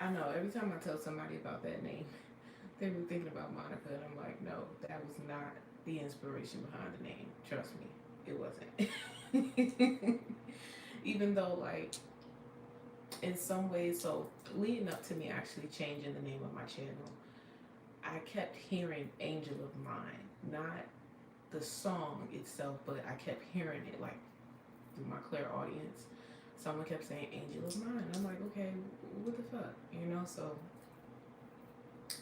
I know every time I tell somebody about that name, they were thinking about Monica, and I'm like, no, that was not the inspiration behind the name. Trust me, it wasn't. Even though, like, in some ways, so leading up to me actually changing the name of my channel, I kept hearing Angel of Mine, not the song itself, but I kept hearing it like through my clear audience. Someone kept saying Angel of Mine. I'm like, okay, what the fuck, you know? So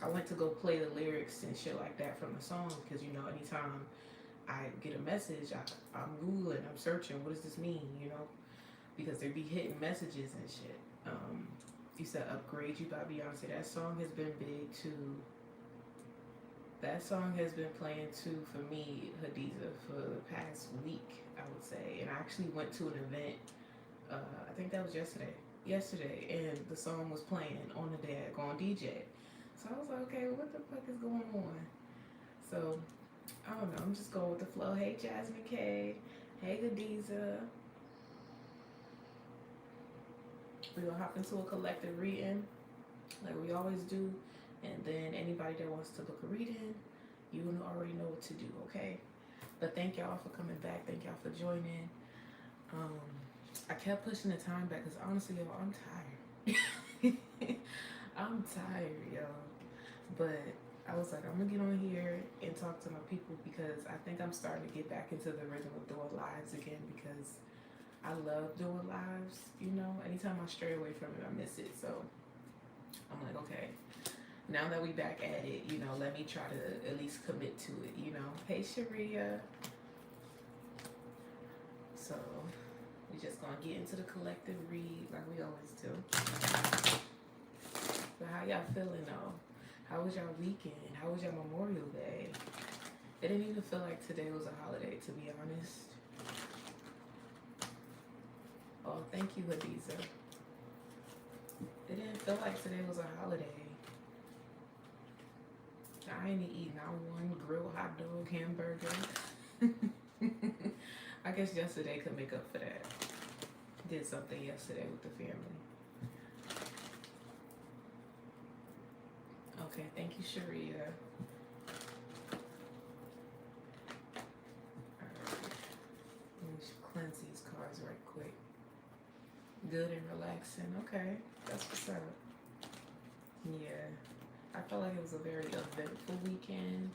I went to go play the lyrics and shit like that from the song because, you know, anytime I get a message, I'm Googling, I'm searching, what does this mean, you know? Because there be hitting messages and shit. You said Upgrade You by Beyonce. That song has been big too. That song has been playing too for me, Hadiza, for the past week, I would say. And I actually went to an event, I think that was yesterday. Yesterday, and the song was playing on the daggone DJ. So I was like, okay, what the fuck is going on? So I don't know. I'm just going with the flow. Hey, Jasmine K. Hey, Hadiza. We're gonna hop into a collective reading like we always do. And then anybody that wants to book a reading, you already know what to do, okay? But thank y'all for coming back. Thank y'all for joining. Um, I kept pushing the time back because honestly, y'all, I'm tired. I'm tired, y'all. But I was like, I'm gonna get on here and talk to my people because I think I'm starting to get back into the rhythm of doing lives again because I love doing lives, you know. Anytime I stray away from it, I miss it. So I'm like, okay, now that we back at it, you know, let me try to at least commit to it, you know. Hey, Sharia. So we just gonna get into the collective read like we always do. But how y'all feeling though? How was y'all weekend? How was y'all Memorial Day? It didn't even feel like today was a holiday, to be honest. Oh, thank you, Hadiza. It didn't feel like today was a holiday. I ain't eat not one grilled hot dog hamburger. I guess yesterday could make up for that. Did something yesterday with the family. Okay, thank you, Sharia. Alright, let me cleanse these cards right quick. Good and relaxing. Okay, that's what's up. Yeah, I felt like it was a very eventful weekend,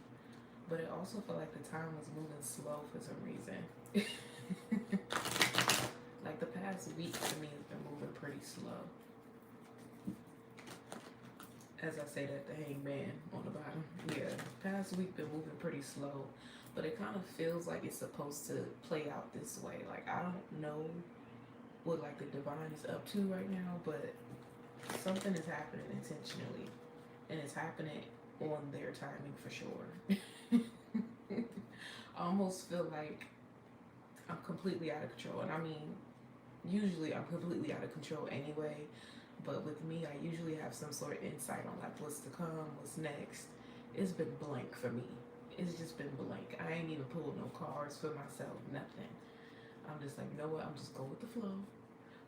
but it also felt like the time was moving slow for some reason. Like the past week to me has been moving pretty slow. As I say that, the hangman on the bottom. Yeah, past week been moving pretty slow, but it kind of feels like it's supposed to play out this way. Like I don't know what like the divine is up to right now, but something is happening intentionally, and it's happening on their timing for sure. I almost feel like I'm completely out of control, and I mean, usually I'm completely out of control anyway. But with me, I usually have some sort of insight on like what's to come, what's next. It's been blank for me. It's just been blank. I ain't even pulled no cards for myself, nothing. I'm just like, you know what? I'm just go with the flow.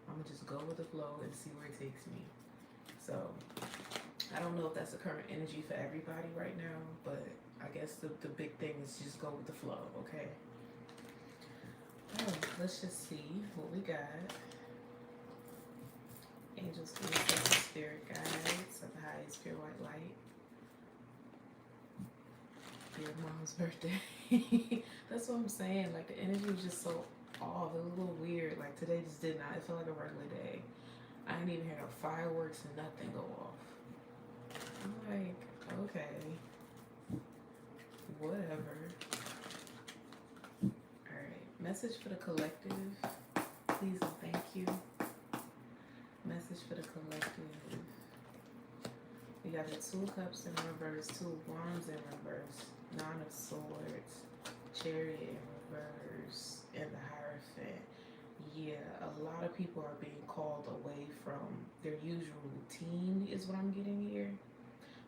I'm gonna just go with the flow and see where it takes me. So I don't know if that's the current energy for everybody right now, but I guess the big thing is just go with the flow, okay? Oh, let's just see what we got. Angels, spirits, spirit guides of the highest pure white light. Your mom's birthday. That's what I'm saying. Like the energy was just so off. It was a little weird. Like today just did not. It felt like a regular day. I didn't even hear no fireworks and nothing go off. I'm like, okay, whatever. All right. Message for the collective. Please and thank you. Message for the collective. We got the Two of Cups in reverse, Two of Wands in reverse, Nine of Swords, Chariot in reverse, and the Hierophant. Yeah, a lot of people are being called away from their usual routine is what I'm getting here.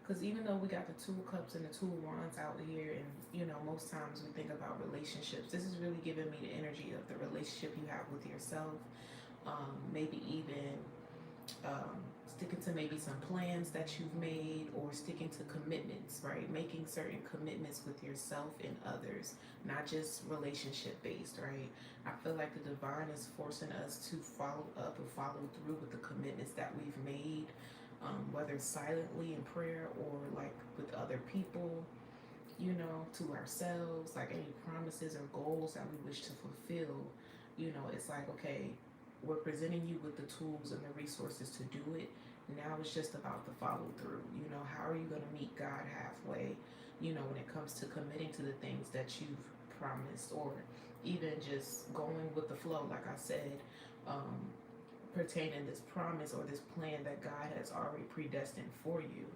Because even though we got the Two of Cups and the Two of Wands out here, and you know, most times we think about relationships, this is really giving me the energy of the relationship you have with yourself. Maybe even sticking to maybe some plans that you've made, or sticking to commitments, right? Making certain commitments with yourself and others, not just relationship based, right? I feel like the divine is forcing us to follow up and follow through with the commitments that we've made, whether silently in prayer or like with other people, you know, to ourselves, like any promises or goals that we wish to fulfill. You know, it's like, okay, we're presenting you with the tools and the resources to do it. Now it's just about the follow through. You know, how are you going to meet God halfway, you know, when it comes to committing to the things that you've promised, or even just going with the flow, like I said, pertaining this promise or this plan that God has already predestined for you,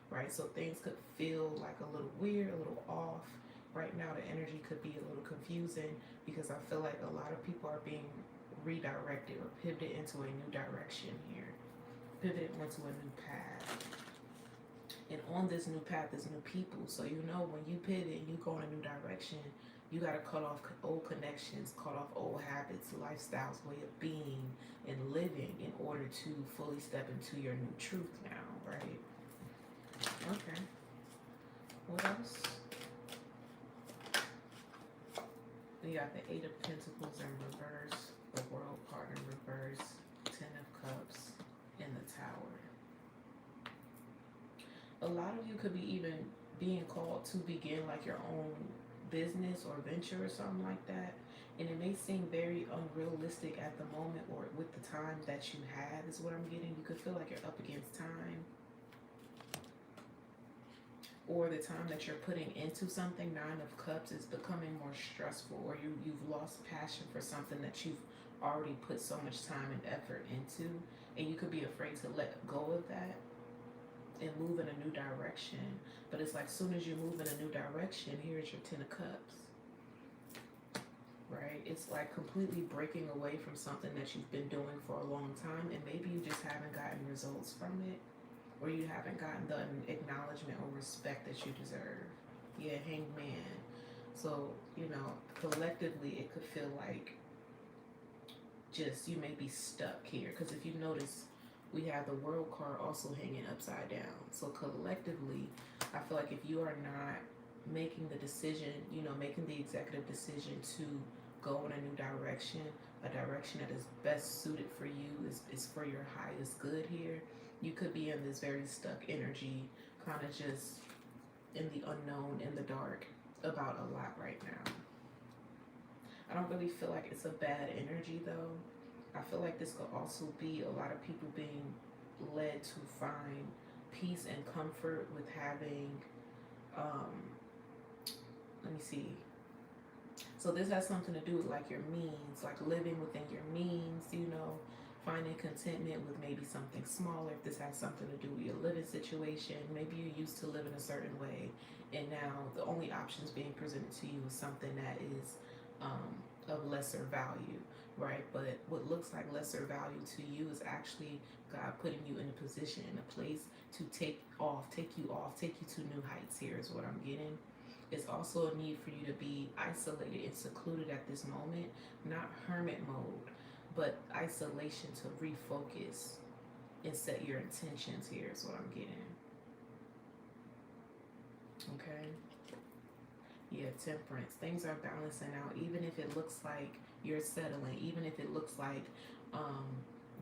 right? So things could feel like a little weird, a little off. Right now, the energy could be a little confusing because I feel like a lot of people are being redirected or pivoted into a new direction here, pivoted into a new path. And on this new path is new people. So you know, when you pivot and you go in a new direction, you got to cut off old connections, cut off old habits, lifestyles, way of being and living in order to fully step into your new truth now, right? Okay. What else? We got the Eight of Pentacles in reverse, the World card in reverse, Ten of Cups, and the Tower. A lot of you could be even being called to begin like your own business or venture or something like that. And it may seem very unrealistic at the moment or with the time that you have is what I'm getting. You could feel like you're up against time, or the time that you're putting into something. Nine of Cups is becoming more stressful, or you've lost passion for something that you've already put so much time and effort into, and you could be afraid to let go of that and move in a new direction. But it's like, soon as you move in a new direction, here's your Ten of Cups, right? It's like completely breaking away from something that you've been doing for a long time, and maybe you just haven't gotten results from it, or you haven't gotten the acknowledgement or respect that you deserve. Yeah, Hangman. So, you know, collectively it could feel like just you may be stuck here. Because if you notice, we have the World card also hanging upside down. So collectively, I feel like if you are not making the decision, you know, making the executive decision to go in a new direction, a direction that is best suited for you, is for your highest good here, you could be in this very stuck energy, kind of just in the unknown, in the dark, about a lot right now. I don't really feel like it's a bad energy though. I feel like this could also be a lot of people being led to find peace and comfort with having, let me see. So this has something to do with like your means, like living within your means, you know, finding contentment with maybe something smaller. If this has something to do with your living situation, maybe you used to live in a certain way, and now the only options being presented to you is something that is of lesser value, right? But what looks like lesser value to you is actually God putting you in a position, in a place to take you to new heights here is what I'm getting. It's also a need for you to be isolated and secluded at this moment, not hermit mode, but isolation to refocus and set your intentions here is what I'm getting. Okay. Yeah, Temperance. Things are balancing out, even if it looks like you're settling, even if it looks like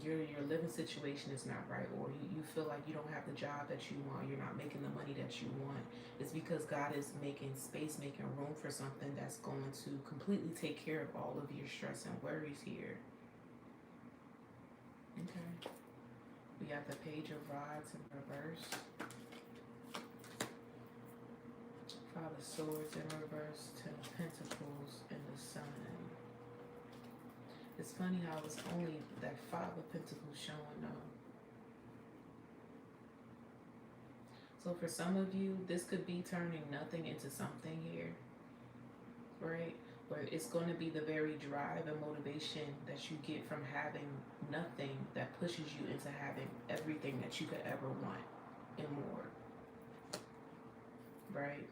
your living situation is not right, or you feel like you don't have the job that you want, you're not making the money that you want. It's because God is making space, making room for something that's going to completely take care of all of your stress and worries here. Okay. We have the Page of Rods in reverse. Five of Swords in reverse, Ten of Pentacles, and the Sun. It's funny how it's only that Five of Pentacles showing though. So for some of you, this could be turning nothing into something here, right? Where it's going to be the very drive and motivation that you get from having nothing that pushes you into having everything that you could ever want and more, right?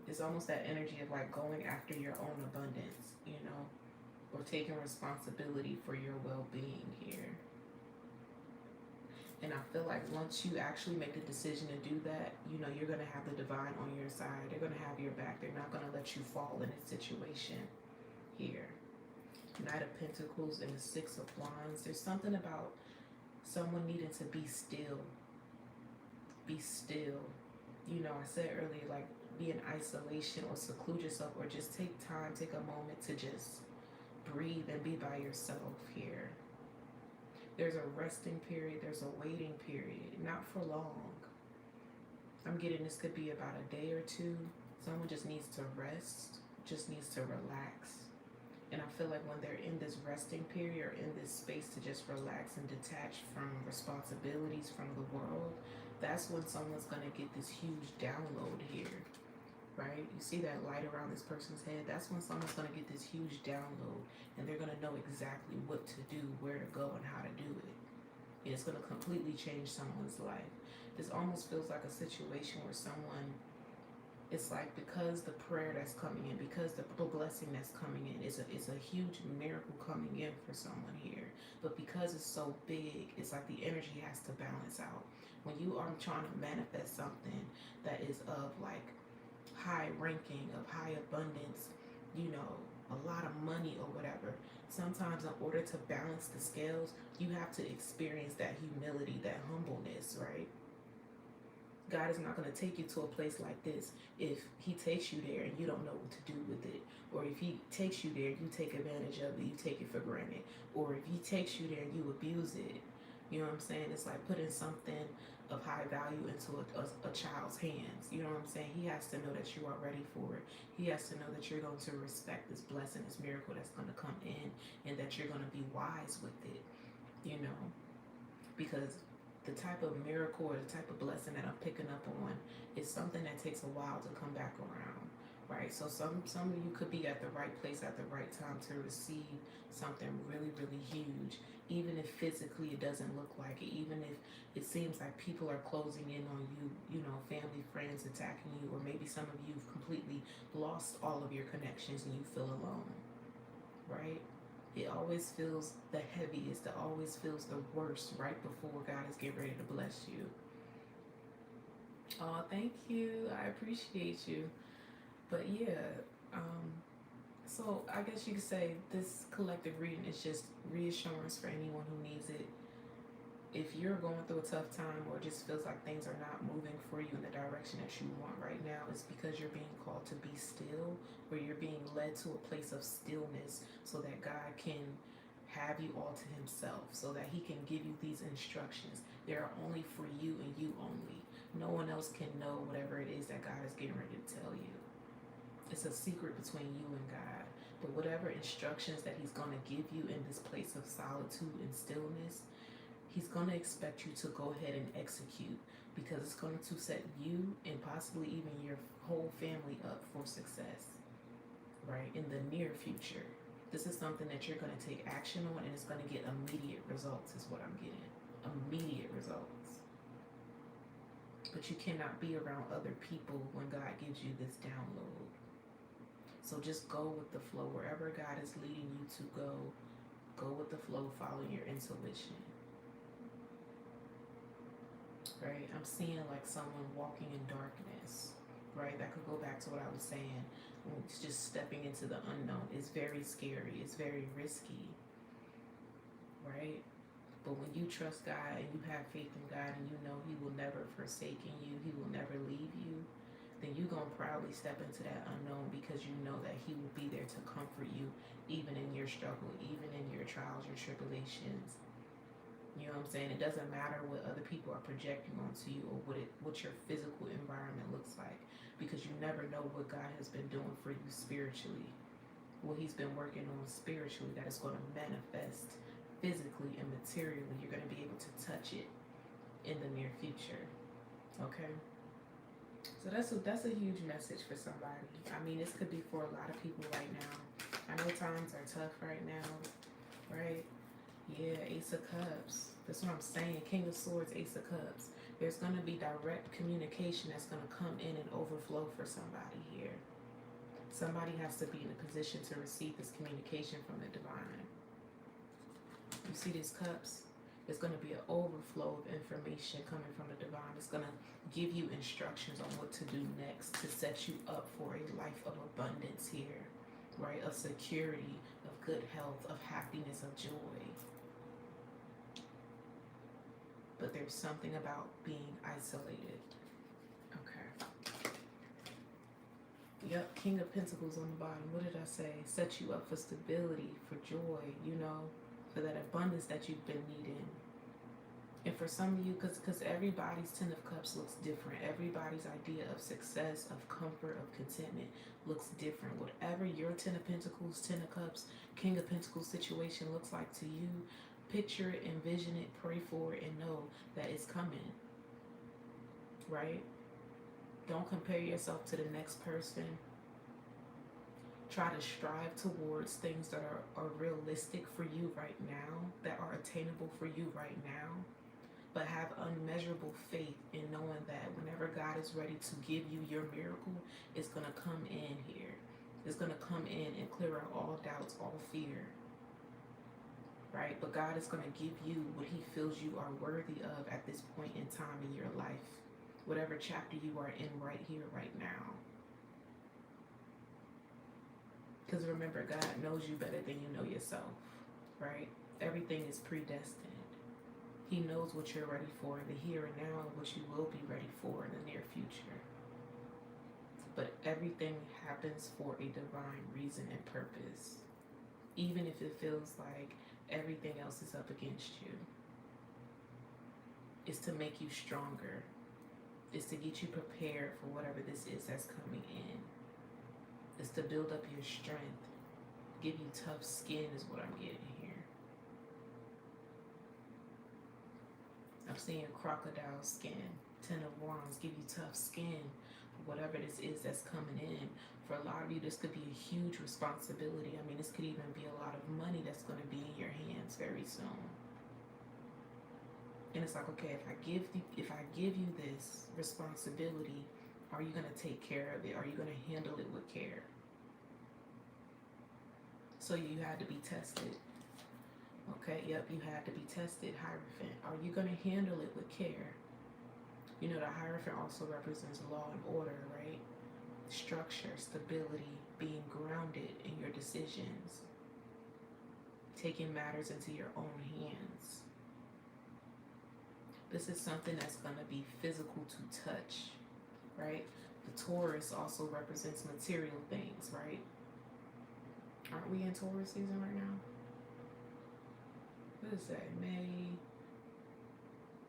It's almost that energy of like going after your own abundance, you know, or taking responsibility for your well-being here. And I feel like once you actually make the decision to do that, you know, you're going to have the divine on your side. They're going to have your back. They're not going to let you fall in a situation here. Knight of Pentacles and the Six of Wands. There's something about someone needing to be still. Be still. You know, I said earlier, like, be in isolation or seclude yourself, or just take time, take a moment to just breathe and be by yourself here. There's a resting period, there's a waiting period, not for long. I'm getting this could be about a day or two. Someone just needs to rest, just needs to relax. And I feel like when they're in this resting period or in this space to just relax and detach from responsibilities from the world, that's when someone's going to get this huge download here, right? You see that light around this person's head? That's when someone's going to get this huge download, and they're going to know exactly what to do, where to go, and how to do it. And it's going to completely change someone's life. This almost feels like a situation where someone, it's like because the prayer that's coming in, because the blessing that's coming in is a huge miracle coming in for someone here. But because it's so big, it's like the energy has to balance out. When you are trying to manifest something that is of like high ranking, of high abundance, you know, a lot of money or whatever, sometimes in order to balance the scales, you have to experience that humility, that humbleness, right? God is not going to take you to a place like this if he takes you there and you don't know what to do with it. Or if he takes you there, you take advantage of it, you take it for granted. Or if he takes you there and you abuse it. You know what I'm saying? It's like putting something of high value into a child's hands. You know what I'm saying? He has to know that you are ready for it. He has to know that you're going to respect this blessing, this miracle that's going to come in, and that you're going to be wise with it, you know? Because the type of miracle or the type of blessing that I'm picking up on is something that takes a while to come back around, right? So some of you could be at the right place at the right time to receive something really, really huge, even if physically it doesn't look like it, even if it seems like people are closing in on you, you know, family, friends attacking you, or maybe some of you've completely lost all of your connections and you feel alone, right? It always feels the heaviest, it always feels the worst right before God is getting ready to bless you. Oh, thank you. I appreciate you. But yeah, so I guess you could say this collective reading is just reassurance for anyone who needs it. If you're going through a tough time or it just feels like things are not moving for you in the direction that you want right now, it's because you're being called to be still, or you're being led to a place of stillness so that God can have you all to himself, so that he can give you these instructions. They are only for you and you only. No one else can know whatever it is that God is getting ready to tell you. It's a secret between you and God. But whatever instructions that he's going to give you in this place of solitude and stillness, he's going to expect you to go ahead and execute, because it's going to set you and possibly even your whole family up for success, right? In the near future. This is something that you're going to take action on, and it's going to get immediate results is what I'm getting. Immediate results. But you cannot be around other people when God gives you this download. So just go with the flow. Wherever God is leading you to go with the flow, follow your intuition. Right? I'm seeing like someone walking in darkness, right? That could go back to what I was saying. It's just stepping into the unknown. It's very scary. It's very risky, right? But when you trust God and you have faith in God and you know he will never forsake you, he will never leave you, then you're going to proudly step into that unknown, because you know that he will be there to comfort you even in your struggle, even in your trials, your tribulations. You know what I'm saying? It doesn't matter what other people are projecting onto you or what your physical environment looks like, because you never know what God has been doing for you spiritually, what he's been working on spiritually, that is going to manifest physically and materially. You're going to be able to touch it in the near future. Okay? So that's a huge message for somebody. I mean, this could be for a lot of people right now. I know times are tough right now, right? Yeah, Ace of Cups. That's what I'm saying. King of Swords, Ace of Cups. There's going to be direct communication that's going to come in and overflow for somebody here. Somebody has to be in a position to receive this communication from the divine. You see these cups? It's going to be an overflow of information coming from the divine. It's going to give you instructions on what to do next to set you up for a life of abundance here, right? Of security, of good health, of happiness, of joy. But there's something about being isolated. Okay. Yep, King of Pentacles on the bottom. What did I say? Set you up for stability, for joy, you know, for that abundance that you've been needing. And for some of you, because everybody's Ten of Cups looks different. Everybody's idea of success, of comfort, of contentment looks different. Whatever your Ten of Pentacles, Ten of Cups, King of Pentacles situation looks like to you, picture it, envision it, pray for it, and know that it's coming, right? Don't compare yourself to the next person. Try to strive towards things that are realistic for you right now, that are attainable for you right now. But have unmeasurable faith in knowing that whenever God is ready to give you your miracle, it's going to come in here. It's going to come in and clear out all doubts, all fear. Right? But God is going to give you what he feels you are worthy of at this point in time in your life. Whatever chapter you are in right here, right now. Because remember, God knows you better than you know yourself. Right? Everything is predestined. He knows what you're ready for in the here and now, and what you will be ready for in the near future. But everything happens for a divine reason and purpose. Even if it feels like everything else is up against you. It's to make you stronger. It's to get you prepared for whatever this is that's coming in. It's to build up your strength. Give you tough skin is what I'm getting here. I'm seeing crocodile skin, Ten of Wands, give you tough skin for whatever this is that's coming in. For a lot of you, this could be a huge responsibility. I mean, this could even be a lot of money that's going to be in your hands very soon. And it's like, okay, if I give you this responsibility, are you going to take care of it? Are you going to handle it with care? So you had to be tested. Okay, yep, you had to be tested, Hierophant. Are you going to handle it with care? You know, the Hierophant also represents law and order, right? Structure, stability, being grounded in your decisions. Taking matters into your own hands. This is something that's going to be physical to touch, right? The Taurus also represents material things, right? Aren't we in Taurus season right now? What is that? May.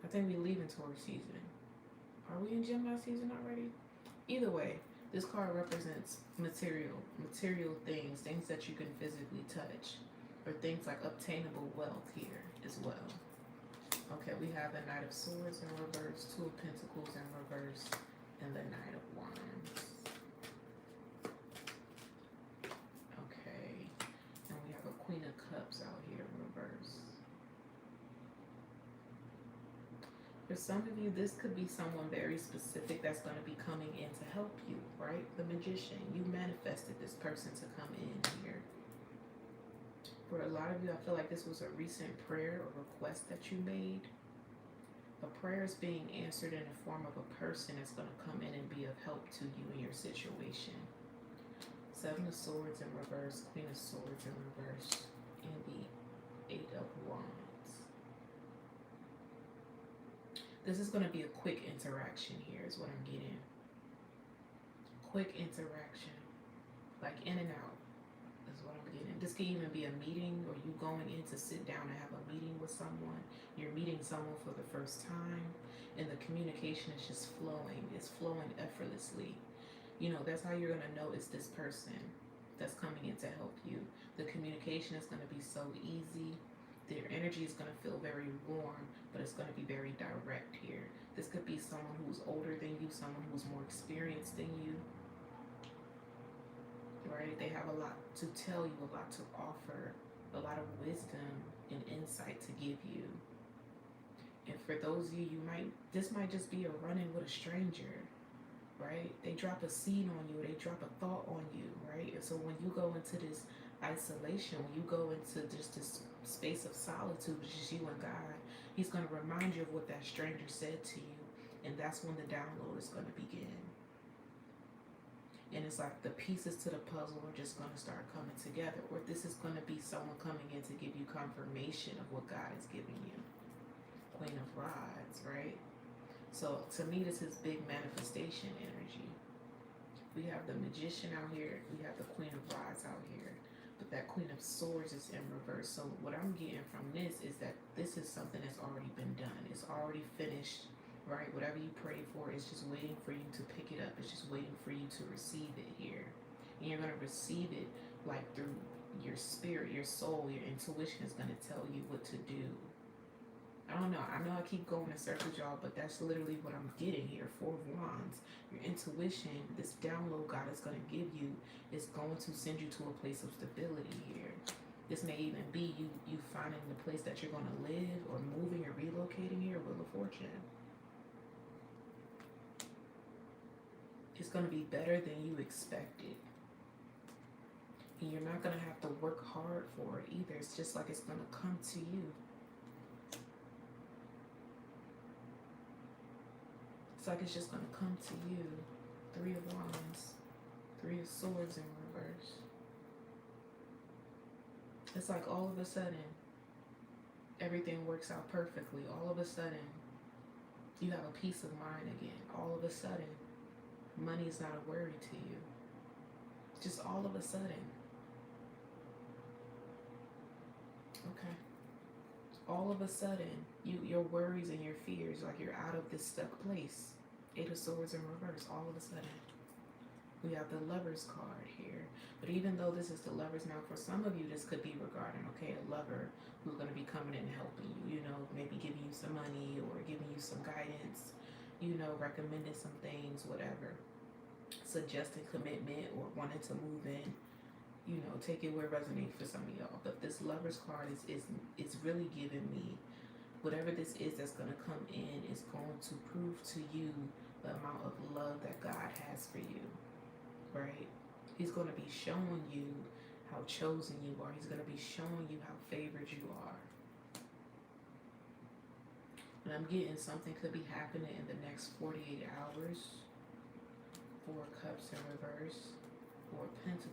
I think we leave in Taurus season. Are we in Gemini season already? Either way, this card represents material things, things that you can physically touch, or things like obtainable wealth here as well. Okay, we have the Knight of Swords in reverse, Two of Pentacles in reverse, and the Knight of Wands. Okay, and we have a Queen of Cups out here in reverse. For some of you, this could be someone very specific that's going to be coming in to help you, right? The Magician. You manifested this person to come in here. For a lot of you, I feel like this was a recent prayer or request that you made. A prayer is being answered in the form of a person that's going to come in and be of help to you in your situation. Seven of Swords in reverse, Queen of Swords in reverse, and the Eight of Wands. This is going to be a quick interaction here is what I'm getting. Quick interaction. Like in and out is what I'm getting. This could even be a meeting or you going in to sit down and have a meeting with someone. You're meeting someone for the first time and the communication is just flowing. It's flowing effortlessly. You know, that's how you're going to know it's this person that's coming in to help you. The communication is going to be so easy. Their energy is going to feel very warm, but it's going to be very direct here. This could be someone who's older than you, someone who's more experienced than you, right? They have a lot to tell you, a lot to offer, a lot of wisdom and insight to give you. And for those of you, this might just be a run-in with a stranger, right? They drop a seed on you, they drop a thought on you, right? And so when you go into this isolation, when you go into just this space of solitude, which is you and God, He's going to remind you of what that stranger said to you. And that's when the download is going to begin. And it's like the pieces to the puzzle are just going to start coming together. Or this is going to be someone coming in to give you confirmation of what God is giving you. Queen of Rods, right? So to me, this is big manifestation energy. We have the Magician out here. We have the Queen of Rods out here. But that Queen of Swords is in reverse. So what I'm getting from this is that this is something that's already been done. It's already finished, right? Whatever you prayed for is just waiting for you to pick it up. It's just waiting for you to receive it here. And you're going to receive it like through your spirit, your soul, your intuition is going to tell you what to do. I don't know. I know I keep going in circles, y'all, but that's literally what I'm getting here. Four of Wands. Your intuition, this download God is going to give you, is going to send you to a place of stability here. This may even be you finding the place that you're going to live, or moving or relocating here. Wheel of Fortune. It's going to be better than you expected. And you're not going to have to work hard for it either. It's just like it's going to come to you. It's like it's just going to come to you. Three of Wands. Three of Swords in reverse. It's like all of a sudden, everything works out perfectly. All of a sudden, you have a peace of mind again. All of a sudden, money is not a worry to you. Just all of a sudden. Okay. All of a sudden, your worries and your fears, like you're out of this stuck place. Eight of Swords in reverse, all of a sudden. We have the Lover's card here. But even though this is the Lovers, now for some of you, this could be regarding, okay, a lover who's going to be coming in and helping you, you know, maybe giving you some money or giving you some guidance, you know, recommending some things, whatever. Suggesting commitment or wanting to move in, you know, take it where it resonates for some of y'all. But this Lover's card is really giving me whatever this is that's going to come in is going to prove to you the amount of love that God has for you, right? He's going to be showing you how chosen you are. He's going to be showing you how favored you are. And I'm getting something could be happening in the next 48 hours. Four of Cups in reverse. Four of Pentacles.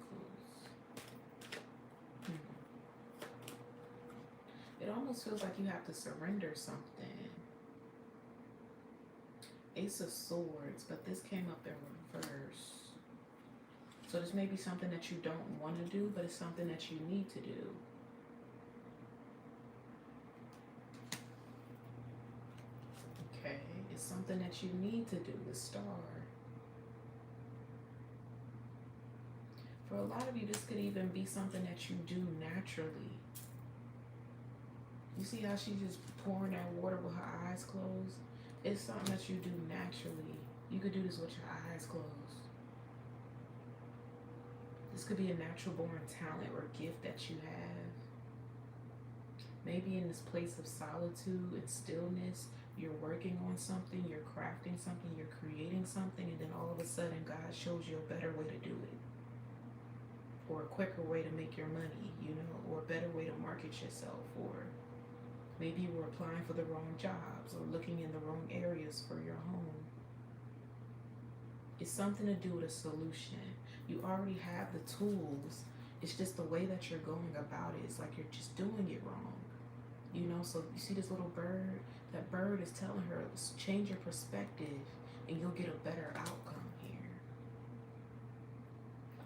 It almost feels like you have to surrender something. Ace of Swords, but this came up in reverse. So this may be something that you don't want to do, but it's something that you need to do. Okay, it's something that you need to do, the Star. For a lot of you, this could even be something that you do naturally. You see how she's just pouring that water with her eyes closed? It's something that you do naturally. You could do this with your eyes closed. This could be a natural born talent or gift that you have. Maybe in this place of solitude and stillness, you're working on something, you're crafting something, you're creating something, and then all of a sudden God shows you a better way to do it. Or a quicker way to make your money, you know, or a better way to market yourself, or maybe you were applying for the wrong jobs or looking in the wrong areas for your home. It's something to do with a solution. You already have the tools. It's just the way that you're going about it. It's like you're just doing it wrong. You know, so you see this little bird? That bird is telling her, change your perspective and you'll get a better outcome here.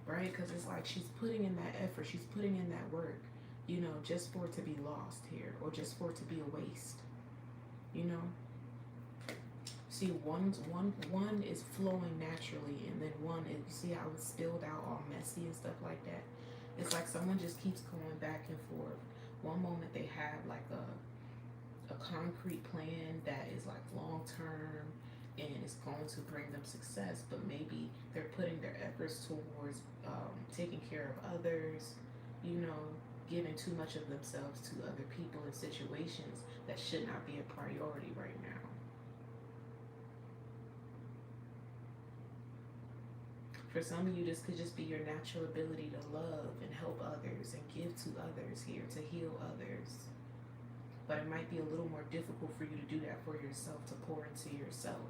Right? Because it's like she's putting in that effort. She's putting in that work. You know, just for it to be lost here, or just for it to be a waste. You know? See, one is flowing naturally, and then one is, you see how it's spilled out all messy and stuff like that? It's like someone just keeps going back and forth. One moment they have like a concrete plan that is like long term and it's going to bring them success, but maybe they're putting their efforts towards taking care of others, you know, giving too much of themselves to other people in situations that should not be a priority right now. For some of you, this could just be your natural ability to love and help others and give to others here, to heal others. But it might be a little more difficult for you to do that for yourself, to pour into yourself.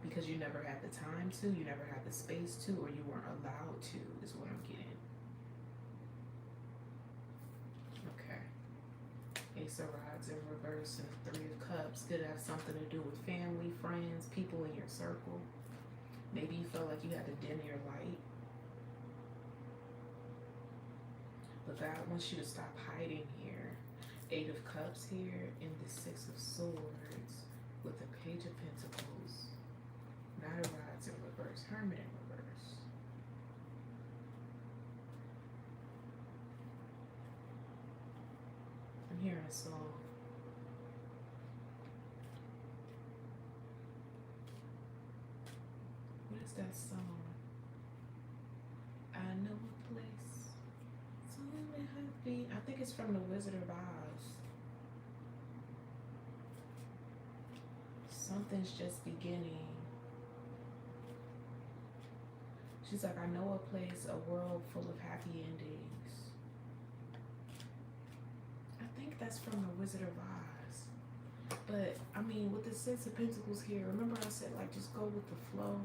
Because you never had the time to, you never had the space to, or you weren't allowed to, is what I'm getting. Okay. Ace of Rods in reverse and Three of Cups. Could have something to do with family, friends, people in your circle. Maybe you felt like you had to dim your light. But God wants you to stop hiding here. Eight of Cups here and the Six of Swords with the Page of Pentacles. Knight of Rods in reverse. Hermit in reverse. I'm hearing a song. What is that song? I know a place. So happy. I think it's from the Wizard of Oz. Something's just beginning. She's like, I know a place, a world full of happy endings. I think that's from the Wizard of Oz. But, I mean, with the Six of Pentacles here, remember I said, like, just go with the flow?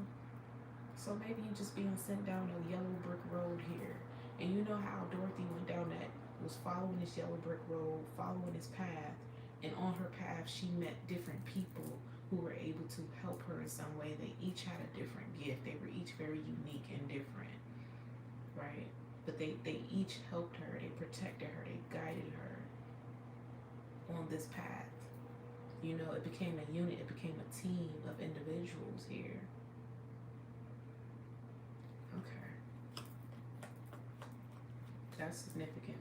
So maybe you just being sent down a yellow brick road here. And you know how Dorothy went down that, was following this yellow brick road, following this path. And on her path, she met different people who were able to help her in some way. They each had a different gift. They were each very unique and different, right? But they each helped her. They protected her. They guided her on this path. You know, it became a unit. It became a team of individuals here. Okay. That's significant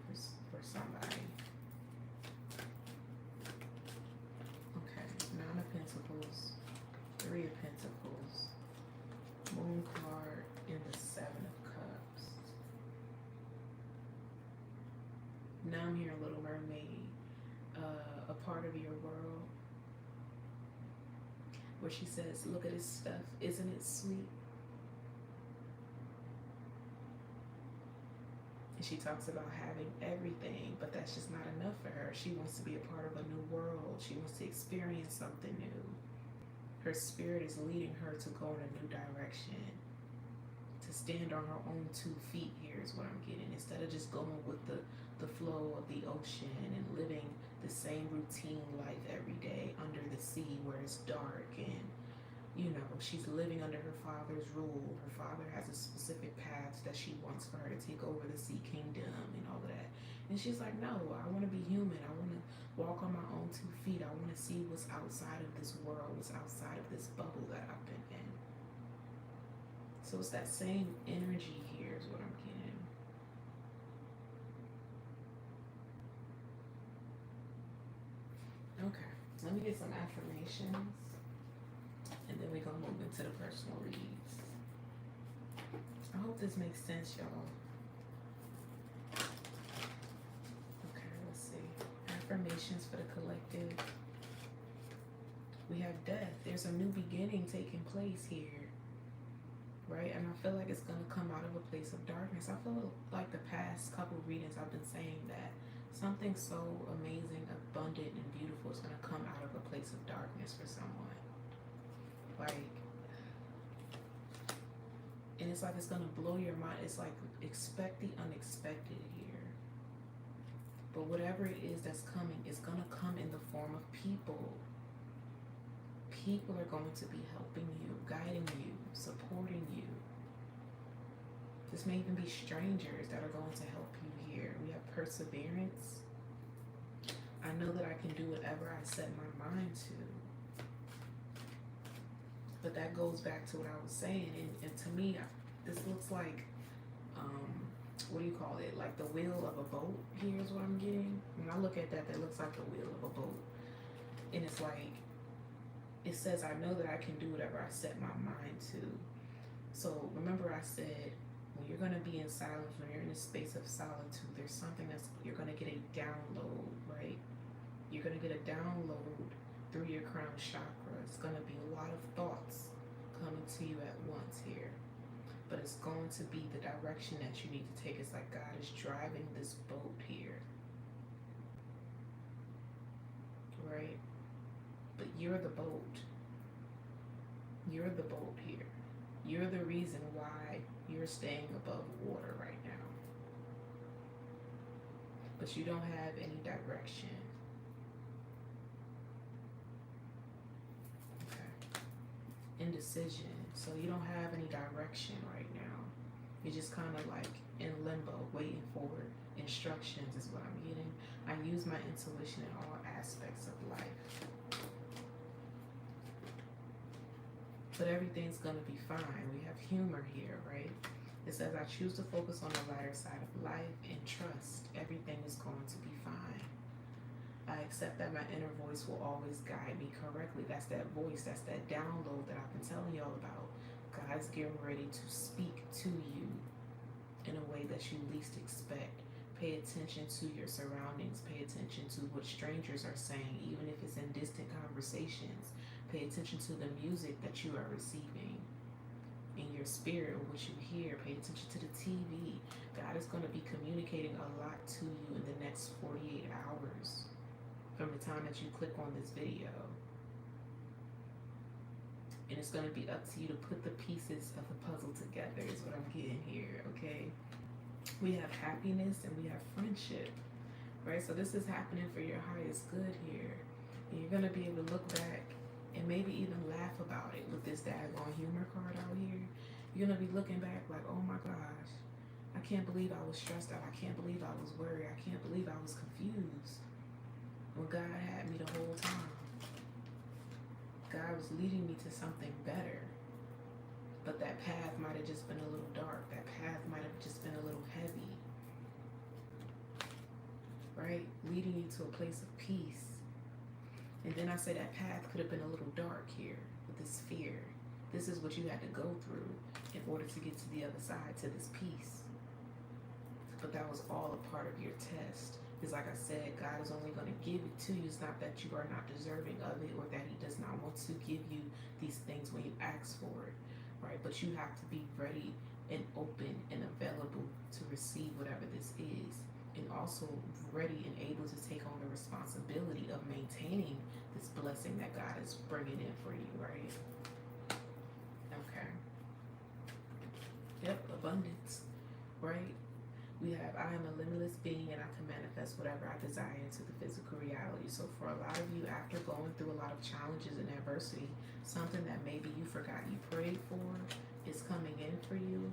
for somebody. Nine of Pentacles, Three of Pentacles, Moon card, and the Seven of Cups. Now I'm hearing Little Mermaid, a part of your world, where she says, look at this stuff, isn't it sweet? And she talks about having everything, but that's just not enough for her. She wants to be a part of a new world. She wants to experience something new. Her spirit is leading her to go in a new direction, to stand on her own 2 feet here is what I'm getting. Instead of just going with the flow of the ocean and living the same routine life every day under the sea where it's dark and, you know, she's living under her father's rule. Her father has a specific path that she wants for her to take over the sea kingdom and all of that. And she's like, no, I want to be human. I want to walk on my own 2 feet. I want to see what's outside of this world, what's outside of this bubble that I've been in. So it's that same energy here is what I'm getting. Okay, let me get some affirmations. And then we're going to move into the personal reads. I hope this makes sense, y'all. Okay, let's see. Affirmations for the collective. We have death. There's a new beginning taking place here. Right? And I feel like it's going to come out of a place of darkness. I feel like the past couple readings I've been saying that something so amazing, abundant, and beautiful is going to come out of a place of darkness for someone. Like, and it's like it's gonna blow your mind. It's like, expect the unexpected here. But whatever it is that's coming, it's gonna come in the form of people. People are going to be helping you, guiding you, supporting you. This may even be strangers that are going to help you here. We have perseverance. I know that I can do whatever I set my mind to. But that goes back to what I was saying, and to me, this looks like, what do you call it? Like the wheel of a boat. Here's what I'm getting. When I look at that, that looks like the wheel of a boat. And it's like, it says, I know that I can do whatever I set my mind to. So remember I said, when you're going to be in silence, when you're in a space of solitude, there's something that's, you're going to get a download, right? You're going to get a download through your crown chakra. It's going to be a lot of thoughts coming coming to you at once here. But it's going to be the direction that you need to take. It's like God is driving this boat here. Right? But you're the boat. You're the boat here. You're the reason why you're staying above water right now. But you don't have any direction. Okay. Indecision. So you don't have any direction right now. You're just kind of like in limbo, waiting for instructions is what I'm getting. I use my intuition in all aspects of life. But everything's going to be fine. We have humor here, right? It says, I choose to focus on the lighter side of life and trust everything is going to be fine. I accept that my inner voice will always guide me correctly. That's that voice, that's that download that I've been telling y'all about. God's getting ready to speak to you in a way that you least expect. Pay attention to your surroundings. Pay attention to what strangers are saying, even if it's in distant conversations. Pay attention to the music that you are receiving in your spirit, or what you hear. Pay attention to the TV. God is going to be communicating a lot to you in the next 48 hours from the time that you click on this video. And it's going to be up to you to put the pieces of the puzzle together is what I'm getting here, okay? We have happiness and we have friendship, right? So this is happening for your highest good here. And you're going to be able to look back and maybe even laugh about it with this daggone humor card out here. You're going to be looking back like, oh my gosh, I can't believe I was stressed out. I can't believe I was worried. I can't believe I was confused. When God had me the whole time. God was leading me to something better. But that path might have just been a little dark. That path might have just been a little heavy. Right? Leading you to a place of peace. And then I say that path could have been a little dark here with this fear. This is what you had to go through in order to get to the other side, to this peace. But that was all a part of your test. Because like I said, God is only going to give it to you. It's not that you are not deserving of it or that he does not want to give you these things when you ask for it. Right? But you have to be ready and open and available to receive whatever this is. And also ready and able to take on the responsibility of maintaining this blessing that God is bringing in for you, right? Okay. Yep, abundance, right? We have, I am a limitless being and I can manifest whatever I desire into the physical reality. So for a lot of you, after going through a lot of challenges and adversity, something that maybe you forgot you prayed for is coming in for you,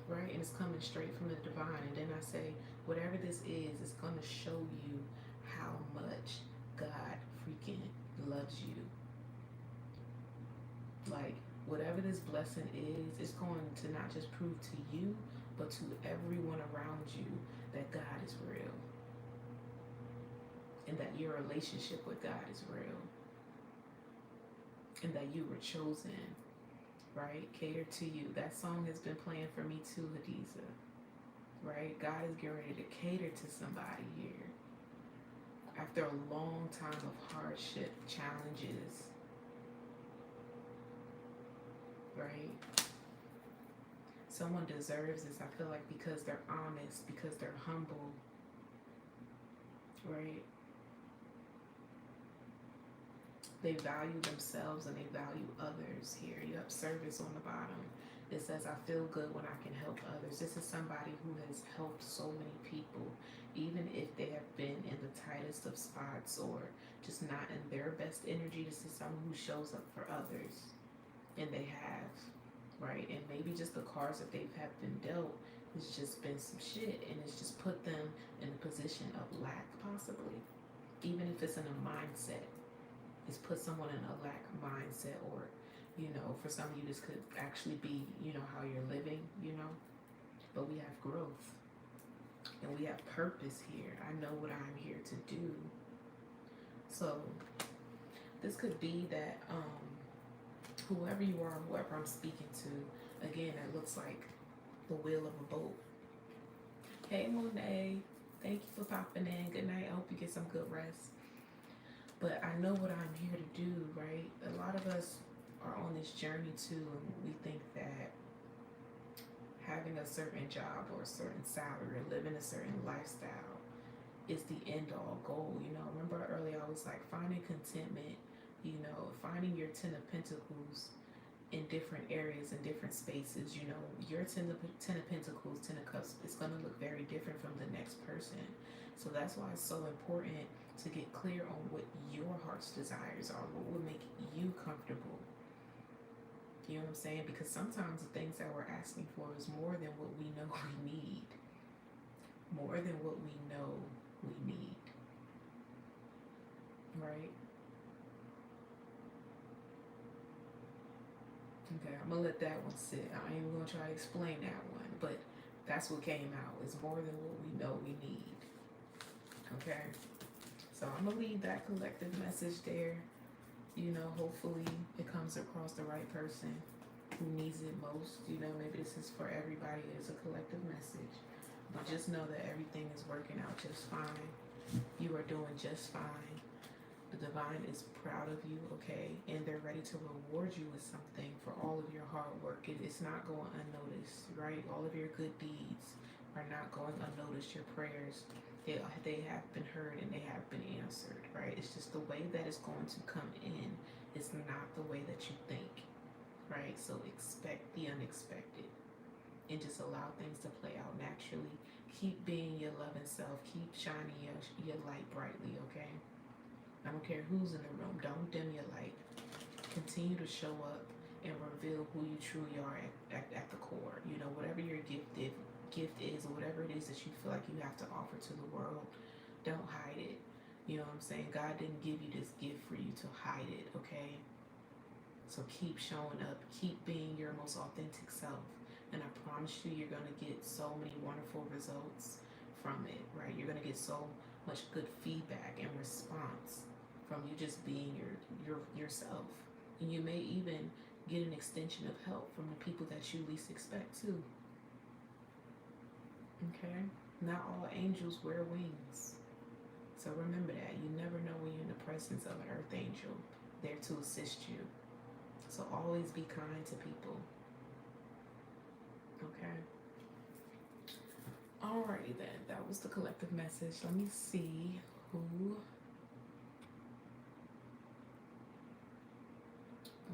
right? And it's coming straight from the divine. And then I say, whatever this is, it's going to show you how much God freaking loves you. Like, whatever this blessing is, it's going to not just prove to you, but to everyone around you that God is real. And that your relationship with God is real. And that you were chosen, right? Cater to you. That song has been playing for me too, Hadiza. Right? God is getting ready to cater to somebody here. After a long time of hardship, challenges. Right? Someone deserves this, I feel like, because they're honest, because they're humble. Right? They value themselves and they value others here. You have service on the bottom. It says, I feel good when I can help others. This is somebody who has helped so many people, even if they have been in the tightest of spots or just not in their best energy. This is someone who shows up for others, and they have, right? And maybe just the cards that they've have been dealt has just been some shit, and it's just put them in a position of lack, possibly. Even if it's in a mindset, it's put someone in a lack mindset, or you know, for some of you, this could actually be, you know, how you're living, you know. But we have growth. And we have purpose here. I know what I'm here to do. So, this could be that whoever you are, whoever I'm speaking to, again, it looks like the wheel of a boat. Hey, Monet. Thank you for popping in. Good night. I hope you get some good rest. But I know what I'm here to do, right? A lot of us are on this journey too, and we think that having a certain job or a certain salary or living a certain lifestyle is the end all goal. Remember earlier I was like, finding contentment, finding your 10 of Pentacles in different areas and different spaces. Your 10 of Pentacles, 10 of Cups, is going to look very different from the next person. So that's why it's so important to get clear on what your heart's desires are, what will make you comfortable. You know what I'm saying? Because sometimes the things that we're asking for is more than what we know we need. More than what we know we need. Right? Okay, I'm going to let that one sit. I ain't even going to try to explain that one. But that's what came out. It's more than what we know we need. Okay? So I'm going to leave that collective message there. Hopefully it comes across the right person who needs it most. Maybe this is for everybody. It's a collective message. But just know that everything is working out just fine. You are doing just fine. The divine is proud of you, okay? And they're ready to reward you with something for all of your hard work. It's not going unnoticed, right? All of your good deeds are not going unnoticed. Your prayers, they have been heard and they have been answered, right? It's just the way that it's going to come in. It's not the way that you think, right? So expect the unexpected and just allow things to play out naturally. Keep being your loving self. Keep shining your light brightly, okay? I don't care who's in the room. Don't dim your light. Continue to show up and reveal who you truly are at the core. Whatever your gift is, or whatever it is that you feel like you have to offer to the world, don't hide it. You know what I'm saying? God didn't give you this gift for you to hide it, okay? So keep showing up. Keep being your most authentic self. And I promise you, you're going to get so many wonderful results from it, right? You're going to get so much good feedback and response from you just being yourself. And you may even get an extension of help from the people that you least expect too. Okay? Not all angels wear wings. So remember that. You never know when you're in the presence of an earth angel there to assist you. So always be kind to people. Okay? Alrighty then. That was the collective message. Let me see who...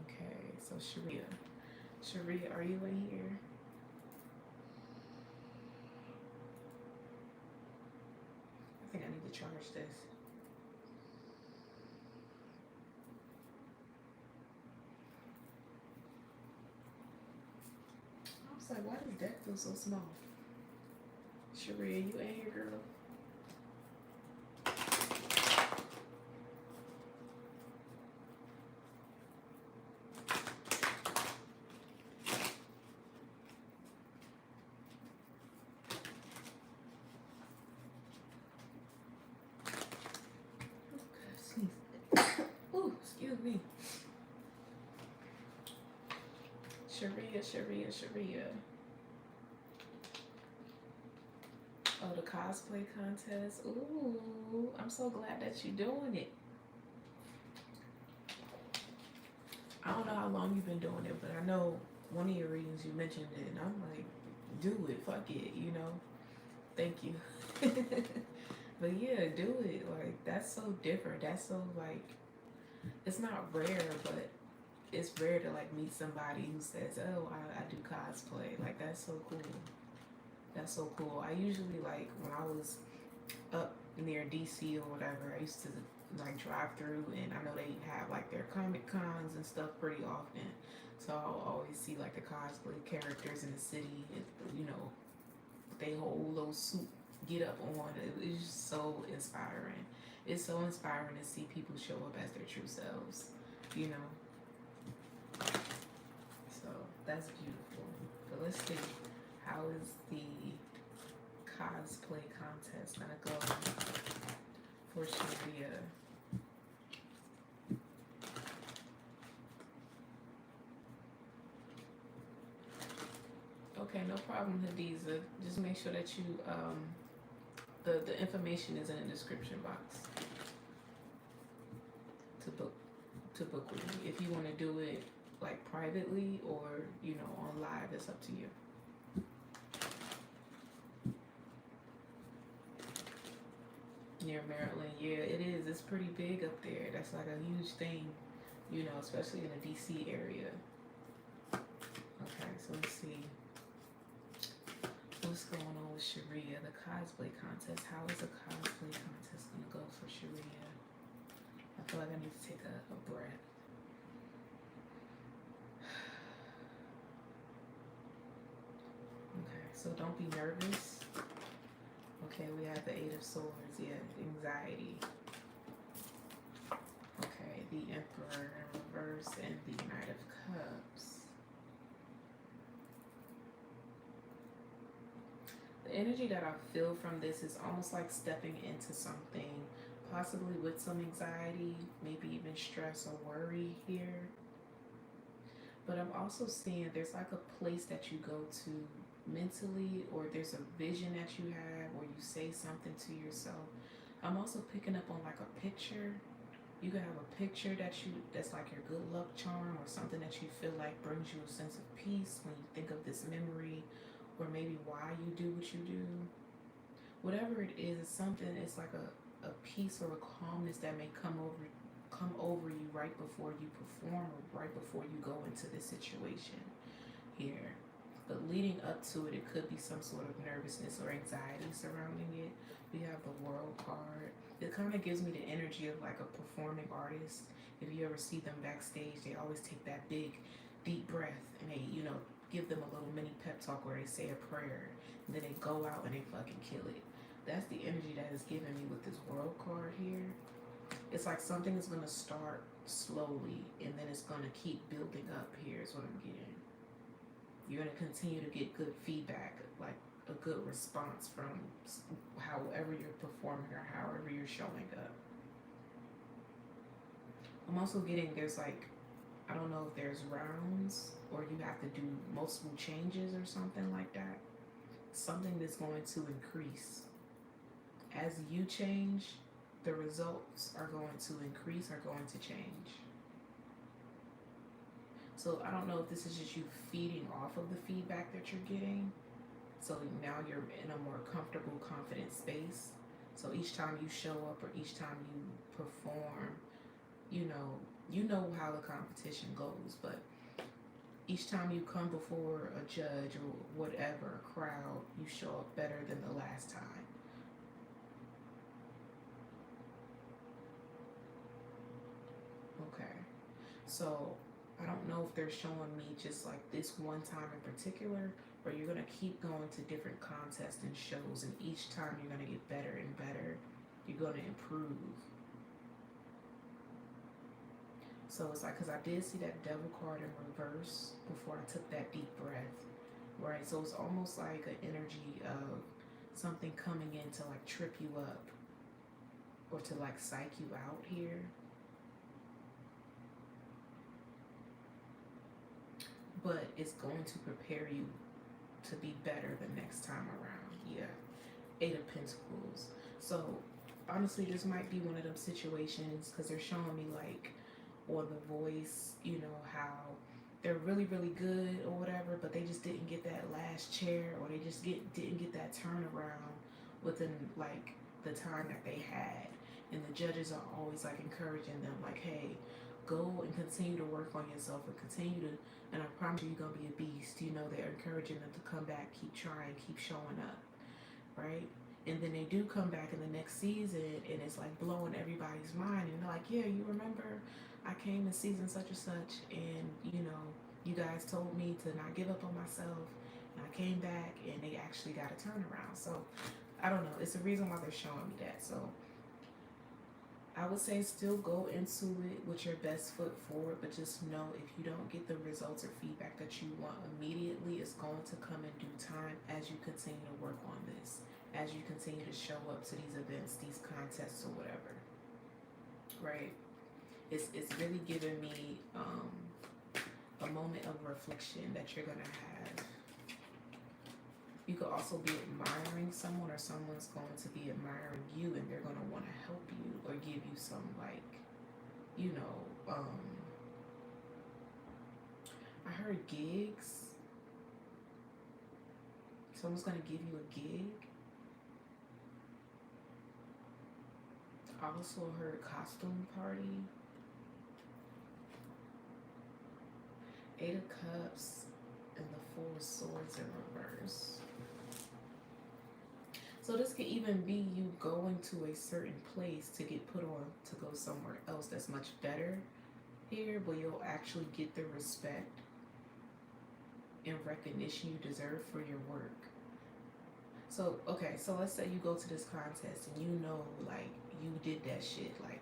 Okay, so Sharia. Sharia, are you in here? I think I need to charge this. I was like, why does that feel so small? Sharia, you in here, girl? Ooh, excuse me. Sharia. Oh, the cosplay contest. Ooh, I'm so glad that you're doing it. I don't know how long you've been doing it, but I know one of your readings you mentioned it, and I'm like, do it, fuck it, Thank you. But yeah, do it. Like, that's so different. That's so, like, it's not rare, but it's rare to, like, meet somebody who says, oh, I do cosplay. Like, that's so cool. That's so cool. I usually, like, when I was up near DC or whatever, I used to, like, drive through, and I know they have, like, their Comic Cons and stuff pretty often. So I'll always see, like, the cosplay characters in the city, and, they hold those suit get up on. It's just so inspiring. It's so inspiring to see people show up as their true selves, So that's beautiful. But let's see, how is the cosplay contest gonna go for Sharia? Okay, no problem, Hadiza. Just make sure that you, the information is in the description box to book with me. If you want to do it like privately or, you know, on live. It's up to you. Near Maryland, yeah, it is. It's pretty big up there. That's like a huge thing, you know, especially in the DC area. Okay, so let's see. What's going on with Sharia? The cosplay contest. How is the cosplay contest gonna go for Sharia? I feel like I need to take a breath. Okay, so don't be nervous. Okay, we have the Eight of Swords. Yeah, anxiety. Okay, the Emperor in reverse and the Knight of Cups. The energy that I feel from this is almost like stepping into something, possibly with some anxiety, maybe even stress or worry here. But I'm also seeing there's like a place that you go to mentally, or there's a vision that you have, or you say something to yourself. I'm also picking up on like a picture. You can have a picture that's like your good luck charm, or something that you feel like brings you a sense of peace when you think of this memory, or maybe why you do what you do. Whatever it is, it's something. It's like a peace or a calmness that may come over you right before you perform, or right before you go into this situation here. But leading up to it, it could be some sort of nervousness or anxiety surrounding it. We have the World card. It kind of gives me the energy of like a performing artist. If you ever see them backstage, they always take that big, deep breath, and they, you know, give them a little mini pep talk where they say a prayer, and then they go out and they fucking kill it. That's the energy that is given me with this World card here. It's like something is going to start slowly, and then it's going to keep building up here is what I'm getting. You're going to continue to get good feedback, like a good response from however you're performing or however you're showing up. I'm also getting there's like, I don't know if there's rounds or you have to do multiple changes or something like that. Something that's going to increase. As you change, the results are going to increase, are going to change. So I don't know if this is just you feeding off of the feedback that you're getting. So now you're in a more comfortable, confident space. So each time you show up or each time you perform, you know how the competition goes, but each time you come before a judge or whatever, a crowd, you show up better than the last time. Okay, so I don't know if they're showing me just like this one time in particular, or you're gonna keep going to different contests and shows, and each time you're gonna get better and better. You're gonna improve. So it's like, because I did see that Devil card in reverse before I took that deep breath, right? So it's almost like an energy of something coming in to like trip you up or to like psych you out here. But it's going to prepare you to be better the next time around. Yeah. Eight of Pentacles. So honestly, this might be one of them situations, because they're showing me like, or The Voice, you know, how they're really, really good or whatever, but they just didn't get that last chair, or they just didn't get that turnaround within like the time that they had. And the judges are always like encouraging them, like, hey, go and continue to work on yourself and continue to, and I promise you, you're gonna be a beast. You know, they're encouraging them to come back, keep trying, keep showing up, right? And then they do come back in the next season, and it's like blowing everybody's mind. And they're like, yeah, you remember I came in season such and such, and you know, you guys told me to not give up on myself, and I came back, and they actually got a turnaround. So I don't know, it's a reason why they're showing me that. So I would say still go into it with your best foot forward, but just know if you don't get the results or feedback that you want immediately, it's going to come in due time as you continue to work on this, as you continue to show up to these events, these contests or whatever, right? It's really giving me a moment of reflection that you're gonna have. You could also be admiring someone, or someone's going to be admiring you, and they're going to want to help you or give you some, like, you know, heard gigs. Someone's gonna give you a gig. I also heard costume party. 8 of Cups and the 4 of Swords in reverse. So this could even be you going to a certain place to get put on to go somewhere else that's much better here, but you'll actually get the respect and recognition you deserve for your work. So, okay, so let's say you go to this contest and you know, like, you did that shit. Like,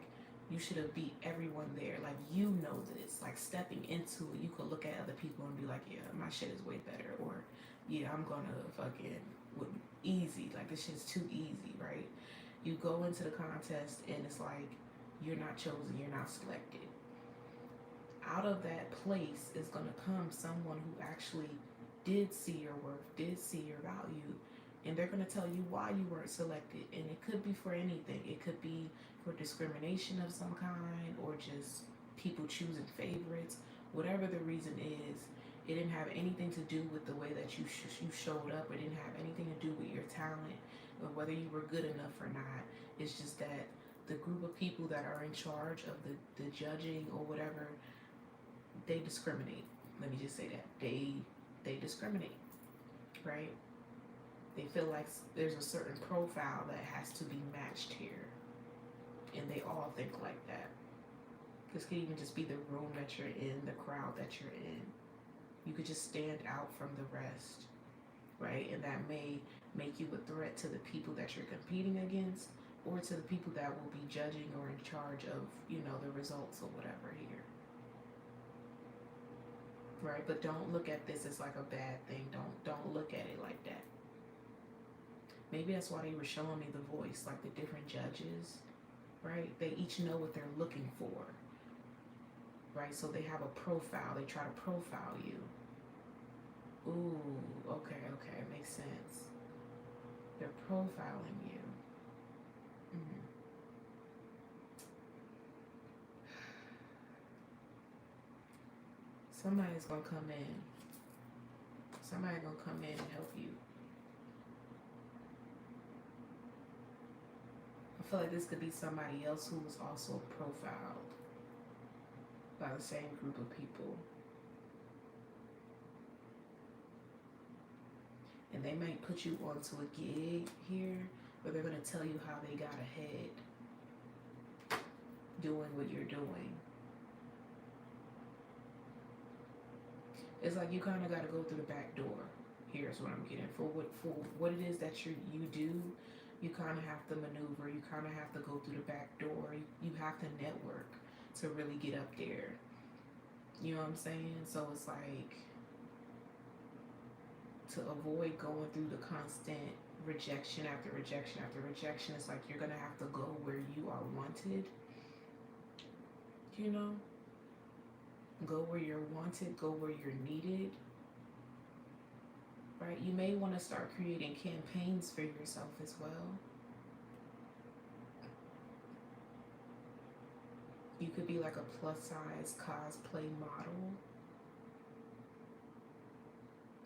you should have beat everyone there. Like, you know this. Like, stepping into it, you could look at other people and be like, yeah, my shit is way better. Or, yeah, I'm gonna fucking, easy. Like, this shit's too easy, right? You go into the contest and it's like, you're not chosen, you're not selected. Out of that place is gonna come someone who actually did see your worth, did see your value, and they're going to tell you why you weren't selected. And it could be for anything. It could be for discrimination of some kind, or just people choosing favorites. Whatever the reason is, it didn't have anything to do with the way that you showed up. It didn't have anything to do with your talent or whether you were good enough or not. It's just that the group of people that are in charge of the judging or whatever, they discriminate. Let me just say that. They discriminate, right? They feel like there's a certain profile that has to be matched here. And they all think like that. This could even just be the room that you're in, the crowd that you're in. You could just stand out from the rest, right? And that may make you a threat to the people that you're competing against, or to the people that will be judging or in charge of, the results or whatever here. Right? But don't look at this as like a bad thing. Don't look at it like that. Maybe that's why they were showing me the voice, like the different judges, right? They each know what they're looking for, right? So they have a profile. They try to profile you. Ooh, okay, makes sense. They're profiling you. Somebody's gonna come in. Somebody's gonna come in and help you. I feel like this could be somebody else who was also profiled by the same group of people. And they might put you onto a gig here where they're going to tell you how they got ahead doing what you're doing. It's like you kind of got to go through the back door. Here's what I'm getting. For what it is that you do, you kind of have to maneuver. You kind of have to go through the back door. You have to network to really get up there. You know what I'm saying? So it's like, to avoid going through the constant rejection after rejection after rejection, it's like you're going to have to go where you are wanted. Go where you're wanted, go where you're needed. Right? You may want to start creating campaigns for yourself as well. You could be like a plus size cosplay model.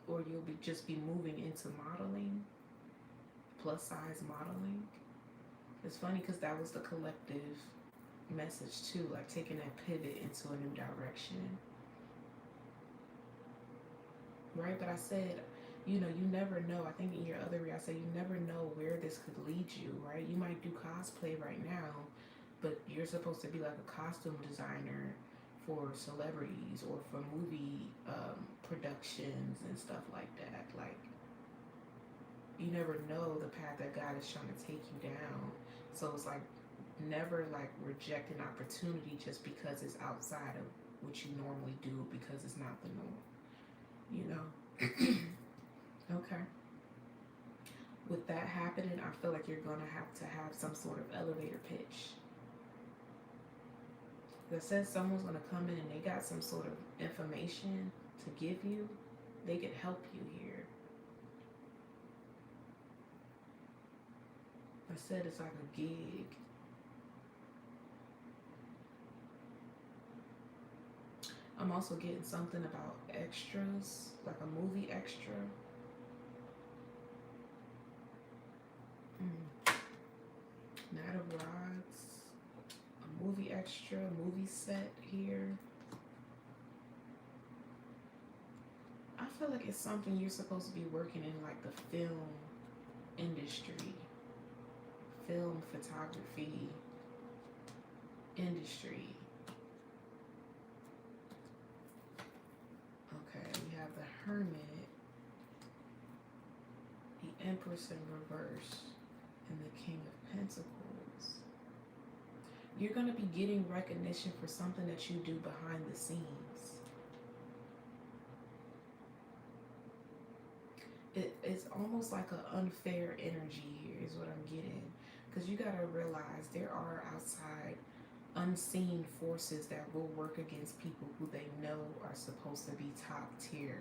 Or you'll just be moving into modeling, plus size modeling. It's funny because that was the collective message too, like taking that pivot into a new direction. Right? But I said, you never know. I think in your other read, I said you never know where this could lead you, right? You might do cosplay right now, but you're supposed to be like a costume designer for celebrities or for movie productions and stuff like that. Like, you never know the path that God is trying to take you down. So it's like, never like reject an opportunity just because it's outside of what you normally do, because it's not the norm. Okay. With that happening, I feel like you're gonna have to have some sort of elevator pitch. That says someone's gonna come in and they got some sort of information to give you. They could help you here. I said it's like a gig. I'm also getting something about extras, like a movie extra. Knight of Rods, a movie extra, movie set here. I feel like it's something you're supposed to be working in, like the film industry, film photography industry. Okay, we have the Hermit, the Empress in reverse, and the King of Pentacles. You're going to be getting recognition for something that you do behind the scenes. It's almost like an unfair energy here is what I'm getting. Because you got to realize there are outside unseen forces that will work against people who they know are supposed to be top tier.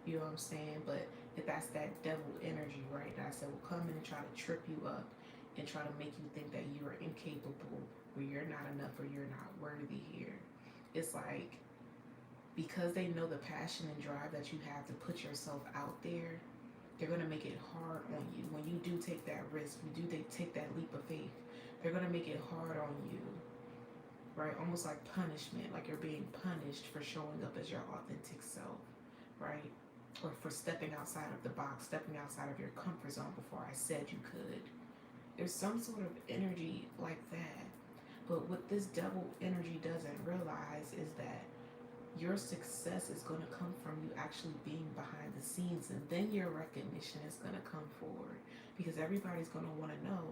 You know what I'm saying? But if that's that devil energy, right? That I said will come in and try to trip you up and try to make you think that you are incapable, or you're not enough, or you're not worthy here. It's like, because they know the passion and drive that you have to put yourself out there, they're going to make it hard on you. When you do take that risk, they take that leap of faith, they're going to make it hard on you, right? Almost like punishment, like you're being punished for showing up as your authentic self, right? Or for stepping outside of the box, stepping outside of your comfort zone before I said you could. There's some sort of energy like that. But what this devil energy doesn't realize is that your success is going to come from you actually being behind the scenes, and then your recognition is going to come forward, because everybody's going to want to know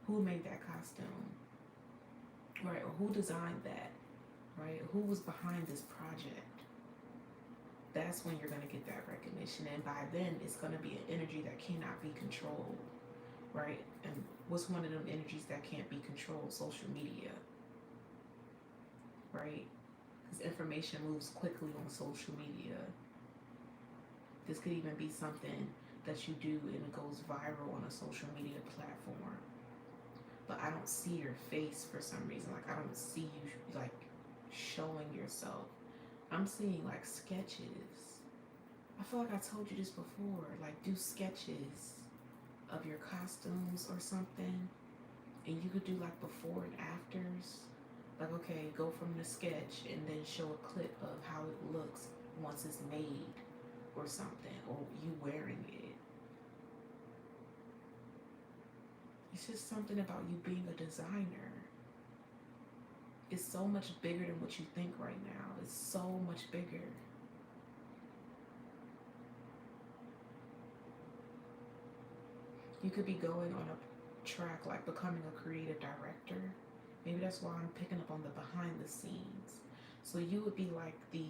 who made that costume, right? Or who designed that, right? Who was behind this project. That's when you're going to get that recognition, and by then it's going to be an energy that cannot be controlled, right? And what's one of them energies that can't be controlled? Social media, right? Because information moves quickly on social media. This could even be something that you do and it goes viral on a social media platform. But I don't see your face for some reason. Like, I don't see you like showing yourself. I'm seeing like sketches. I feel like I told you this before. Like, do sketches of your costumes or something. And you could do like before and afters. Like, okay, go from the sketch and then show a clip of how it looks once it's made or something, or you wearing it. It's just something about you being a designer. It's so much bigger than what you think right now. It's so much bigger. You could be going on a track like becoming a creative director. Maybe that's why I'm picking up on the behind the scenes. So you would be like the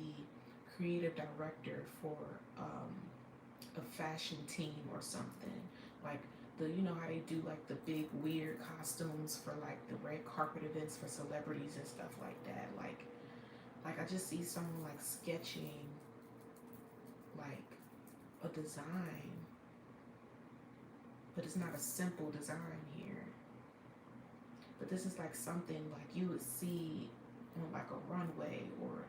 creative director for a fashion team or something. Like, you know how they do like the big weird costumes for like the red carpet events for celebrities and stuff like that. Like I just see someone like sketching like a design, but it's not a simple design here. But this is like something like you would see on like a runway or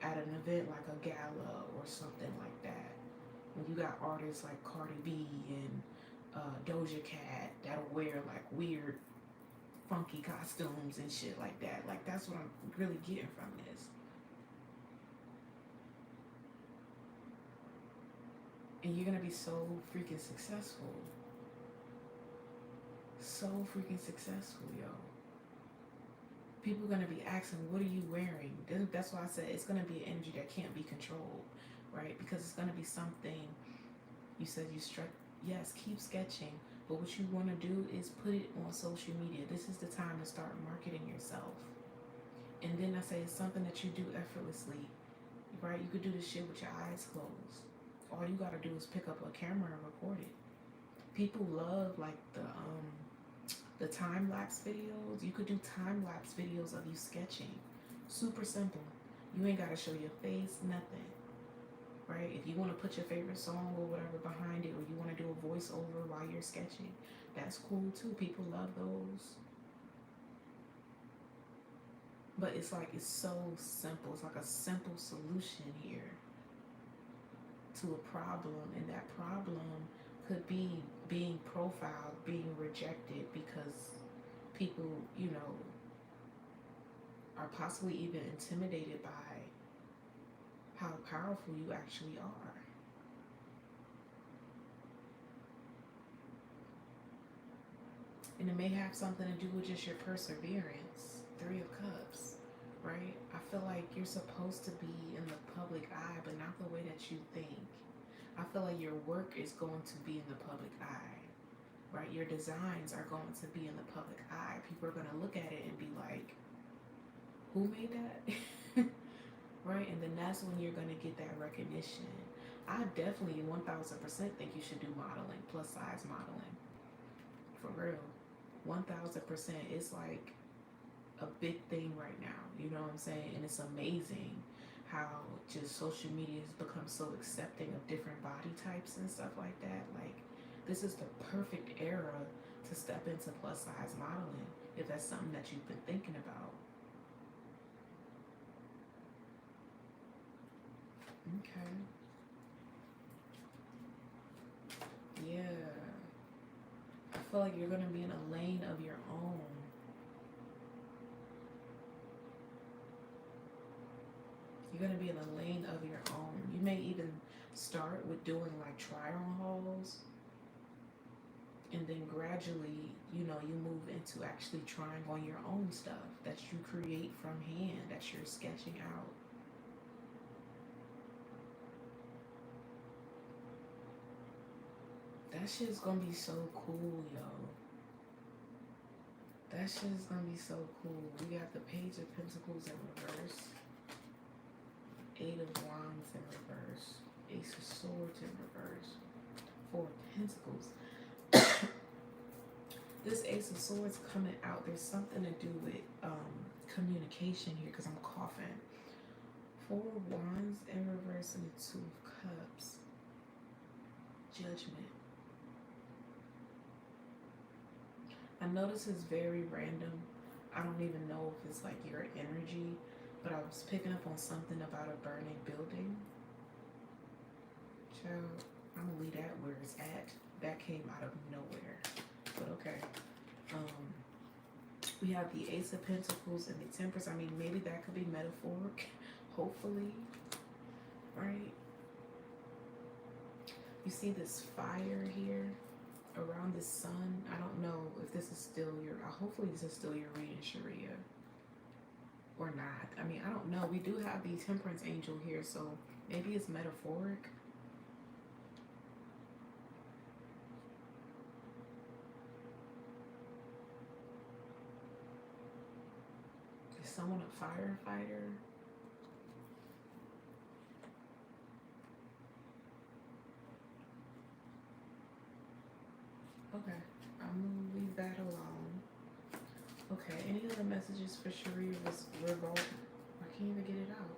at an event like a gala or something like that. When you got artists like Cardi B and Doja Cat that'll wear like weird funky costumes and shit like that. Like, that's what I'm really getting from this. And you're gonna be so freaking successful. So freaking successful, yo. People are gonna be asking, what are you wearing? That's why I said it's gonna be an energy that can't be controlled, right? Because it's gonna be something. You said you struck. Yes, keep sketching, but what you want to do is put it on social media. This is the time to start marketing yourself. And then I say it's something that you do effortlessly, right? You could do this shit with your eyes closed. All you gotta do is pick up a camera and record it. People love like the time-lapse videos. You could do time-lapse videos of you sketching. Super simple. You ain't gotta show your face, nothing. Right? If you want to put your favorite song or whatever behind it, or you want to do a voiceover while you're sketching, that's cool too. People love those. But it's like, it's so simple. It's like a simple solution here to a problem, and that problem could be being profiled, being rejected because people, are possibly even intimidated by how powerful you actually are. And it may have something to do with just your perseverance. Three of Cups, right? I feel like you're supposed to be in the public eye, but not the way that you think. I feel like your work is going to be in the public eye, right? Your designs are going to be in the public eye. People are going to look at it and be like, who made that? Right? And then that's when you're going to get that recognition. I definitely 1000% think you should do modeling, plus size modeling. For real. 1000%. It's like a big thing right now. You know what I'm saying? And it's amazing how just social media has become so accepting of different body types and stuff like that. Like, this is the perfect era to step into plus size modeling if that's something that you've been thinking about. Okay. Yeah. I feel like you're going to be in a lane of your own. You're going to be in a lane of your own. You may even start with doing like try on hauls. And then gradually, you move into actually trying on your own stuff that you create from hand, that you're sketching out. That shit's gonna be so cool, yo. That shit's gonna be so cool. We got the Page of Pentacles in reverse, Eight of Wands in reverse, Ace of Swords in reverse, Four of Pentacles. This Ace of Swords coming out, there's something to do with communication here because I'm coughing. Four of Wands in reverse and the Two of Cups. Judgment. I know this is very random. I don't even know if it's like your energy, but I was picking up on something about a burning building. Child, I'm gonna leave that where it's at. That came out of nowhere, but okay. We have the Ace of Pentacles and the Temperance. I mean, maybe that could be metaphoric, hopefully, right? You see this fire here around the sun. I don't know if this is still your, hopefully this is still your reading, Sharia, or not. I mean, I don't know. We do have the Temperance Angel here, so maybe it's metaphoric. Is someone a firefighter? Okay, I'm gonna leave that alone. Okay, any other messages for Sharia Revolt? I can't even get it out.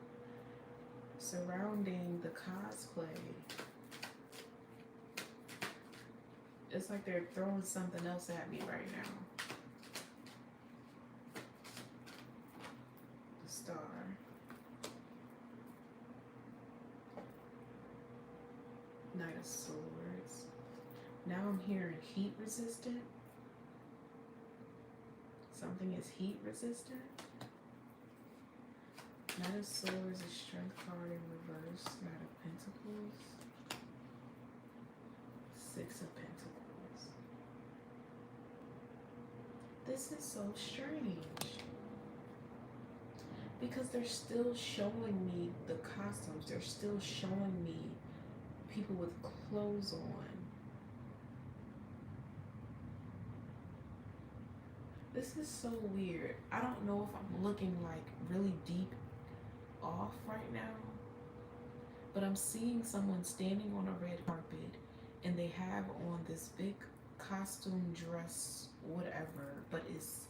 Surrounding the cosplay. It's like they're throwing something else at me right now. The Star. Knight of Swords. Now I'm hearing heat resistant. Something is heat resistant. Knight of Swords is Strength card in reverse. Knight of Pentacles. Six of Pentacles. This is so strange. Because they're still showing me the costumes. They're still showing me people with clothes on. This is so weird. I don't know if I'm looking like really deep off right now, but I'm seeing someone standing on a red carpet and they have on this big costume dress, whatever, but it's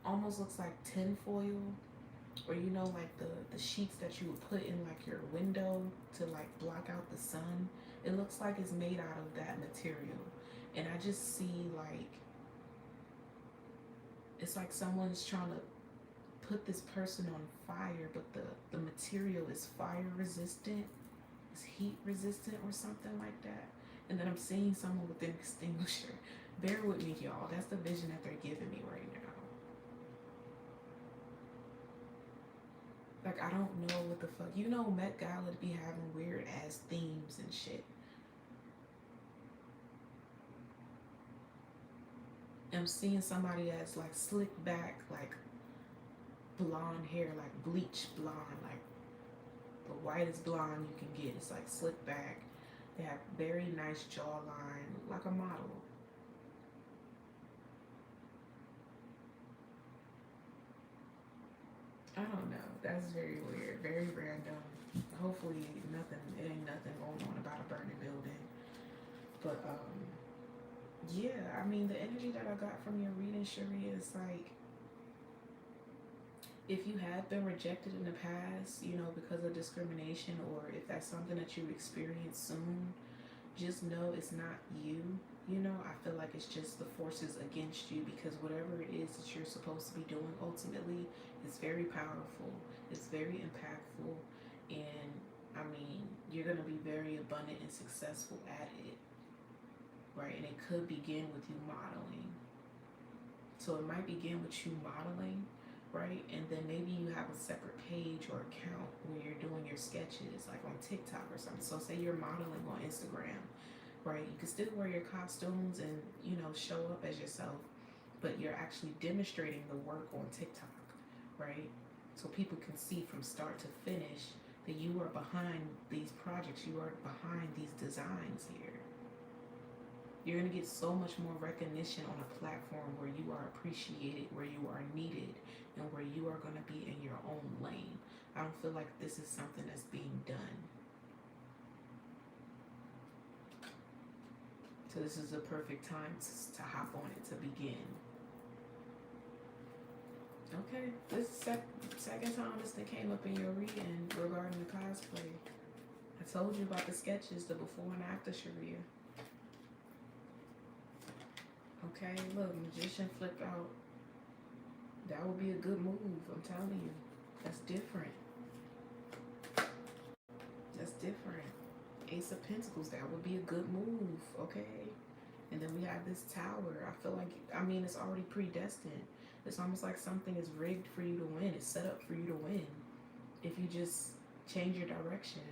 almost looks like tinfoil, or like the sheets that you would put in like your window to like block out the sun. It looks like it's made out of that material, and I just see like it's like someone's trying to put this person on fire, but the material is fire resistant, it's heat resistant or something like that. And then I'm seeing someone with an extinguisher. Bear with me, y'all. That's the vision that they're giving me right now. Like, I don't know what the fuck. You know, Met Gala be having weird ass themes and shit. I'm seeing somebody that's like slick back, like blonde hair, like bleach blonde, like the whitest blonde you can get. It's like slick back. They have very nice jawline, like a model. I don't know. That's very weird, very random. Hopefully, it ain't nothing going on about a burning building. But yeah. I mean, the energy that I got from your reading, Cherie, is like, if you have been rejected in the past, you know, because of discrimination, or if that's something that you experience soon, just know it's not you. You know, I feel like it's just the forces against you, because whatever it is that you're supposed to be doing ultimately is very powerful, it's very impactful, and I mean, you're going to be very abundant and successful at it, right? And it could begin with you modeling. So it might begin with you modeling, right? And then maybe you have a separate page or account where you're doing your sketches, like on TikTok or something. So say you're modeling on Instagram, right? You can still wear your costumes and, you know, show up as yourself, but you're actually demonstrating the work on TikTok, right? So people can see from start to finish that you are behind these projects, you are behind these designs here. You're going to get so much more recognition on a platform where you are appreciated, where you are needed, and where you are going to be in your own lane. I don't feel like this is something that's being done. So this is the perfect time to hop on it, to begin. Okay, this is second time this thing came up in your reading regarding the cosplay. I told you about the sketches, the before and after, Sharia. Okay, look, Magician flipped out. That would be a good move, I'm telling you. That's different. That's different. Ace of Pentacles, that would be a good move, okay? And then we have this Tower. I feel like, I mean, it's already predestined. It's almost like something is rigged for you to win. It's set up for you to win. If you just change your direction,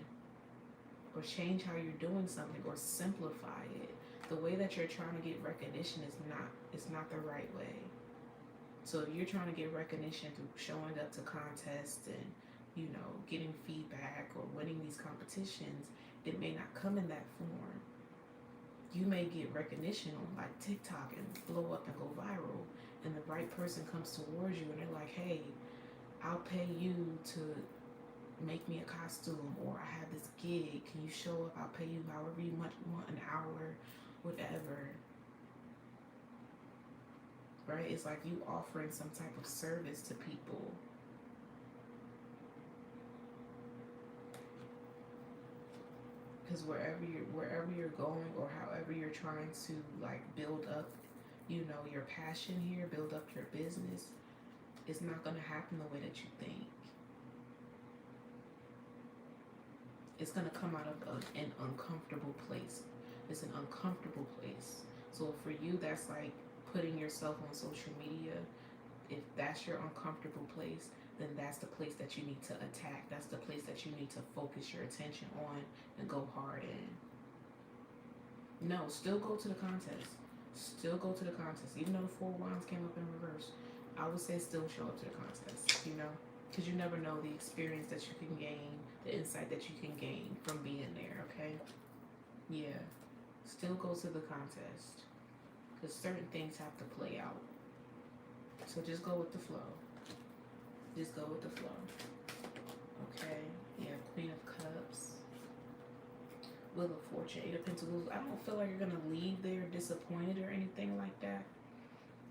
or change how you're doing something, or simplify it. The way that you're trying to get recognition is not the right way. So if you're trying to get recognition through showing up to contests and, you know, getting feedback or winning these competitions, it may not come in that form. You may get recognition on like TikTok and blow up and go viral, and the right person comes towards you and they're like, hey, I'll pay you to make me a costume, or I have this gig, can you show up, I'll pay you however you want, an hour, whatever. Right? It's like you offering some type of service to people. Because wherever you're going, or however you're trying to like build up, you know, your passion here, build up your business, it's not going to happen the way that you think. It's going to come out of an uncomfortable place. It's an uncomfortable place. So for you, that's like putting yourself on social media. If that's your uncomfortable place, then that's the place that you need to attack. That's the place that you need to focus your attention on and go hard in. No, still go to the contest. Still go to the contest. Even though the 4 wands came up in reverse, I would say still show up to the contest, you know? Because you never know the experience that you can gain, the insight that you can gain from being there, okay? Yeah. Still go to the contest. Because certain things have to play out. So just go with the flow. Just go with the flow. Okay? Yeah, Queen of Cups. Wheel of Fortune, 8 of Pentacles. I don't feel like you're going to leave there disappointed or anything like that.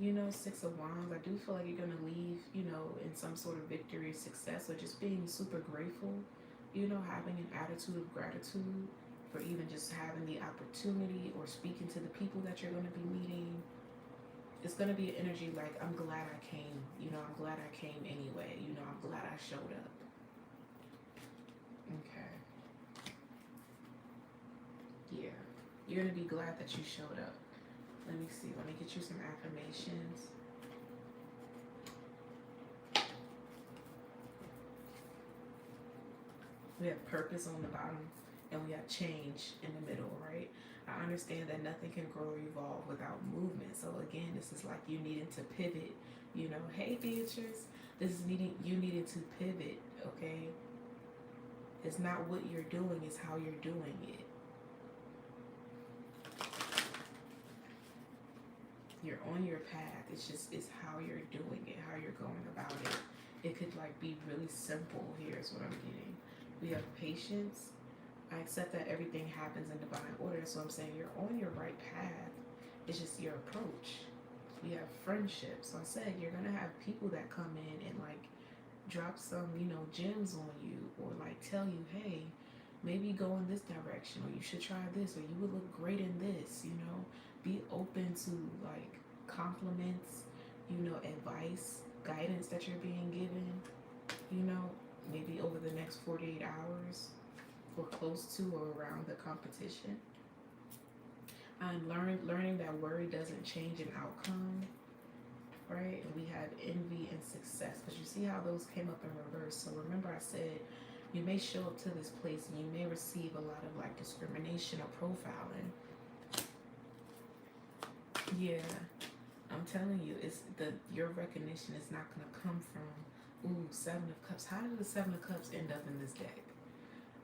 You know, 6 of Wands, I do feel like you're going to leave, you know, in some sort of victory, success, or just being super grateful. You know, having an attitude of gratitude for even just having the opportunity, or speaking to the people that you're going to be meeting. It's gonna be an energy like, I'm glad I came. You know, I'm glad I came anyway. You know, I'm glad I showed up. Okay. Yeah. You're gonna be glad that you showed up. Let me see. Let me get you some affirmations. We have purpose on the bottom and we have change in the middle, right? I understand that nothing can grow or evolve without movement. So again, this is like you needing to pivot. You know, hey Beatrice, this is you needed to pivot, okay? It's not what you're doing, it's how you're doing it. You're on your path. It's how you're doing it, how you're going about it. It could like be really simple. Here's what I'm getting. We have patience. I accept that everything happens in divine order. So I'm saying you're on your right path. It's just your approach. We have friendships. So I said you're gonna have people that come in and like drop some, you know, gems on you, or like tell you, hey, maybe go in this direction, or you should try this, or you would look great in this, you know. Be open to like compliments, you know, advice, guidance that you're being given, you know, maybe over the next 48 hours or close to or around the competition. I'm learning that worry doesn't change an outcome, right? And we have envy and success, because you see how those came up in reverse. So remember I said you may show up to this place and you may receive a lot of like discrimination or profiling. Yeah, I'm telling you, it's your recognition is not going to come from, ooh, Seven of Cups. How did the Seven of Cups end up in this deck?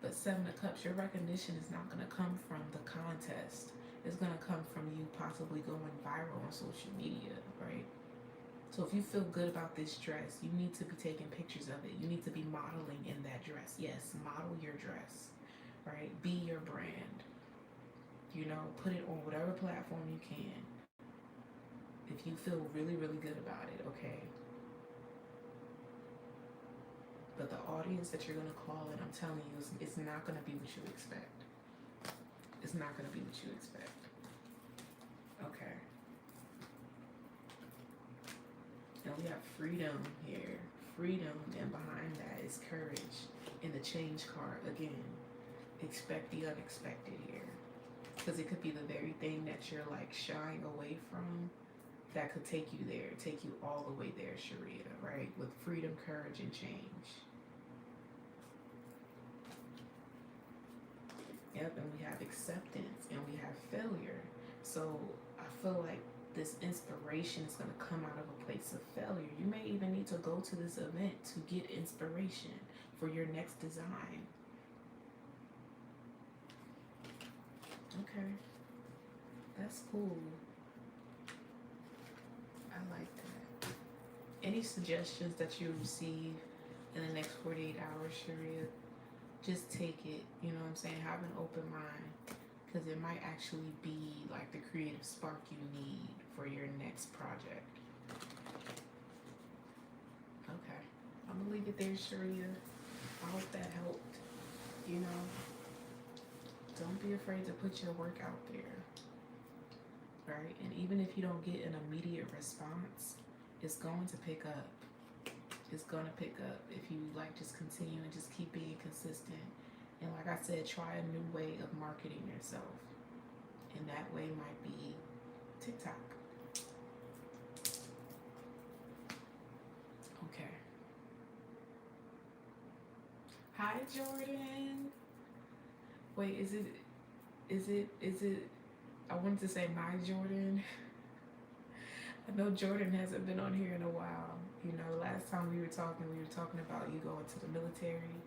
But Seven of Cups, your recognition is not going to come from the contest. It's going to come from you possibly going viral on social media, right? So if you feel good about this dress, you need to be taking pictures of it. You need to be modeling in that dress. Yes, model your dress, right? Be your brand. You know, put it on whatever platform you can. If you feel really, really good about it, okay? But the audience that you're going to call in, I'm telling you, it's not going to be what you expect. It's not going to be what you expect. Okay. And we have freedom here. Freedom, and behind that is courage. In the change card, again, expect the unexpected here. Because it could be the very thing that you're like shying away from that could take you there, take you all the way there, Sharia, right? With freedom, courage, and change. Yep, and we have acceptance and we have failure. So I feel like this inspiration is going to come out of a place of failure. You may even need to go to this event to get inspiration for your next design. Okay, that's cool. I like that. Any suggestions that you receive in the next 48 hours, Sharia, just take it, you know what I'm saying? Have an open mind, because it might actually be like the creative spark you need for your next project. Okay, I'm gonna leave it there, Sharia. I hope that helped. You know, don't be afraid to put your work out there, right? And even if you don't get an immediate response, it's going to pick up. It's gonna pick up if you like just continue and just keep being consistent. And like I said, try a new way of marketing yourself. And that way might be TikTok. Okay. Hi Jordan. Wait, is it I wanted to say my Jordan. I know Jordan hasn't been on here in a while. You know, last time we were talking about you going to the military.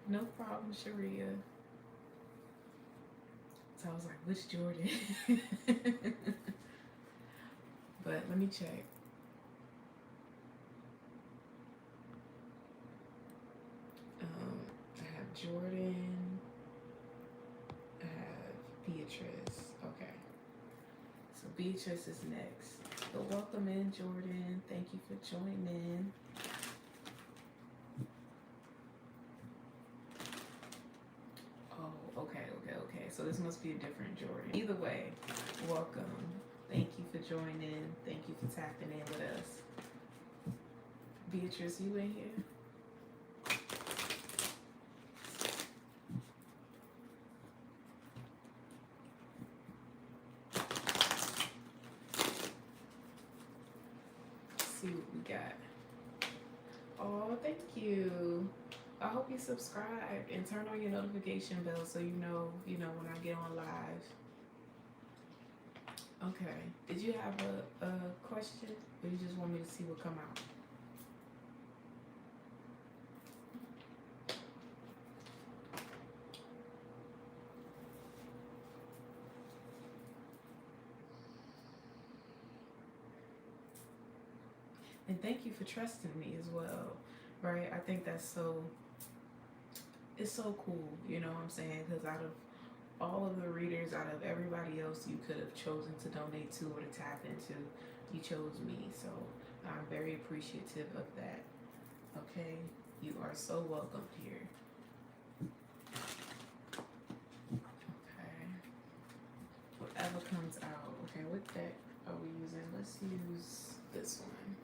No problem, Sharia. So I was like, which Jordan? But let me check. I have Jordan. I have Beatrice. Okay. So Beatrice is next. So welcome in, Jordan. Thank you for joining. Oh, okay. So this must be a different Jordan. Either way, welcome. Thank you for joining. Thank you for tapping in with us. Beatrice, you in here? See what we got. Oh, thank you. I hope you subscribe and turn on your notification bell so you know when I get on live. Okay. Did you have a question, or you just want me to see what come out? And thank you for trusting me as well, right? I think that's it's so cool, you know what I'm saying? Because out of all of the readers, out of everybody else you could have chosen to donate to or to tap into, you chose me. So I'm very appreciative of that. Okay? You are so welcome here. Okay. Whatever comes out. Okay, what deck are we using? Let's use this one.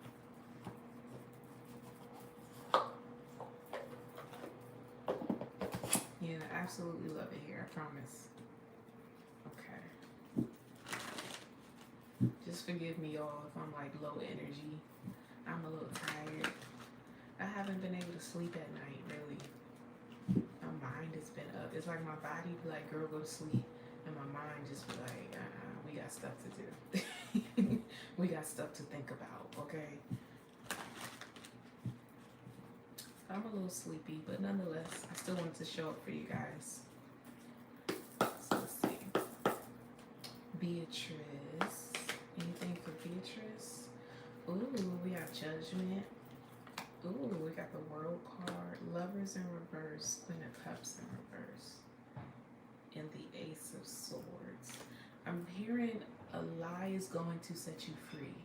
Yeah, I absolutely love it here, I promise. Okay. Just forgive me, y'all, if I'm like low energy. I'm a little tired. I haven't been able to sleep at night, really. My mind has been up. It's like my body be like, girl, go to sleep. And my mind just be like, we got stuff to do. We got stuff to think about, okay? I'm a little sleepy, but nonetheless, I still wanted to show up for you guys. So let's see. Beatrice. Anything for Beatrice? Ooh, we got Judgment. Ooh, we got the World card. Lovers in reverse. Queen of Cups in reverse. And the Ace of Swords. I'm hearing a lie is going to set you free.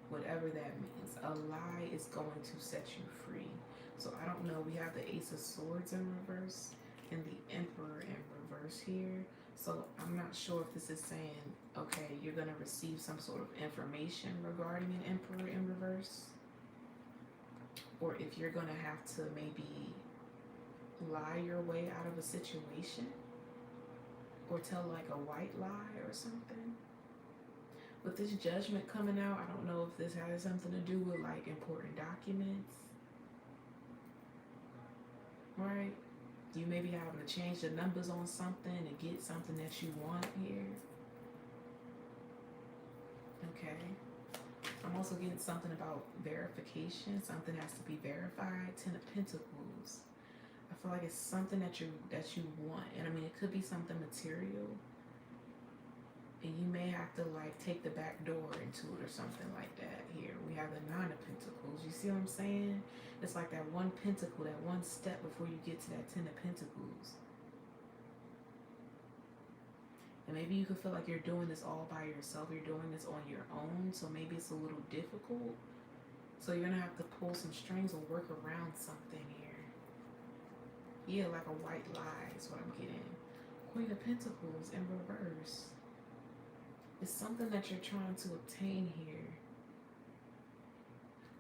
Whatever that means. A lie is going to set you free. So I don't know. We have the Ace of Swords in reverse and the Emperor in reverse here. So I'm not sure if this is saying, okay, you're going to receive some sort of information regarding an Emperor in reverse. Or if you're going to have to maybe lie your way out of a situation. Or tell like a white lie or something. With this Judgment coming out, I don't know if this has something to do with like important documents. Right? You may be having to change the numbers on something to get something that you want here. Okay. I'm also getting something about verification. Something has to be verified. Ten of Pentacles. I feel like it's something that you want. And I mean, it could be something material. And you may have to like take the back door into it or something like that here. We have the Nine of Pentacles. You see what I'm saying? It's like that one pentacle, that one step before you get to that Ten of Pentacles. And maybe you could feel like you're doing this all by yourself. You're doing this on your own. So maybe it's a little difficult. So you're going to have to pull some strings or work around something here. Yeah, like a white lie is what I'm getting. Queen of Pentacles in reverse. It's something that you're trying to obtain here.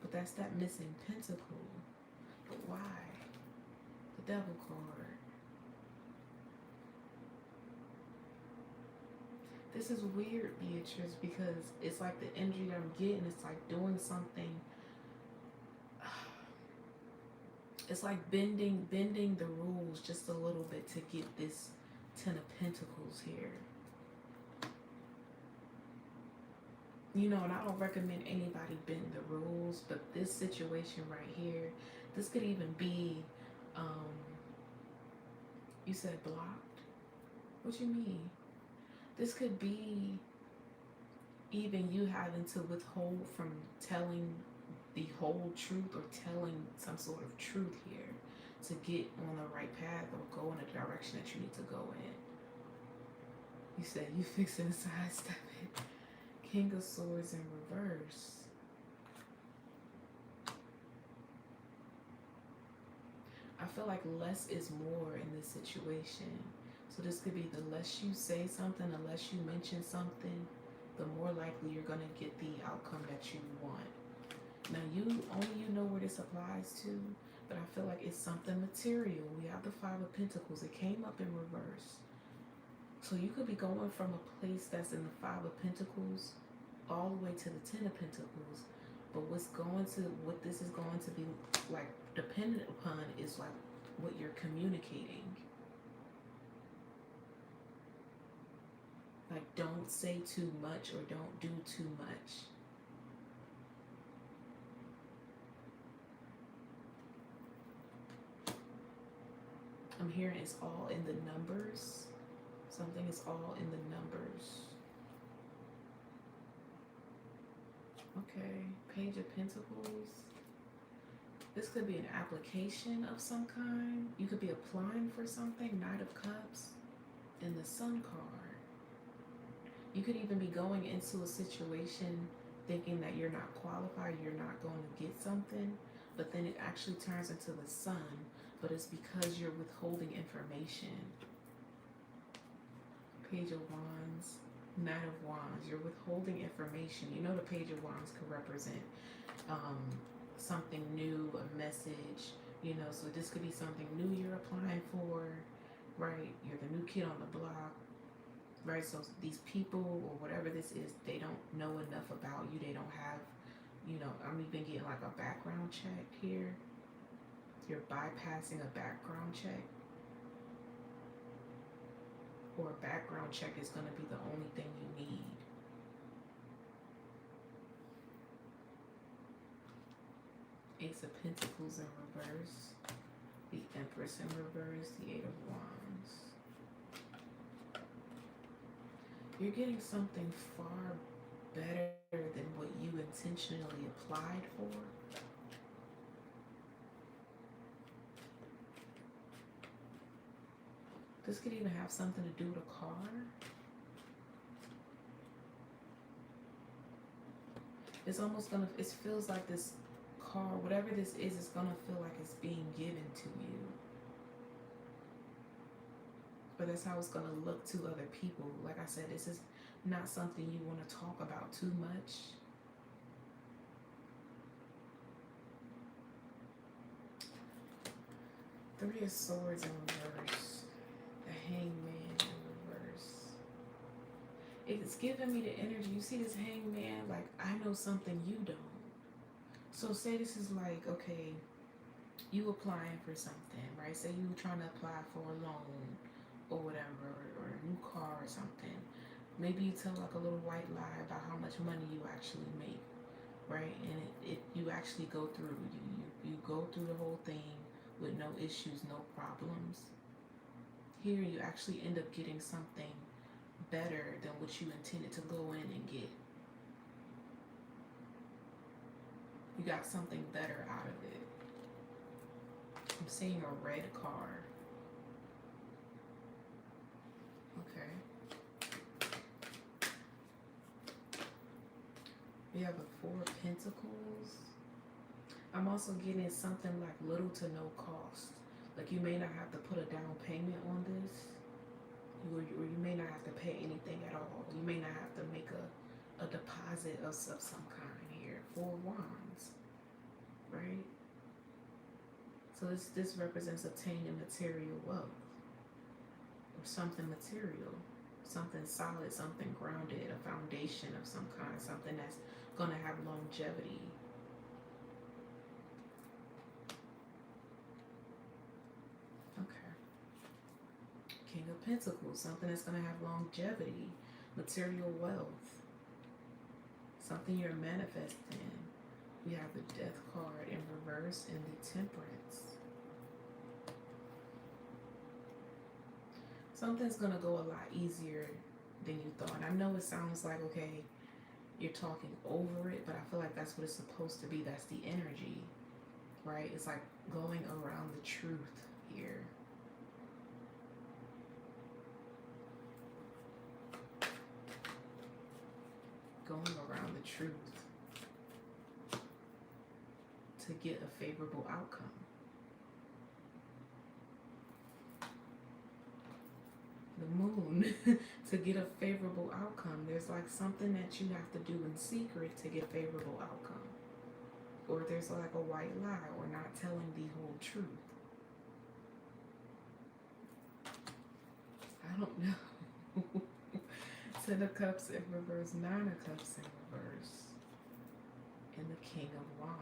But that's that missing pentacle. But why? The Devil card. This is weird, Beatrice, because it's like the energy that I'm getting, it's like doing something. It's like bending the rules just a little bit to get this Ten of Pentacles here. You know, and I don't recommend anybody bend the rules, but this situation right here, this could even be, you said blocked? What you mean? This could be even you having to withhold from telling the whole truth or telling some sort of truth here to get on the right path or go in the direction that you need to go in. You said you fixing to sidestep it. King of Swords in reverse. I feel like less is more in this situation. So So this could be the less you say something, the less you mention something, the more likely you're going to get the outcome that you want. Now, only you know where this applies to, but I feel like it's something material. We have the Five of Pentacles. It came up in reverse. So you could be going from a place that's in the Five of Pentacles all the way to the Ten of Pentacles. But what this is going to be like dependent upon is like what you're communicating. Like, don't say too much or don't do too much. I'm hearing it's all in the numbers. Something is all in the numbers. Okay, Page of Pentacles. This could be an application of some kind. You could be applying for something. Knight of Cups and the Sun card. You could even be going into a situation thinking that you're not qualified, you're not going to get something, but then it actually turns into the Sun, but it's because you're withholding information. Page of Wands, Knight of Wands, you're withholding information. You know the Page of Wands could represent something new, a message, you know, so this could be something new you're applying for, right? You're the new kid on the block, right? So these people or whatever this is, they don't know enough about you. They don't have, you know, I'm even getting like a background check here. You're bypassing a background check. Or a background check is going to be the only thing you need. Ace of Pentacles in reverse. The Empress in reverse. The Eight of Wands. You're getting something far better than what you intentionally applied for. This could even have something to do with a car. It's almost gonna, it feels like this car, whatever this is gonna feel like it's being given to you. But that's how it's gonna look to other people. Like I said, this is not something you want to talk about too much. Three of Swords in reverse. The Hangman in reverse. It's giving me the energy. You see this Hangman? Like, I know something you don't. So say this is like, okay, you applying for something, right? Say you trying to apply for a loan or whatever, or a new car or something. Maybe you tell like a little white lie about how much money you actually make, right? And you actually go through, you go through the whole thing with no issues, no problems. Here you actually end up getting something better than what you intended to go in and get. You got something better out of it. I'm seeing a red card. Okay. We have a Four of Pentacles. I'm also getting something like little to no cost. Like you may not have to put a down payment on this. Or you may not have to pay anything at all. You may not have to make a deposit of some kind here. Four of Wands. Right? So this represents obtaining material wealth. Or something material. Something solid, something grounded, a foundation of some kind. Something that's going to have longevity. King of Pentacles, something that's going to have longevity, material wealth, something you're manifesting. We have the Death card in reverse and the Temperance. Something's going to go a lot easier than you thought. And I know it sounds like, okay, you're talking over it, but I feel like that's what it's supposed to be. That's the energy, right? It's like going around the truth here. Going around the truth to get a favorable outcome. to get a favorable outcome. There's like something that you have to do in secret to get favorable outcome. Or there's like a white lie or not telling the whole truth. I don't know. Ten of Cups in reverse, Nine of Cups in reverse, and the King of Wands.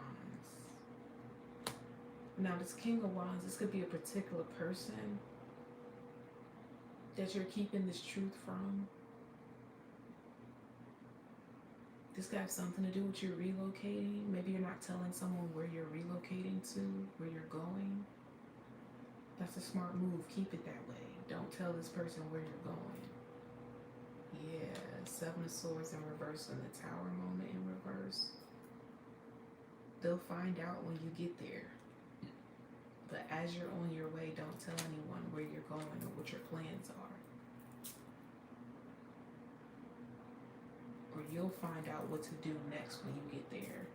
Now this King of Wands, this could be a particular person that you're keeping this truth from. This could have something to do with you relocating. Maybe you're not telling someone where you're relocating to, where you're going. That's a smart move. Keep it that way. Don't tell this person where you're going. Yeah, Seven of Swords in reverse and the Tower moment in reverse. They'll find out when you get there. But as you're on your way, don't tell anyone where you're going or what your plans are. Or you'll find out what to do next when you get there.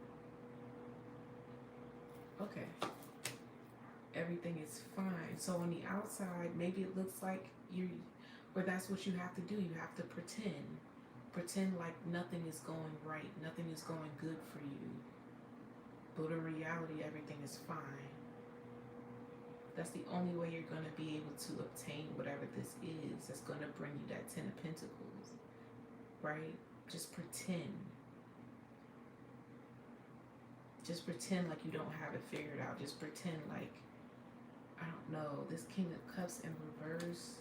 Okay. Everything is fine. So on the outside, maybe it looks like or that's what you have to do. You have to pretend. Pretend like nothing is going right. Nothing is going good for you. But in reality, everything is fine. That's the only way you're going to be able to obtain whatever this is that's going to bring you that Ten of Pentacles. Right? Just pretend. Just pretend like you don't have it figured out. Just pretend like, I don't know, this King of Cups in reverse.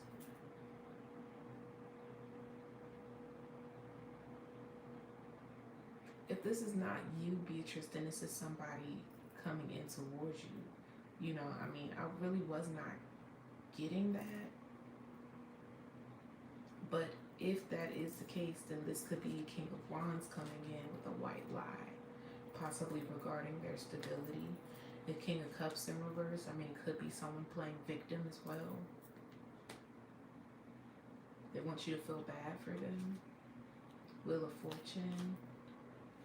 If this is not you, Beatrice, then this is somebody coming in towards you. You know, I mean, I really was not getting that. But if that is the case, then this could be King of Wands coming in with a white lie, possibly regarding their stability. The King of Cups in reverse, I mean, it could be someone playing victim as well. They want you to feel bad for them. Wheel of Fortune,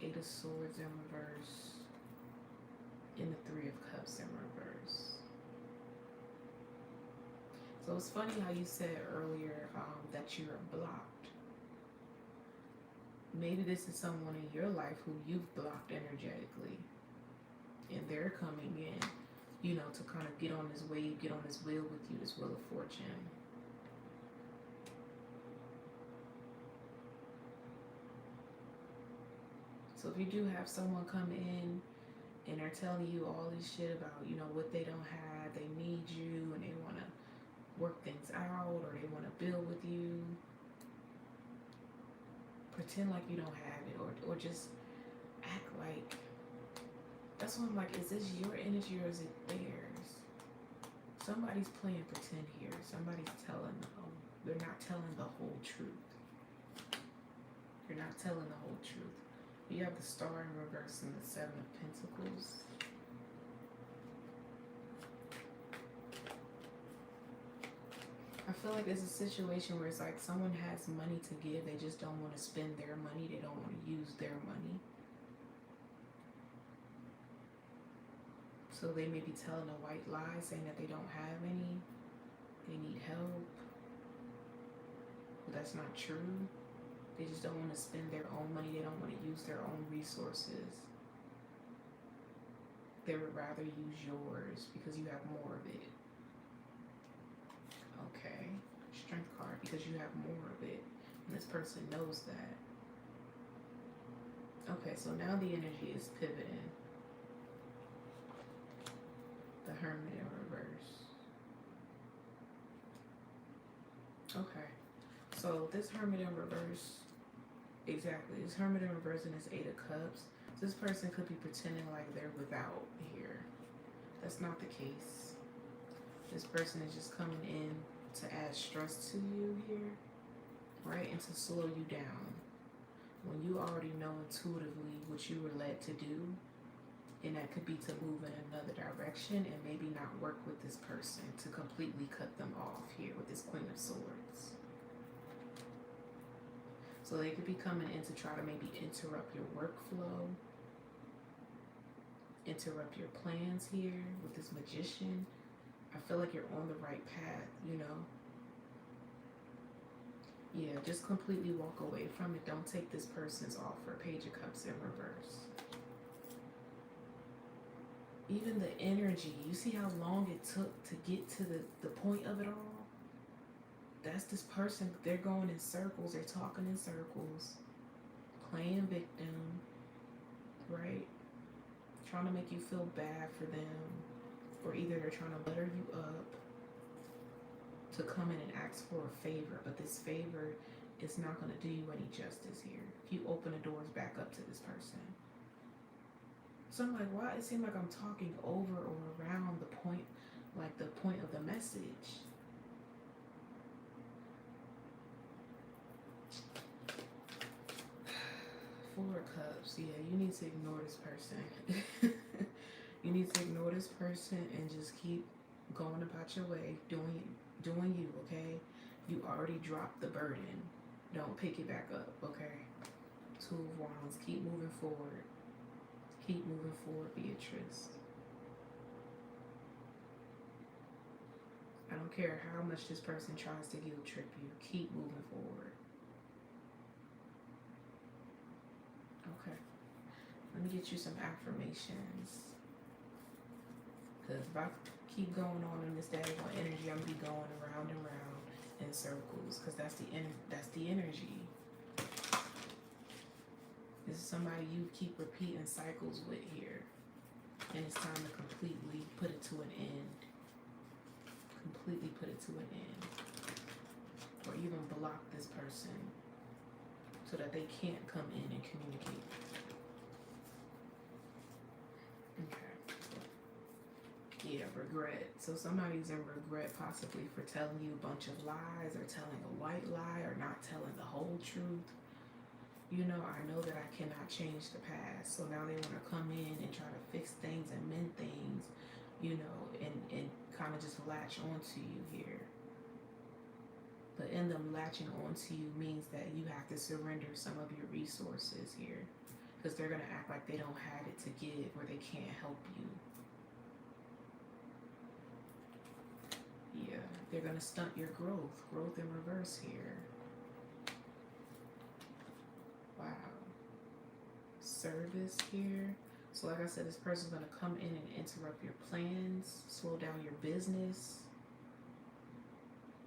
Eight of Swords in reverse, and the Three of Cups in reverse. So it's funny how you said earlier that you're blocked. Maybe this is someone in your life who you've blocked energetically. And they're coming in, you know, to kind of get on this wave, get on this wheel with you, this Wheel of Fortune. So if you do have someone come in and they're telling you all this shit about, you know, what they don't have, they need you, and they want to work things out, or they want to build with you, pretend like you don't have it, or just act like, that's why I'm like, is this your energy or is it theirs? Somebody's playing pretend here. Somebody's telling them, they're not telling the whole truth. You're not telling the whole truth. You have the Star in reverse and the Seven of Pentacles. I feel like it's a situation where it's like someone has money to give, they just don't want to spend their money, they don't want to use their money. So they may be telling a white lie, saying that they don't have any, they need help, but that's not true. They just don't want to spend their own money, they don't want to use their own resources. They would rather use yours because you have more of it. Okay, Strength card, because you have more of it, and this person knows that. Okay, so now the energy is pivoting. The Hermit in reverse. Okay, so this Hermit in reverse, exactly, this Hermit in reverse and this Eight of Cups, this person could be pretending like they're without here. That's not the case. This person is just coming in to add stress to you here, right, and to slow you down. When you already know intuitively what you were led to do, and that could be to move in another direction and maybe not work with this person, to completely cut them off here with this Queen of Swords. So they could be coming in to try to maybe interrupt your workflow, interrupt your plans here with this Magician. I feel like you're on the right path, you know. Yeah, just completely walk away from it. Don't take this person's offer. Page of Cups in reverse. Even the energy, you see how long it took to get to the point of it all? That's this person. They're going in circles. They're talking in circles. Playing victim. Right? Trying to make you feel bad for them. Or either they're trying to butter you up to come in and ask for a favor. But this favor is not going to do you any justice here. If you open the doors back up to this person. So I'm like, why? It seems like I'm talking over or around the point, like the point of the message. Four of Cups. Yeah, you need to ignore this person. You need to ignore this person and just keep going about your way, doing you, okay? You already dropped the burden. Don't pick it back up, okay? Two of Wands. Keep moving forward. Keep moving forward, Beatrice. I don't care how much this person tries to guilt trip you. Keep moving forward. Okay. Let me get you some affirmations. Because if I keep going on in this daggone energy, I'm going to be going around and around in circles. Because that's the energy. This is somebody you keep repeating cycles with here. And it's time to completely put it to an end. Completely put it to an end. Or even block this person so that they can't come in and communicate. Okay. Yeah, regret. So somebody's in regret possibly for telling you a bunch of lies or telling a white lie or not telling the whole truth. You know, I know that I cannot change the past. So now they want to come in and try to fix things and mend things, you know, and kind of just latch onto you here. But in them latching onto you means that you have to surrender some of your resources here. Because they're going to act like they don't have it to give or they can't help you. Yeah, they're going to stunt your growth. Growth in reverse here. Wow. Service here. So like I said, this person's going to come in and interrupt your plans, slow down your business,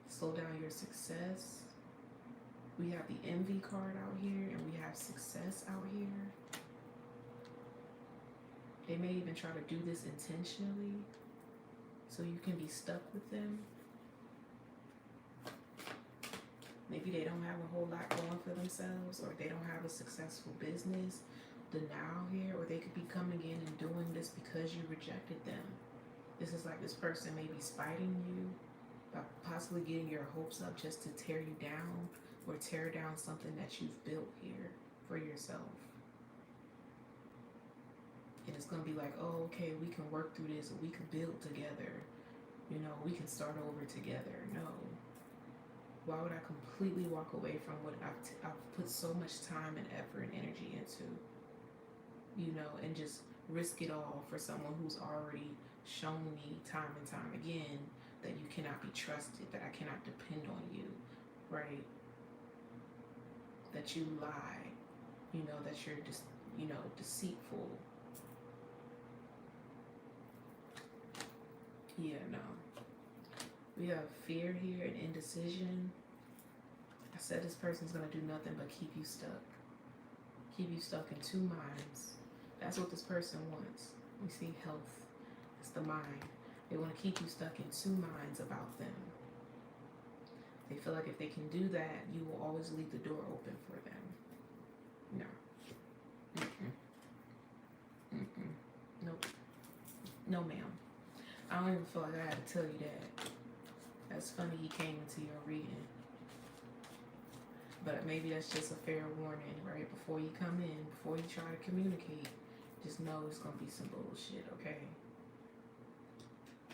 slow down your success. We have the envy card out here and we have success out here. They may even try to do this intentionally so you can be stuck with them. Maybe they don't have a whole lot going for themselves, or they don't have a successful business. Denial here, or they could be coming in and doing this because you rejected them. This is like this person may be spiting you by possibly getting your hopes up just to tear you down or tear down something that you've built here for yourself. And it's going to be like, oh, okay, we can work through this, or we can build together. You know, we can start over together. No. Why would I completely walk away from what I've put so much time and effort and energy into? You know, and just risk it all for someone who's already shown me time and time again that you cannot be trusted, that I cannot depend on you, right? That you lie, you know, that you're just, you know, deceitful. Yeah, no. We have fear here and indecision. I said this person's going to do nothing but keep you stuck. Keep you stuck in two minds. That's what this person wants. We see health. It's the mind. They want to keep you stuck in two minds about them. They feel like if they can do that, you will always leave the door open for them. No. Nope. No, ma'am. I don't even feel like I had to tell you that. That's funny he came into your reading. But maybe that's just a fair warning, right? Before you come in, before you try to communicate, just know it's going to be some bullshit, okay?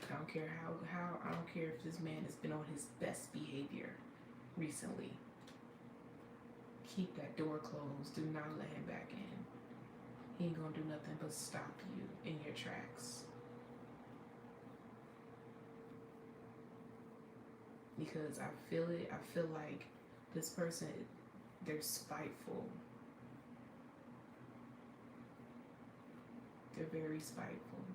I don't care I don't care if this man has been on his best behavior recently. Keep that door closed. Do not let him back in. He ain't going to do nothing but stop you in your tracks. Because I feel it. I feel like This person, they're spiteful. They're very spiteful.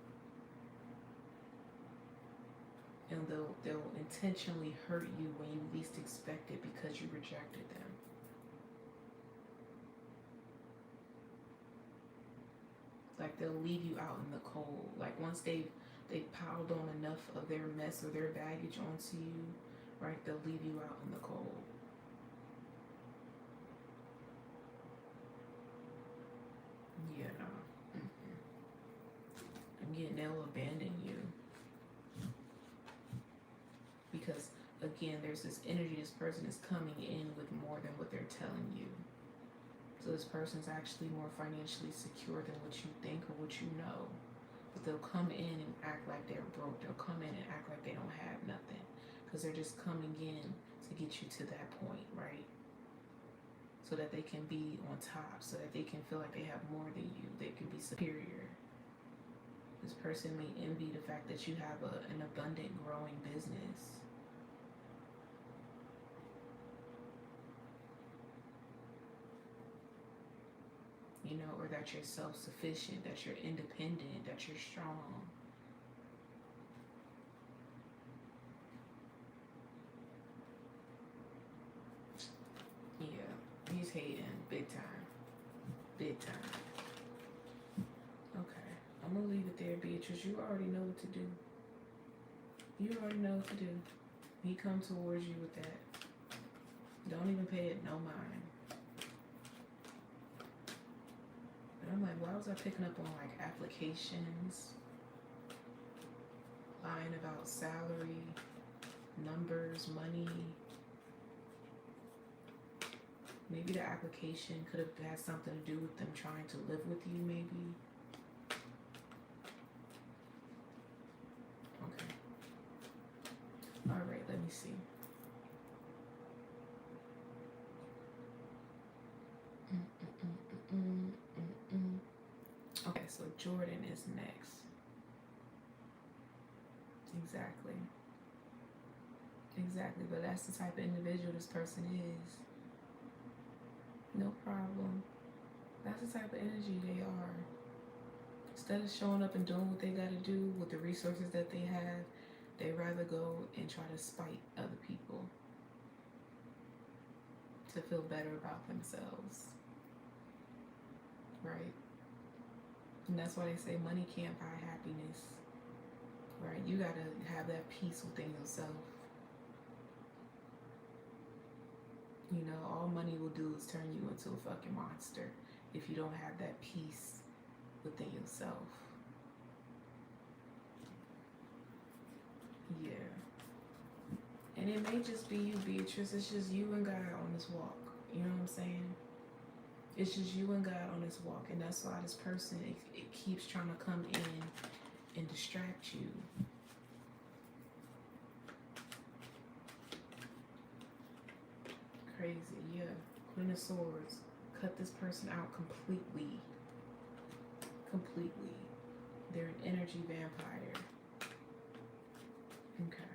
And they'll intentionally hurt you when you least expect it because you rejected them. Like they'll leave you out in the cold. Like once they've piled on enough of their mess or their baggage onto you, right? They'll leave you out in the cold. Yeah, no. Again, they'll abandon you. Because again, there's this energy, this person is coming in with more than what they're telling you. So this person's actually more financially secure than what you think or what you know. But they'll come in and act like they're broke. They'll come in and act like they don't have nothing. Because they're just coming in to get you to that point, right? So that they can be on top. So that they can feel like they have more than you. They can be superior. This person may envy the fact that you have an abundant, growing business. You know, or that you're self-sufficient, that you're independent, that you're strong. Yeah, he's hating big time. Big time. Okay, I'm gonna leave it there, Beatrice. You already know what to do. You already know what to do. He come towards you with that. Don't even pay it no mind. I'm like, why was I picking up on like applications, lying about salary, numbers, money? Maybe the application could have had something to do with them trying to live with you, maybe. Okay. All right, let me see. Okay, so Jordan is next. Exactly. Exactly, but that's the type of individual this person is. No problem. That's the type of energy they are. Instead of showing up and doing what they gotta do with the resources that they have, they rather go and try to spite other people to feel better about themselves. Right? And that's why they say money can't buy happiness. Right? You gotta have that peace within yourself. You know, all money will do is turn you into a fucking monster if you don't have that peace within yourself. Yeah. And it may just be you, Beatrice. It's just you and God on this walk. You know what I'm saying? It's just you and God on this walk. And that's why this person, it keeps trying to come in and distract you. Crazy, yeah. Queen of Swords. Cut this person out completely. Completely. They're an energy vampire. Okay.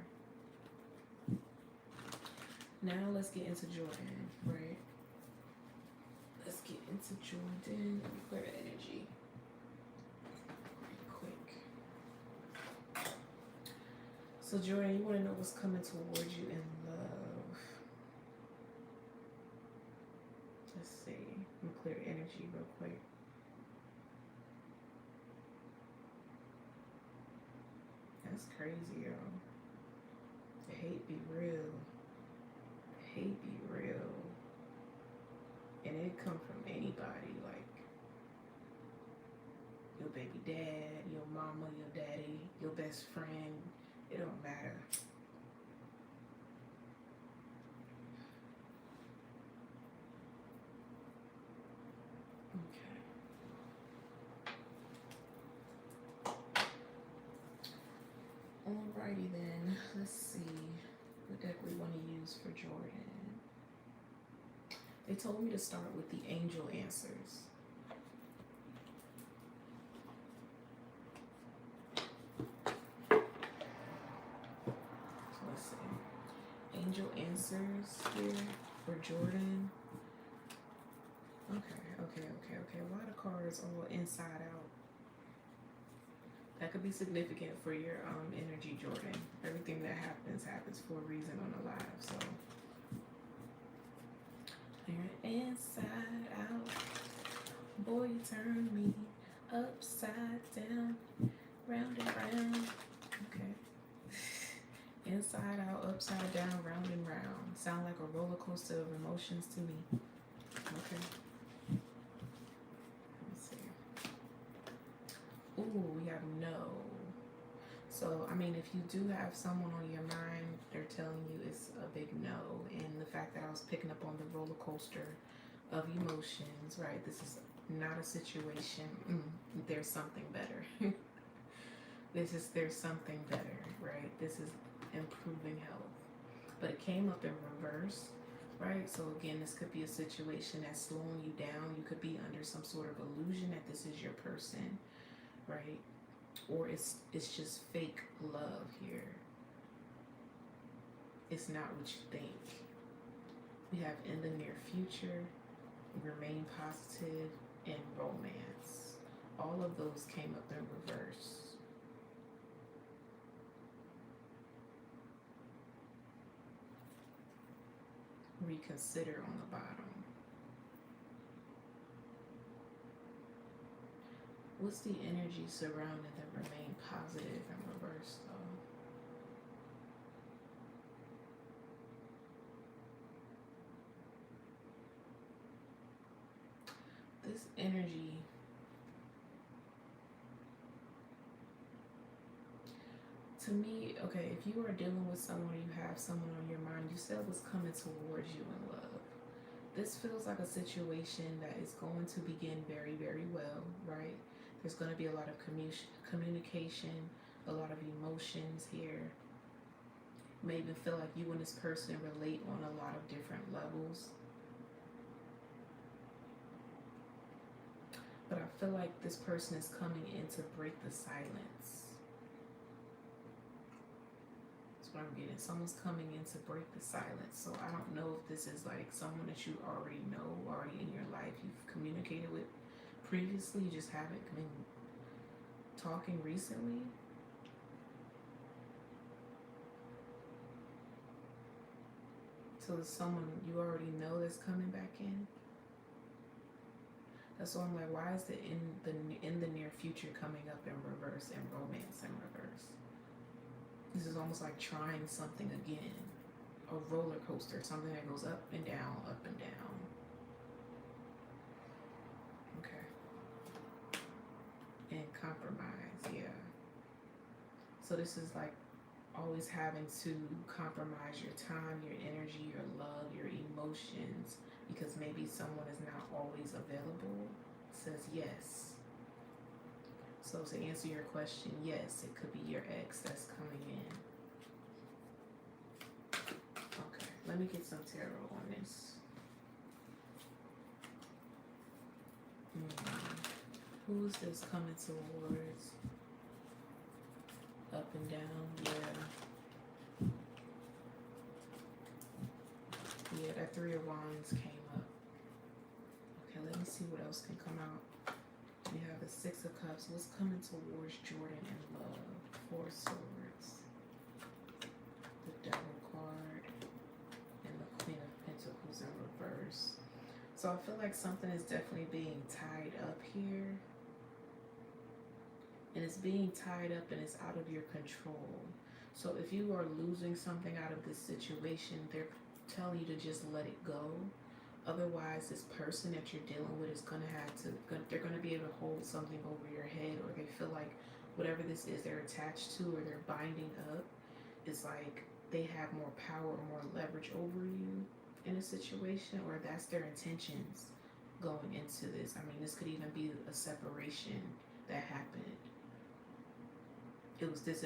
Now let's get into Jordan, right? Let's get into Jordan. Let me clear the energy. Quick. So Jordan, you want to know what's coming towards you in love. Let's see. Let me clear energy real quick. That's crazy, yo. Hate be real. Hate be real. And it come from anybody, like your baby dad, your mama, your daddy, your best friend. It don't matter. Okay. Alrighty then. Let's see what deck we want to use for Jordan. They told me to start with the angel answers. So let's see. Angel answers here. for Jordan. Okay. A lot of cards all inside out. That could be significant for your energy, Jordan. Everything that happens for a reason on the live. So you're inside out. Boy, you turn me upside down, round and round. Okay. Inside out, upside down, round and round. Sound like a roller coaster of emotions to me. Okay. Let's see. Ooh, we have no. So, I mean, if you do have someone on your mind, they're telling you it's a big no. And the fact that I was picking up on the roller coaster of emotions, right? This is not a situation. There's something better. There's something better, right? This is improving health. But it came up in reverse, right? So again, this could be a situation that's slowing you down. You could be under some sort of illusion that this is your person, right? Or it's just fake love here. It's not what you think. We have in the near future, remain positive, and romance. All of those came up in reverse. Reconsider on the bottom. What's the energy surrounding the remain positive in reverse though? This energy, to me, okay, if you are dealing with someone, you have someone on your mind, you said what's coming towards you in love. This feels like a situation that is going to begin very, very well, right? There's going to be a lot of communication, a lot of emotions here. Maybe feel like you and this person relate on a lot of different levels. But I feel like this person is coming in to break the silence. That's what I'm getting. Someone's coming in to break the silence. So I don't know if this is like someone that you already know, already in your life, you've communicated with previously, you just haven't been talking recently. So there's someone you already know that's coming back in. That's why I'm like, why is the in the near future coming up in reverse and romance in reverse? This is almost like trying something again. A roller coaster, something that goes up and down, up and down. Okay. And compromise, yeah. So this is like always having to compromise your time, your energy, your love, your emotions, because maybe someone is not always available. It says yes. So to answer your question, yes, it could be your ex that's coming in. Okay, let me get some tarot on this. Who is this coming towards? Up and down, yeah. Yeah, that Three of Wands came up. Okay, let me see what else can come out. We have the Six of Cups. What's coming towards Jordan in love? Four Swords. The Devil card. And the Queen of Pentacles in reverse. So I feel like something is definitely being tied up here. And it's being tied up and it's out of your control. So if you are losing something out of this situation, they're telling you to just let it go. Otherwise, this person that you're dealing with is they're gonna be able to hold something over your head, or they feel like whatever this is they're attached to or they're binding up is like they have more power or more leverage over you in a situation, or that's their intentions going into this. I mean, this could even be a separation that happened. It was this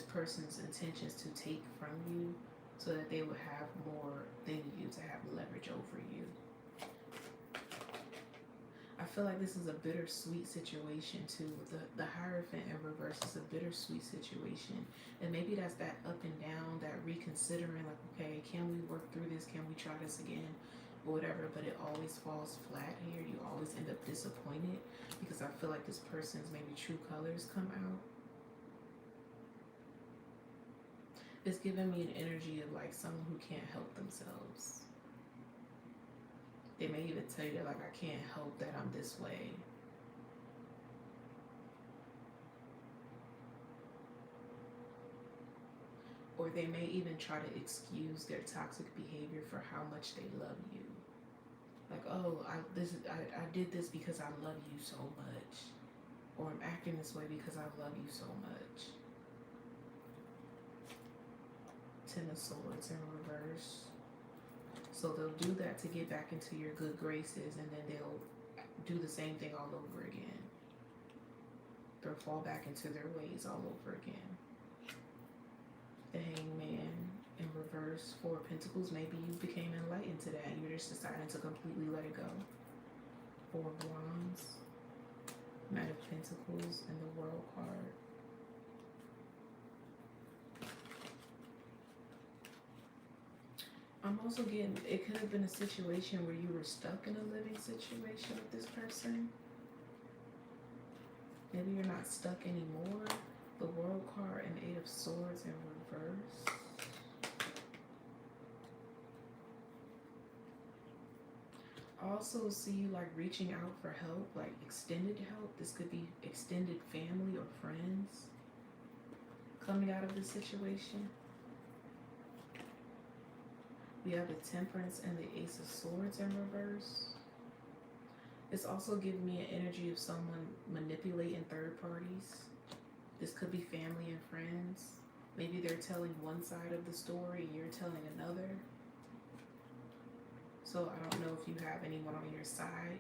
person's intentions to take from you so that they would have more than you to have leverage over you. I feel like this is a bittersweet situation too. The Hierophant in reverse is a bittersweet situation. And maybe that's that up and down, that reconsidering, like, okay, can we work through this? Can we try this again? Or whatever, but it always falls flat here. You always end up disappointed because I feel like this person's maybe true colors come out. It's giving me an energy of like someone who can't help themselves. They may even tell you that, like, I can't help that I'm this way. Or they may even try to excuse their toxic behavior for how much they love you. Like, oh, I did this because I love you so much. Or I'm acting this way because I love you so much. Ten of Swords in reverse. So they'll do that to get back into your good graces, and then they'll do the same thing all over again. They'll fall back into their ways all over again. The Hangman in reverse. Four of Pentacles. Maybe you became enlightened to that and you're just deciding to completely let it go. Four of Wands. Knight of Pentacles and the World card. I'm also getting, it could have been a situation where you were stuck in a living situation with this person. Maybe you're not stuck anymore. The World card and Eight of Swords in reverse. I also see you like reaching out for help, like extended help. This could be extended family or friends coming out of this situation. We have the Temperance and the Ace of Swords in reverse. It's also giving me an energy of someone manipulating third parties. This could be family and friends. Maybe they're telling one side of the story and you're telling another. So I don't know if you have anyone on your side,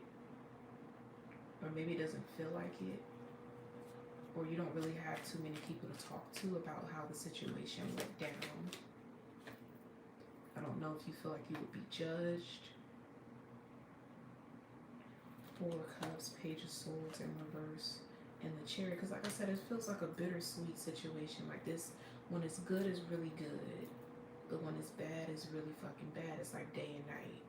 or maybe it doesn't feel like it, or you don't really have too many people to talk to about how the situation went down. I don't know if you feel like you would be judged. Four of Cups, Page of Swords in reverse, and the Chariot. Because like I said, it feels like a bittersweet situation. Like this, when it's good, is really good. But when it's bad, it's really fucking bad. It's like day and night.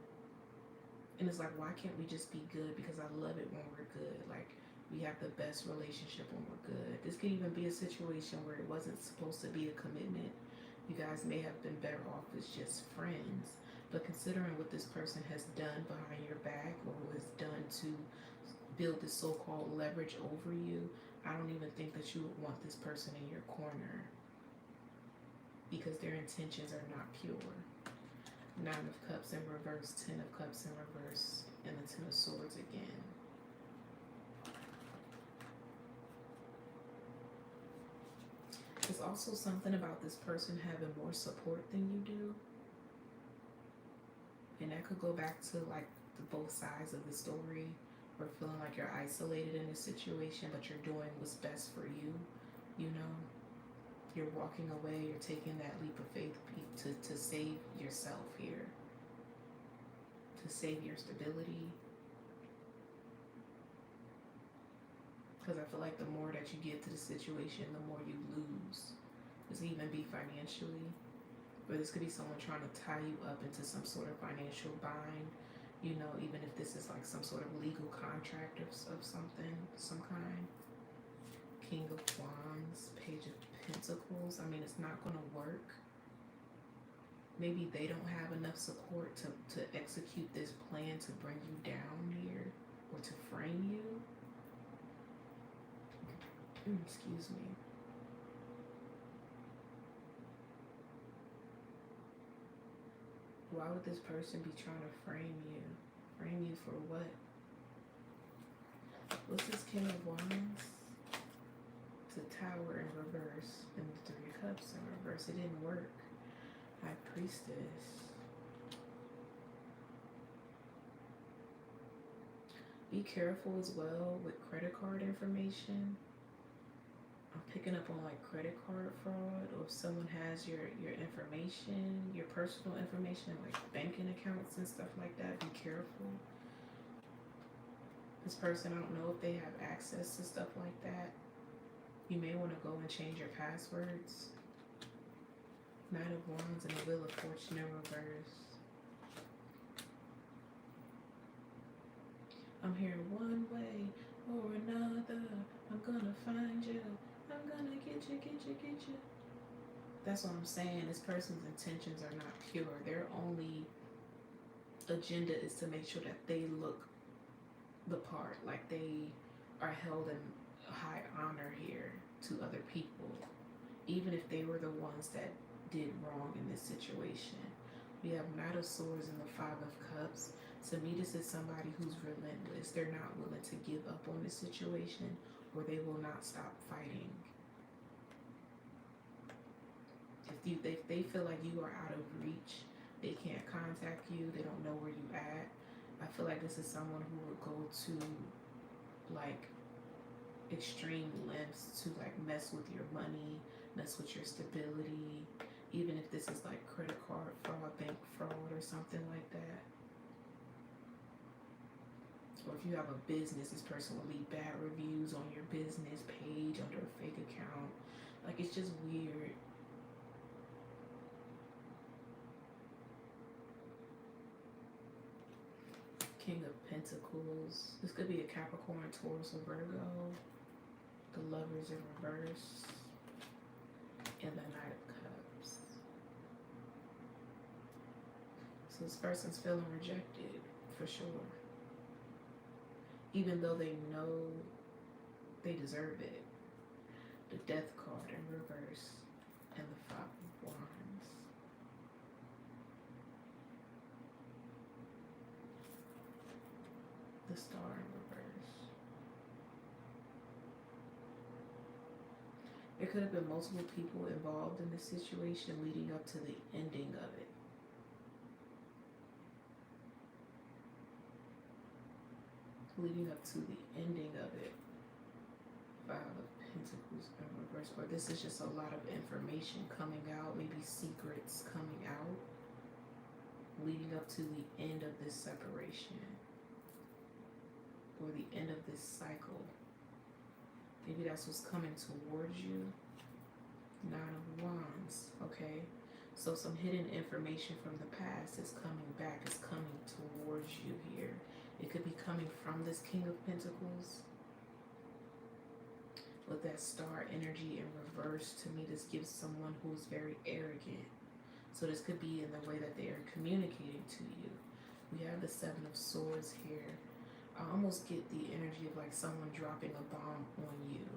And it's like, why can't we just be good? Because I love it when we're good. Like, we have the best relationship when we're good. This could even be a situation where it wasn't supposed to be a commitment. You guys may have been better off as just friends. But considering what this person has done behind your back, or who has done to build this so-called leverage over you, I don't even think that you would want this person in your corner, because their intentions are not pure. Nine of Cups in reverse, Ten of Cups in reverse, and the Ten of Swords again. There's also something about this person having more support than you do. And that could go back to like both sides of the story, or feeling like you're isolated in a situation, but you're doing what's best for you, you know? You're walking away, you're taking that leap of faith to save yourself here, to save your stability. Because I feel like the more that you give to the situation, the more you lose. This could even be financially, or this could be someone trying to tie you up into some sort of financial bind, you know, even if this is like some sort of legal contract of something, some kind. King of Wands, Page of Pentacles. I mean, it's not going to work. Maybe they don't have enough support to execute this plan to bring you down here, or to frame you. Excuse me. Why would this person be trying to frame you? Frame you for what? What's this King of Wands? The Tower in reverse, and the Three of Cups in reverse. It didn't work. High Priestess. Be careful as well with credit card information. I'm picking up on like credit card fraud, or if someone has your information, your personal information, like banking accounts and stuff like that. Be careful. This person, I don't know if they have access to stuff like that. You may want to go and change your passwords. Knight of Wands and the Wheel of Fortune in reverse. I'm here one way or another. I'm gonna find you. I'm gonna get you, get you, get you. That's what I'm saying. This person's intentions are not pure. Their only agenda is to make sure that they look the part, like they are held in high honor here to other people, even if they were the ones that did wrong in this situation. We have Knight of Swords and the Five of Cups. To me, this is somebody who's relentless. They're not willing to give up on this situation, or they will not stop fighting. If they feel like you are out of reach, they can't contact you, they don't know where you at, I feel like this is someone who would go to like extreme lengths to like mess with your money, mess with your stability, even if this is like credit card fraud, bank fraud, or something like that. Or if you have a business, this person will leave bad reviews on your business page under a fake account. Like, it's just weird. King of Pentacles. This could be a Capricorn, Taurus, or Virgo. The Lovers in reverse. And the Knight of Cups. So this person's feeling rejected, for sure. Even though they know they deserve it. The Death card in reverse. And the Five of Wands. The Star in reverse. There could have been multiple people involved in this situation leading up to the ending of it. Leading up to the ending of it. Five of Pentacles in reverse. Or this is just a lot of information coming out, maybe secrets coming out, leading up to the end of this separation. Or the end of this cycle. Maybe that's what's coming towards you. Nine of Wands, okay? So some hidden information from the past is coming back, is coming towards you here. It could be coming from this King of Pentacles. With that Star energy in reverse, to me this gives someone who's very arrogant. So this could be in the way that they are communicating to you. We have the Seven of Swords here. I almost get the energy of like someone dropping a bomb on you.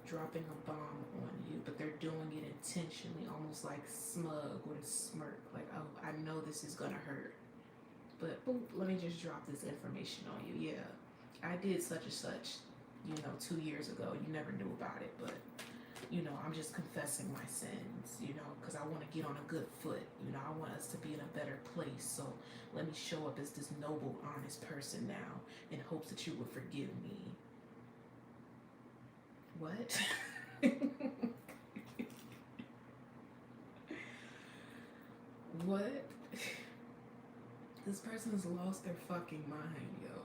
Dropping a bomb on you, but they're doing it intentionally, almost like smug with a smirk. Like, oh, I know this is gonna hurt, but boop, let me just drop this information on you. Yeah, I did such and such, 2 years ago. You never knew about it, but, I'm just confessing my sins, because I want to get on a good foot. I want us to be in a better place. So let me show up as this noble, honest person now in hopes that you will forgive me. What? What? This person has lost their fucking mind, yo.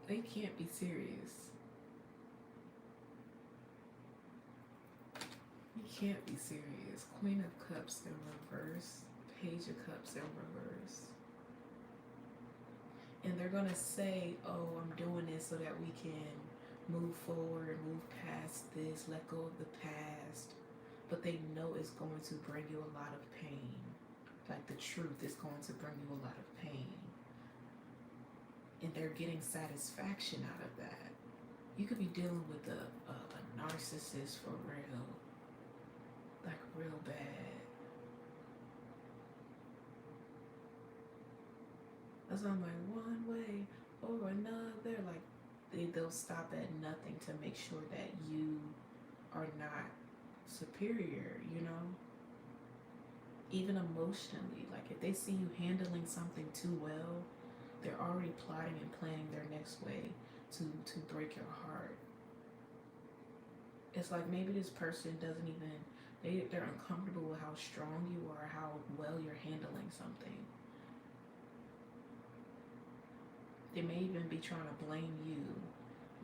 They can't be serious. You can't be serious. Queen of Cups in reverse. Page of Cups in reverse. And they're going to say, oh, I'm doing this so that we can move forward, move past this, let go of the past. But they know it's going to bring you a lot of pain. Like, the truth is going to bring you a lot of pain. And they're getting satisfaction out of that. You could be dealing with a narcissist for real. Like, real bad. That's why I'm like, one way or another. Like, they'll stop at nothing to make sure that you are not superior, Even emotionally. Like, if they see you handling something too well, they're already plotting and planning their next way to break your heart. It's like maybe this person doesn't even, they're uncomfortable with how strong you are, how well you're handling something. They may even be trying to blame you.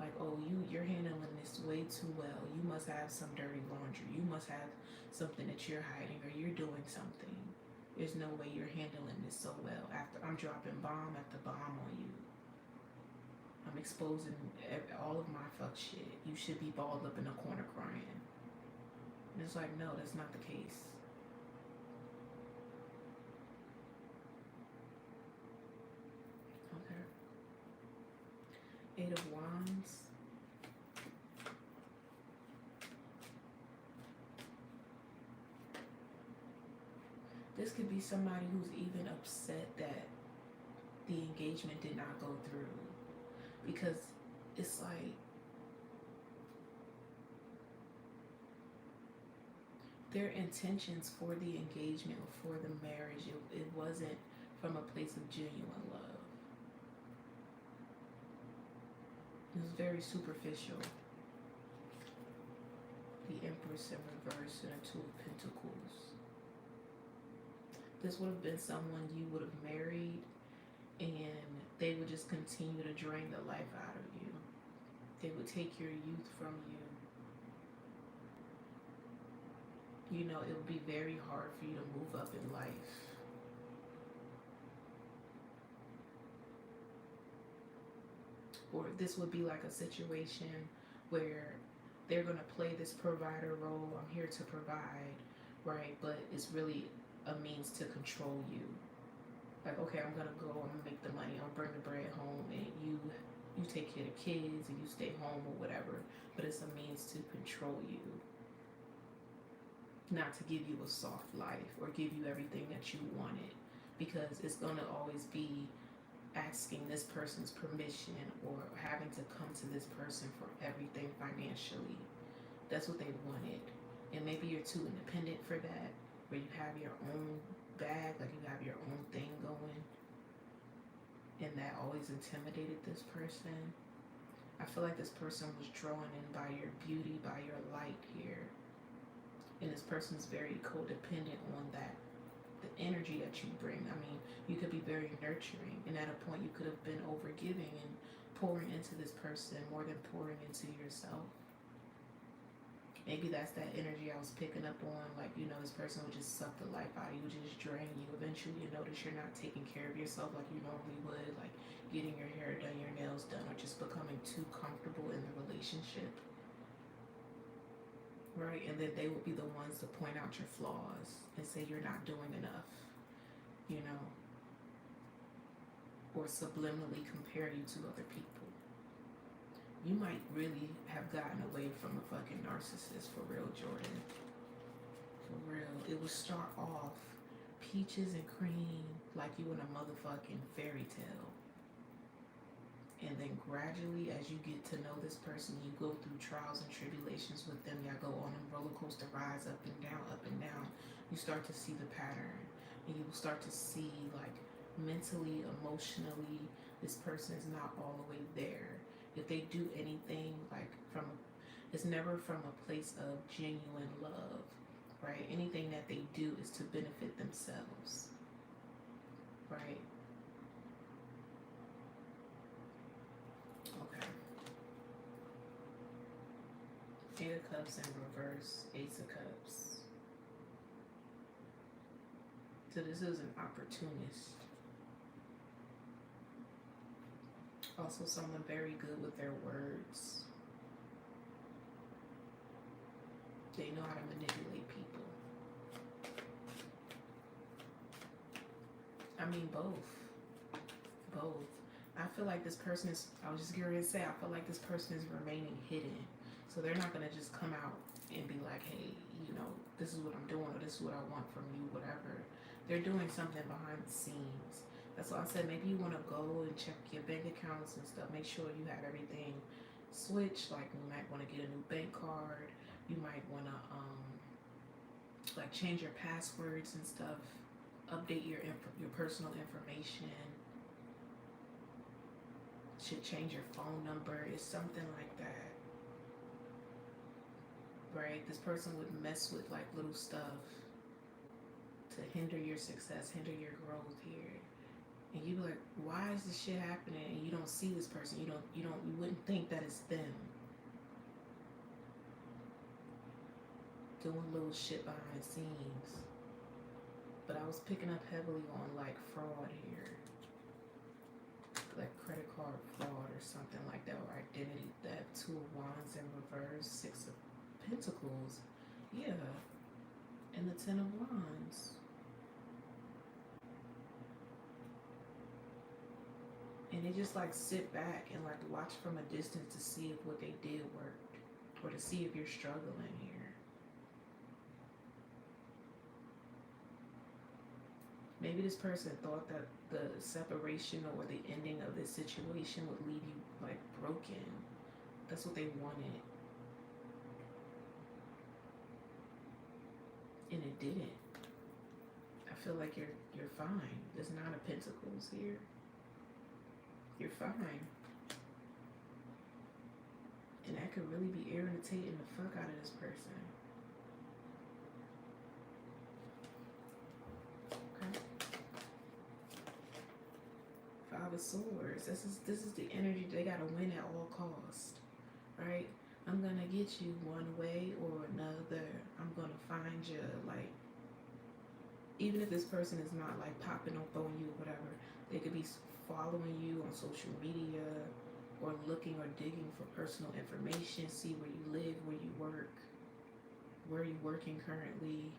Like, oh, you're handling this way too well. You must have some dirty laundry. You must have something that you're hiding, or you're doing something. There's no way you're handling this so well. After I'm dropping bomb after bomb on you, I'm exposing all of my fuck shit. You should be balled up in a corner crying. And it's like, no, that's not the case. Okay. 8 of Wands. This could be somebody who's even upset that the engagement did not go through, because it's like their intentions for the engagement or for the marriage, it wasn't from a place of genuine love. It was very superficial. The Empress in reverse and a Two of Pentacles. This would have been someone you would have married, and they would just continue to drain the life out of you. They would take your youth from you. You know, it would be very hard for you to move up in life. Or this would be like a situation where they're going to play this provider role. I'm here to provide, right? But it's really a means to control you. Like, okay, I'm gonna go, I'm gonna make the money, I'll bring the bread home, and you take care of the kids and you stay home or whatever. But it's a means to control you, not to give you a soft life or give you everything that you wanted, because it's gonna always be asking this person's permission or having to come to this person for everything financially. That's what they wanted. And maybe you're too independent for that, where you have your own bag, like you have your own thing going, and that always intimidated this person. I feel like this person was drawn in by your beauty, by your light here, and this person's very codependent on that, the energy that you bring. I mean, you could be very nurturing, and at a point you could have been overgiving and pouring into this person more than pouring into yourself. Maybe that's that energy I was picking up on. Like, you know, this person would just suck the life out of you, just drain you. Eventually you notice you're not taking care of yourself like you normally would, like getting your hair done, your nails done, or just becoming too comfortable in the relationship. Right? And then they will be the ones to point out your flaws and say you're not doing enough, you know, or subliminally compare you to other people. You might really have gotten away from a fucking narcissist, for real, Jordan. For real. It would start off peaches and cream like you in a motherfucking fairy tale. And then gradually, as you get to know this person, you go through trials and tribulations with them. Y'all go on a roller coaster rides up and down, up and down. You start to see the pattern. And you will start to see, like, mentally, emotionally, this person is not all the way there. If they do anything, like, it's never from a place of genuine love, right? Anything that they do is to benefit themselves, right? Okay. 8 of Cups in reverse, Ace of Cups. So this is an opportunist. Also someone very good with their words. They know how to manipulate people. I mean, both. I feel like this person is, I was just going to say, I feel like this person is remaining hidden. So they're not going to just come out and be like, hey, you know, this is what I'm doing, or this is what I want from you, whatever. They're doing something behind the scenes. That's why I said maybe you want to go and check your bank accounts and stuff. Make sure you have everything switched. Like, you might want to get a new bank card. You might want to like change your passwords and stuff. Update your personal information. Should change your phone number. It's something like that. Right? This person would mess with like little stuff to hinder your success, hinder your growth here. And you be like, why is this shit happening? And you don't see this person. You wouldn't think that it's them doing little shit behind the scenes. But I was picking up heavily on like fraud here, like credit card fraud or something like that, or identity theft. Two of Wands in reverse, Six of Pentacles, yeah, and the Ten of Wands. And they just like sit back and like watch from a distance to see if what they did worked, or to see if you're struggling here. Maybe this person thought that the separation or the ending of this situation would leave you like broken. That's what they wanted. And it didn't. I feel like you're fine. There's Nine of Pentacles here. You're fine. And that could really be irritating the fuck out of this person. Okay. Five of Swords. This is the energy they gotta win at all costs. Right? I'm gonna get you one way or another. I'm gonna find you, like, even if this person is not like popping up on you or whatever, they could be following you on social media or looking or digging for personal information, see where you live, where you work, where are you working currently,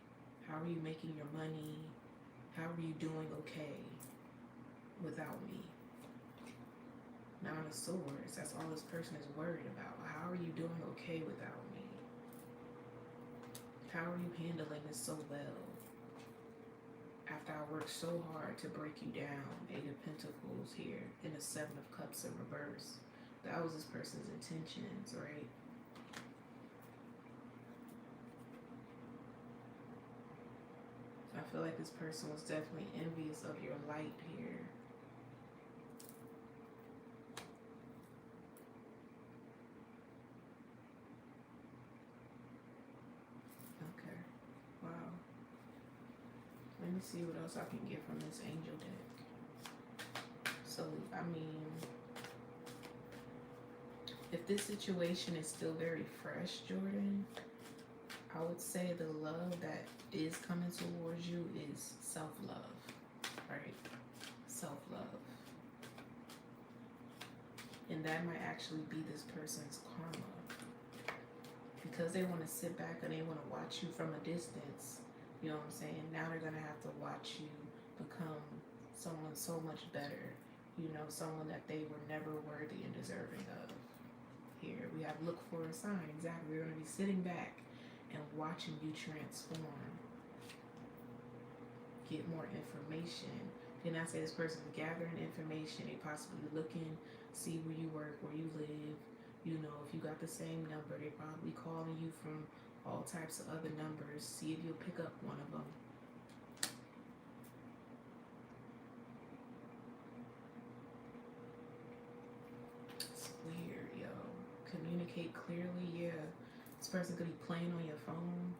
how are you making your money, how are you doing okay without me. Nine of Swords, that's all this person is worried about. How are you doing okay without me? How are you handling this so well? After I worked so hard to break you down. Eight of Pentacles here, and the Seven of Cups in reverse. That was this person's intentions, right? I feel like this person was definitely envious of your light here. Okay, wow. Let me see what else I can get from this angel deck. So, I mean, if this situation is still very fresh, Jordan, I would say the love that is coming towards you is self-love, right? Self-love. And that might actually be this person's karma. Because they want to sit back and they want to watch you from a distance, you know what I'm saying? Now they're going to have to watch you become someone so much better. You know, someone that they were never worthy and deserving of. Here, we have look for a sign. Exactly. We're going to be sitting back and watching you transform. Get more information. Then I say this person is gathering information. They possibly looking, see where you work, where you live. You know, if you got the same number, they probably calling you from all types of other numbers. See if you'll pick up one of them. It's weird, yo. Communicate clearly, yeah. This person could be playing on your phone.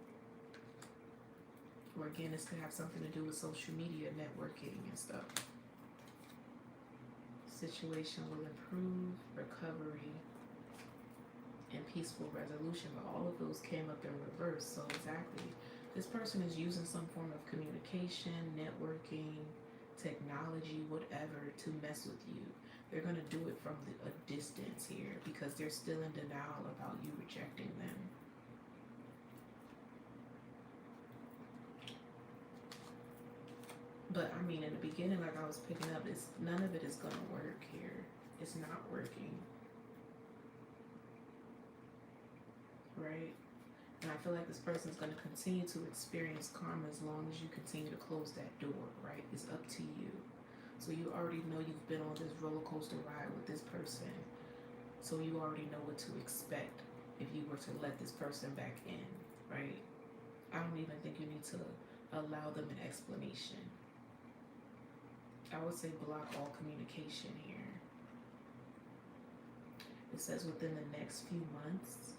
Or again, this could have something to do with social media, networking and stuff. Situation will improve, recovery, and peaceful resolution. But all of those came up in reverse. So exactly, this person is using some form of communication, networking, technology, whatever, to mess with you. They're going to do it from a distance here because they're still in denial about you rejecting them. But I mean, in the beginning, like I was picking up, none of it is going to work here. It's not working. Right? And I feel like this person is going to continue to experience karma as long as you continue to close that door, right? It's up to you. So you already know you've been on this roller coaster ride with this person. So you already know what to expect if you were to let this person back in, right? I don't even think you need to allow them an explanation. I would say block all communication here. It says within the next few months.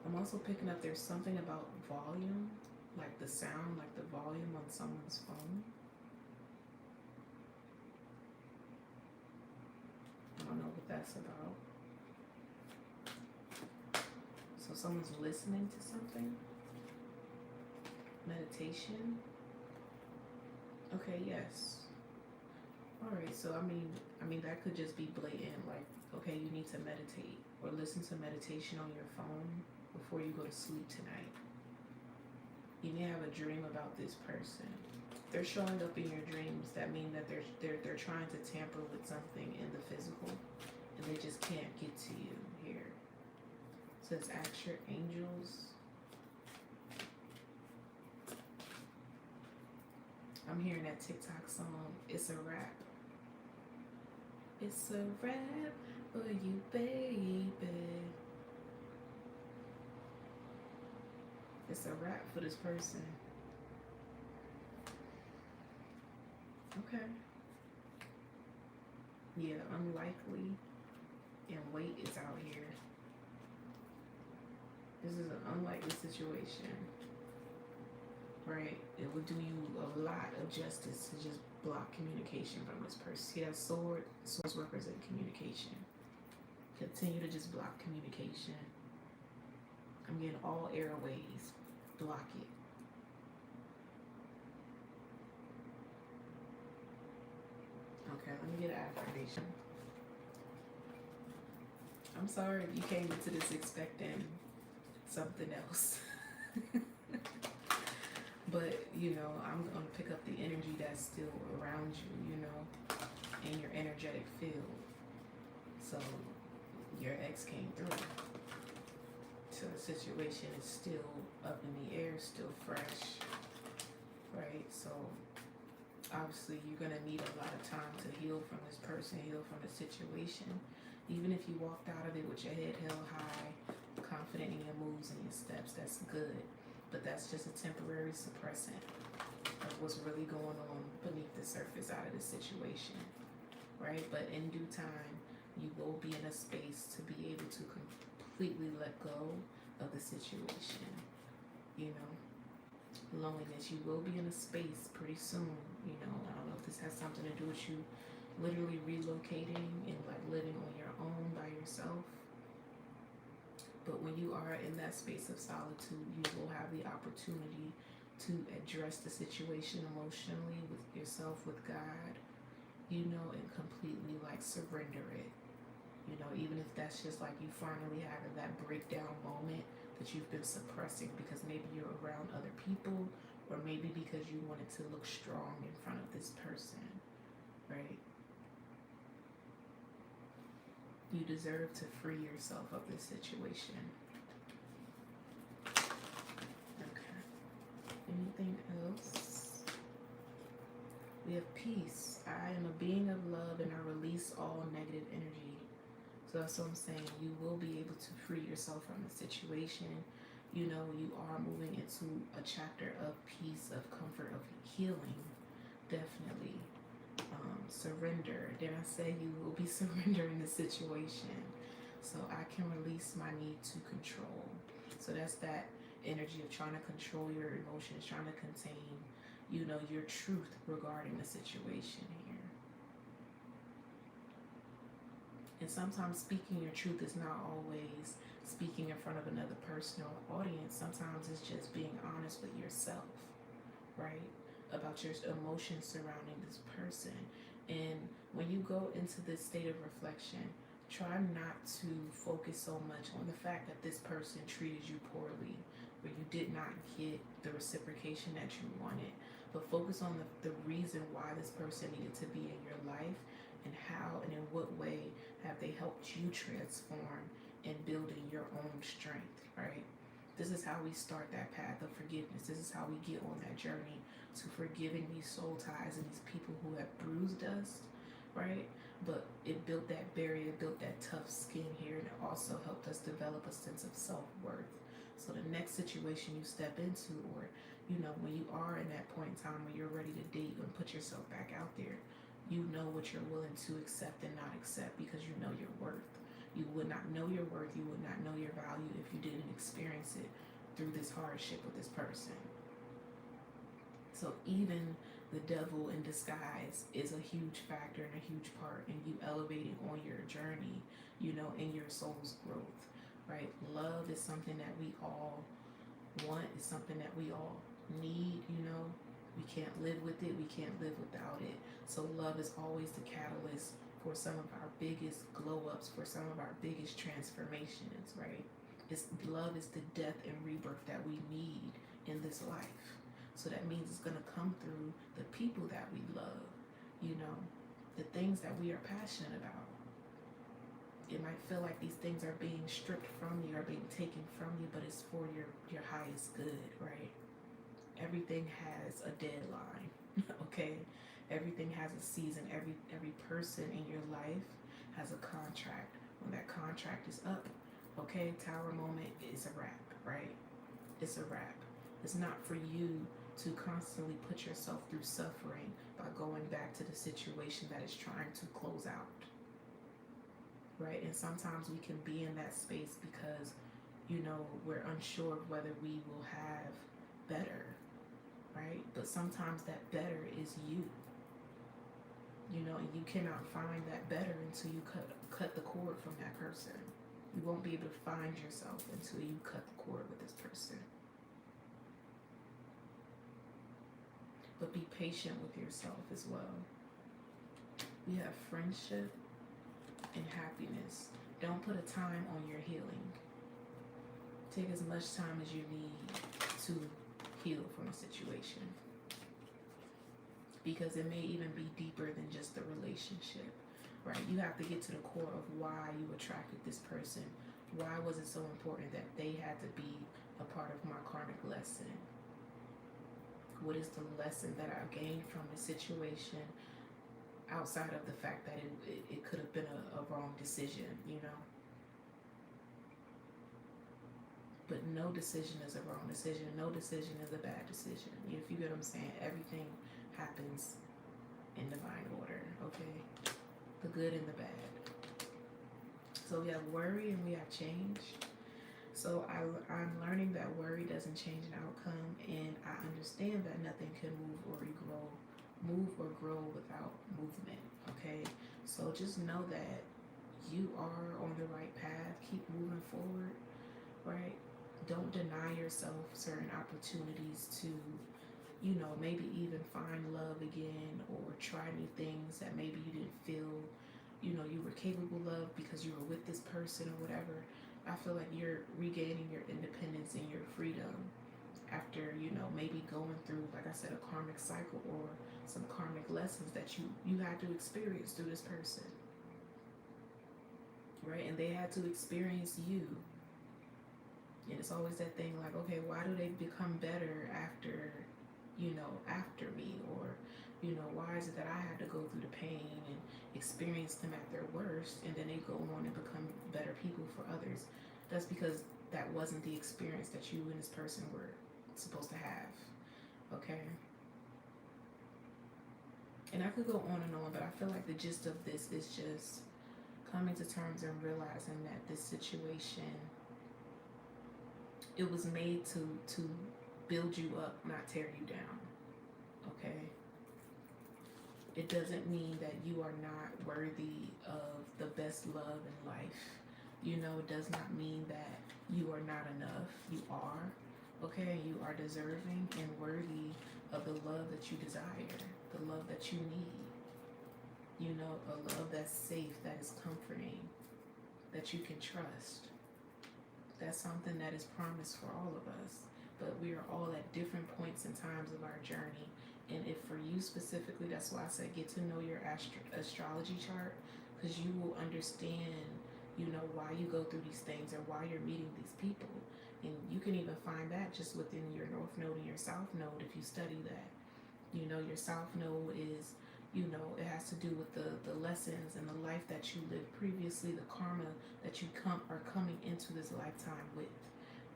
I'm also picking up there's something about volume. like the sound, like the volume on someone's phone. I don't know what that's about. So someone's listening to something. Meditation. Okay, yes. All right, so I mean that could just be blatant, like, okay, you need to meditate or listen to meditation on your phone before you go to sleep tonight. You may have a dream about this person. They're showing up in your dreams. That means that they're trying to tamper with something in the physical, and they just can't get to you here. So it's ask your angels. I'm hearing that TikTok song, It's a Rap. It's a rap for you, baby. It's a rap for this person. Okay. Yeah, unlikely and weight is out here. This is an unlikely situation. Right? It would do you a lot of justice to just block communication from this person. See that sword? Swords represent communication. Continue to just block communication. I'm getting all airways. Block it. Okay, let me get an affirmation. I'm sorry if you came into this expecting something else. But, you know, I'm going to pick up the energy that's still around you, you know, in your energetic field. So your ex came through. So the situation is still up in the air, still fresh, right? So obviously you're going to need a lot of time to heal from this person, heal from the situation. Even if you walked out of it with your head held high, confident in your moves and your steps, that's good. But that's just a temporary suppressant of what's really going on beneath the surface out of the situation, right? But in due time, you will be in a space to be able to completely let go of the situation, you know? Loneliness, you will be in a space pretty soon, you know? I don't know if this has something to do with you literally relocating and like living on your own by yourself. But when you are in that space of solitude, you will have the opportunity to address the situation emotionally with yourself, with God, you know, and completely like surrender it. You know, even if that's just like you finally having that breakdown moment that you've been suppressing because maybe you're around other people or maybe because you wanted to look strong in front of this person, right? You deserve to free yourself of this situation. Okay. Anything else? We have peace. I am a being of love and I release all negative energy. So that's what I'm saying. You will be able to free yourself from the situation. You know, you are moving into a chapter of peace, of comfort, of healing. Definitely. Surrender. Did I say you will be surrendering the situation? So I can release my need to control. So that's that energy of trying to control your emotions, trying to contain, you know, your truth regarding the situation here. And sometimes speaking your truth is not always speaking in front of another person or audience. Sometimes it's just being honest with yourself, right? About your emotions surrounding this person. And when you go into this state of reflection, try not to focus so much on the fact that this person treated you poorly or you did not get the reciprocation that you wanted, but focus on the reason why this person needed to be in your life and how and in what way have they helped you transform in building your own strength, right? This is how we start that path of forgiveness. This is how we get on that journey to forgiving these soul ties and these people who have bruised us, right? But it built that barrier, built that tough skin here, and it also helped us develop a sense of self-worth. So the next situation you step into, or, you know, when you are in that point in time where you're ready to date and put yourself back out there, you know what you're willing to accept and not accept because you know your worth. You would not know your worth, you would not know your value if you didn't experience it through this hardship with this person. So even the devil in disguise is a huge factor and a huge part in you elevating on your journey, in your soul's growth, right? Love is something that we all want, is something that we all need. We can't live with it, we can't live without it. So love is always the catalyst for some of our biggest glow ups, for some of our biggest transformations, right? Love is the death and rebirth that we need in this life. So that means it's gonna come through the people that we love, the things that we are passionate about. It might feel like these things are being stripped from you, or being taken from you, but it's for your highest good, right? Everything has a deadline, okay? Everything has a season. Every person in your life has a contract. When that contract is up, okay, tower moment is a wrap, right? It's a wrap. It's not for you to constantly put yourself through suffering by going back to the situation that is trying to close out, right? And sometimes we can be in that space because, we're unsure of whether we will have better, right? But sometimes that better is you, and you cannot find that better until you cut the cord from that person. You won't be able to find yourself until you cut the cord with this person. But be patient with yourself as well. We have friendship and happiness. Don't put a time on your healing. Take as much time as you need to heal from a situation, because it may even be deeper than just the relationship, right? You have to get to the core of why you attracted this person. Why was it so important that they had to be a part of my karmic lesson? What is the lesson that I gained from the situation, outside of the fact that it could have been a wrong decision, But no decision is a wrong decision. No decision is a bad decision. If you get what I'm saying, everything happens in divine order, okay? The good and the bad. So we have worry and we have change. So I'm learning that worry doesn't change an outcome, and I understand that nothing can move or grow without movement, okay? So just know that you are on the right path. Keep moving forward, right? Don't deny yourself certain opportunities to, maybe even find love again, or try new things that maybe you didn't feel, you were capable of because you were with this person or whatever. I feel like you're regaining your independence and your freedom after, maybe going through, like I said, a karmic cycle or some karmic lessons that you had to experience through this person, right? And they had to experience you. And it's always that thing like, okay, why do they become better after me? Or, why is it that I had to go through the pain and experience them at their worst, and then they go on and become better people for others? That's because that wasn't the experience that you and this person were supposed to have, okay? And I could go on and on, but I feel like the gist of this is just coming to terms and realizing that this situation, it was made to build you up, not tear you down, okay? It doesn't mean that you are not worthy of the best love in life. It does not mean that you are not enough. You are, okay? You are deserving and worthy of the love that you desire, the love that you need. A love that's safe, that is comforting, that you can trust. That's something that is promised for all of us. But we are all at different points and times of our journey. And if for you specifically, that's why I said get to know your astrology chart, because you will understand, why you go through these things or why you're meeting these people. And you can even find that just within your North Node and your South Node if you study that. Your South Node is, it has to do with the lessons and the life that you lived previously, the karma that you are coming into this lifetime with,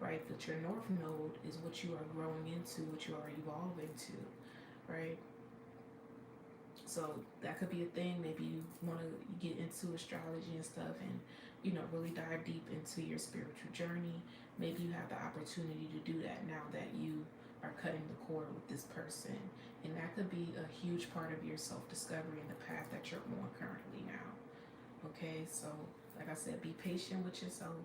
right? But your North Node is what you are growing into, what you are evolving to, right? So that could be a thing. Maybe you want to get into astrology and stuff and, really dive deep into your spiritual journey. Maybe you have the opportunity to do that now that you are cutting the cord with this person. And that could be a huge part of your self-discovery and the path that you're on currently now. Okay, so like I said, be patient with yourself.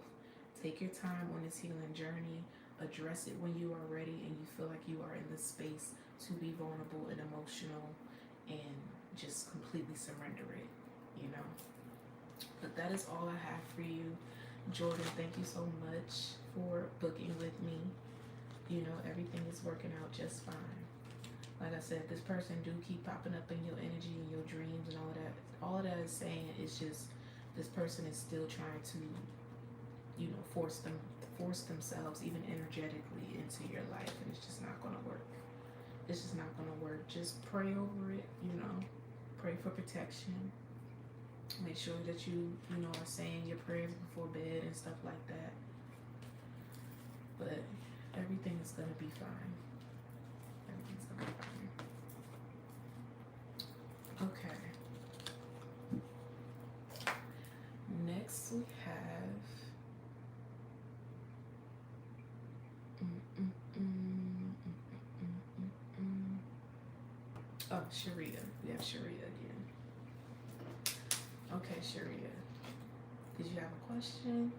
Take your time on this healing journey. Address it when you are ready and you feel like you are in the space to be vulnerable and emotional, and just completely surrender it, you know. But that is all I have for you. Jordan, thank you so much for booking with me. You know, everything is working out just fine. Like I said, this person do keep popping up in your energy and your dreams and all of that. All of that is saying is just this person is still trying to, you know, force themselves even energetically into your life, and it's just not gonna work. It's just not gonna work. Just pray over it, you know. Pray for protection. Make sure that you know, are saying your prayers before bed and stuff like that. But everything is gonna be fine. Everything's gonna be fine. Okay. Next we have oh, Sharia. We have Sharia again. Okay, Sharia. Did you have a question?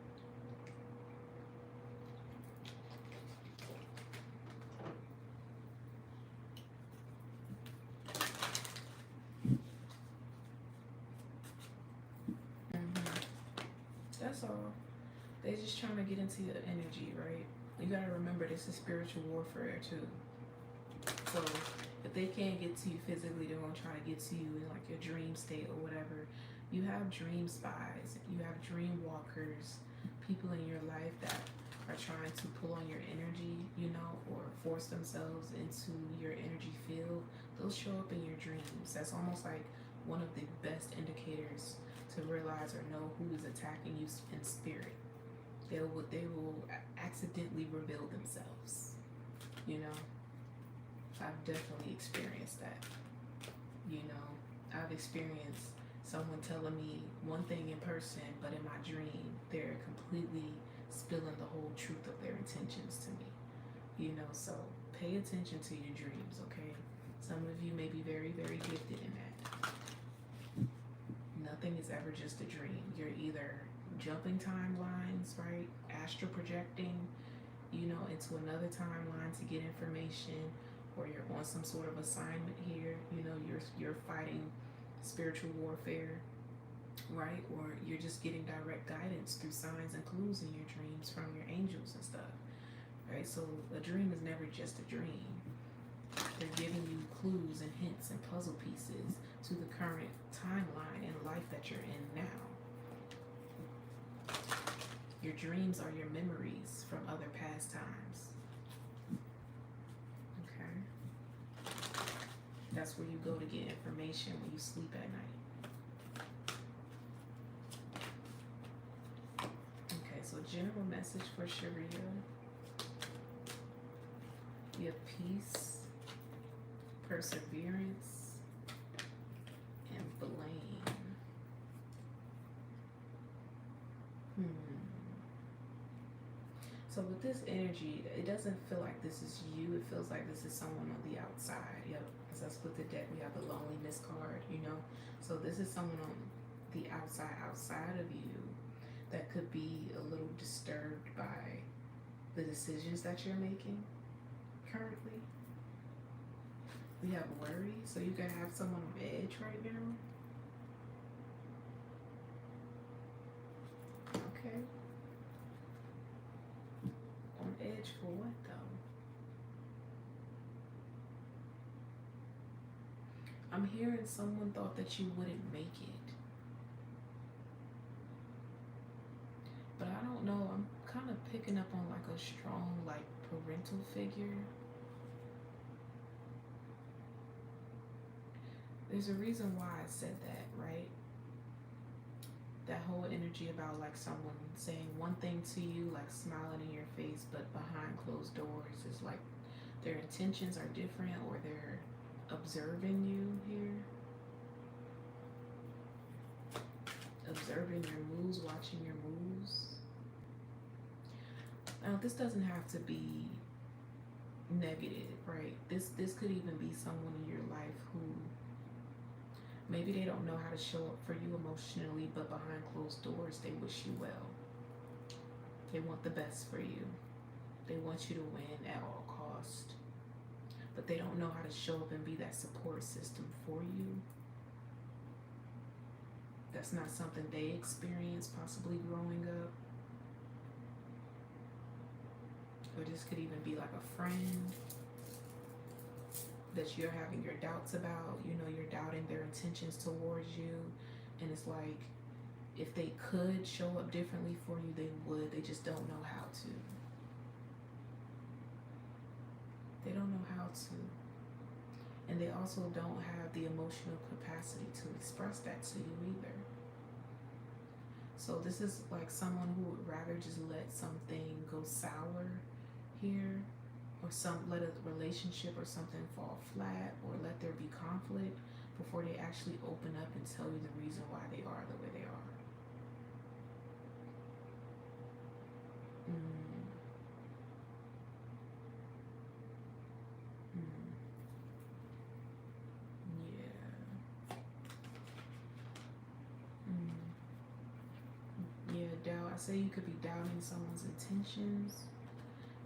That's all. They're just trying to get into your energy, right? You gotta remember, this is spiritual warfare too. So if they can't get to you physically, they're gonna try to get to you in like your dream state or whatever. You have dream spies, you have dream walkers, people in your life that are trying to pull on your energy, you know, or force themselves into your energy field. They'll show up in your dreams. That's almost like one of the best indicators to realize or know who is attacking you in spirit. They will accidentally reveal themselves. You know, I've definitely experienced that. You know, I've experienced someone telling me one thing in person, but in my dream, they're completely spilling the whole truth of their intentions to me. You know, so pay attention to your dreams, okay? Some of you may be very, very gifted in that. Nothing is ever just a dream. You're either jumping timelines, right? Astral projecting, you know, into another timeline to get information, or you're on some sort of assignment here. You know, you're fighting spiritual warfare, right? Or you're just getting direct guidance through signs and clues in your dreams from your angels and stuff, right? So a dream is never just a dream. They're giving you clues and hints and puzzle pieces to the current timeline and life that you're in now. Your dreams are your memories from other past times. Okay? That's where you go to get information when you sleep at night. Okay, so general message for Sharia. You have peace, perseverance, and blame. So with this energy, it doesn't feel like this is you. It feels like this is someone on the outside. Yep. As I split the deck, we have the loneliness card, you know. So this is someone on the outside of you that could be a little disturbed by the decisions that you're making currently. We have worry, so you can have someone on edge right now. Okay. On edge for what though? I'm hearing someone thought that you wouldn't make it. But I don't know, I'm kind of picking up on like a strong like parental figure. There's a reason why I said that, right? That whole energy about like someone saying one thing to you, like smiling in your face, but behind closed doors is like their intentions are different, or they're observing you here. Observing your moves, watching your moves. Now, this doesn't have to be negative, right? This could even be someone in your life who maybe they don't know how to show up for you emotionally, but behind closed doors they wish you well. They want the best for you. They want you to win at all cost. But they don't know how to show up and be that support system for you. That's not something they experienced possibly growing up. Or this could even be like a friend that you're having your doubts about. You know, you're doubting their intentions towards you. And it's like, if they could show up differently for you, they would. They just don't know how to. They don't know how to. And they also don't have the emotional capacity to express that to you either. So this is like someone who would rather just let something go sour here, or let a relationship or something fall flat, or let there be conflict before they actually open up and tell you the reason why they are the way they are. Yeah, doubt. I say you could be doubting someone's intentions,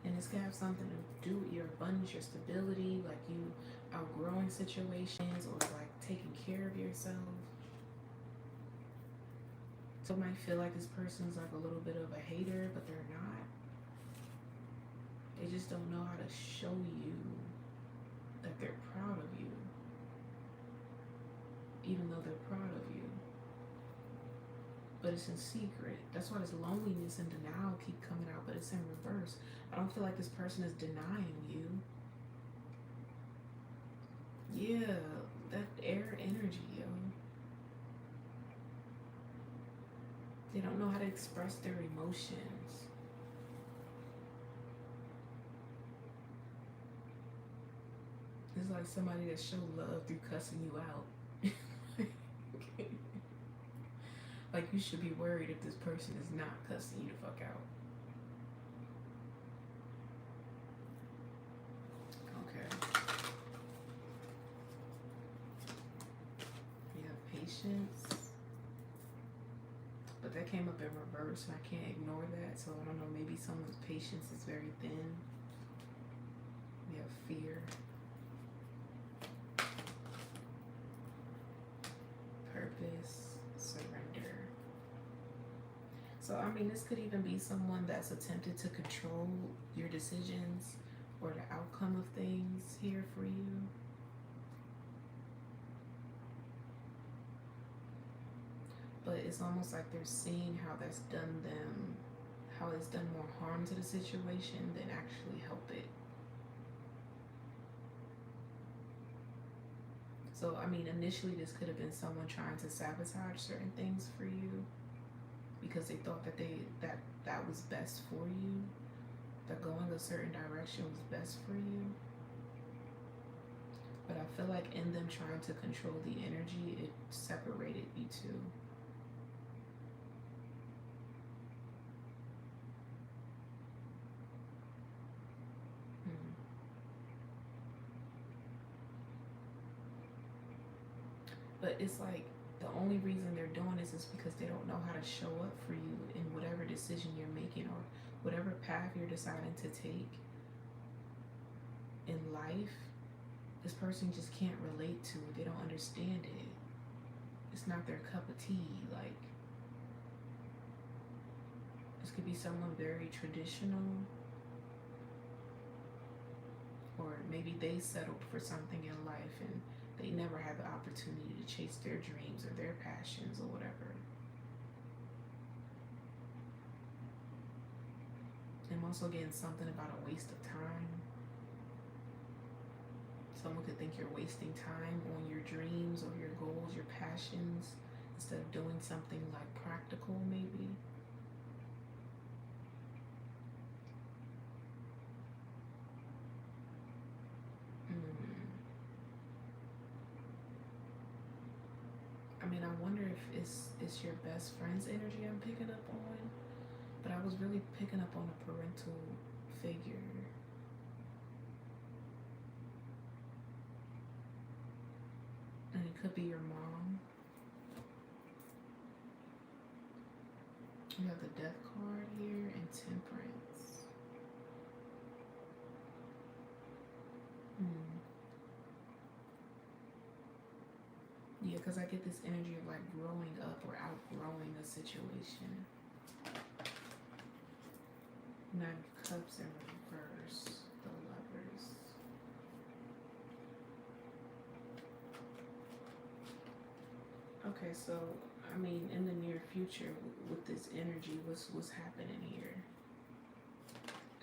and this could have something to do with your abundance, your stability, like you outgrowing situations, or like taking care of yourself. So it might feel like this person's like a little bit of a hater, but they're not. They just don't know how to show you that they're proud of you, even though they're proud of you. But it's in secret. That's why this loneliness and denial keep coming out, but it's in reverse. I don't feel like this person is denying you. Yeah, that air energy, yo. They don't know how to express their emotions. It's like somebody that showed love through cussing you out. Like, you should be worried if this person is not cussing you the fuck out. Okay. You have patience. But that came up in reverse, and I can't ignore that. So I don't know, maybe someone's patience is very thin. We have fear. Purpose. Surrender. So, I mean, this could even be someone that's attempted to control your decisions or the outcome of things here for you. But it's almost like they're seeing how that's done them, how it's done more harm to the situation than actually help it. So, I mean, initially this could have been someone trying to sabotage certain things for you because they thought that that was best for you, that going a certain direction was best for you. But I feel like in them trying to control the energy, it separated you two. But it's like the only reason they're doing this is because they don't know how to show up for you in whatever decision you're making or whatever path you're deciding to take in life. This person just can't relate to it. They don't understand it. It's not their cup of tea. Like, this could be someone very traditional, or maybe they settled for something in life and they never had the opportunity to chase their dreams or their passions or whatever. I'm also getting something about a waste of time. Someone could think you're wasting time on your dreams or your goals, your passions, instead of doing something like practical maybe. I mean, I wonder if it's your best friend's energy I'm picking up on, but I was really picking up on a parental figure. It could be your mom. You have the death card here and temperance. Yeah, because I get this energy of like growing up or outgrowing a situation. Nine of Cups in reverse. The Lovers. Okay, so I mean, in the near future, with this energy, what's happening here?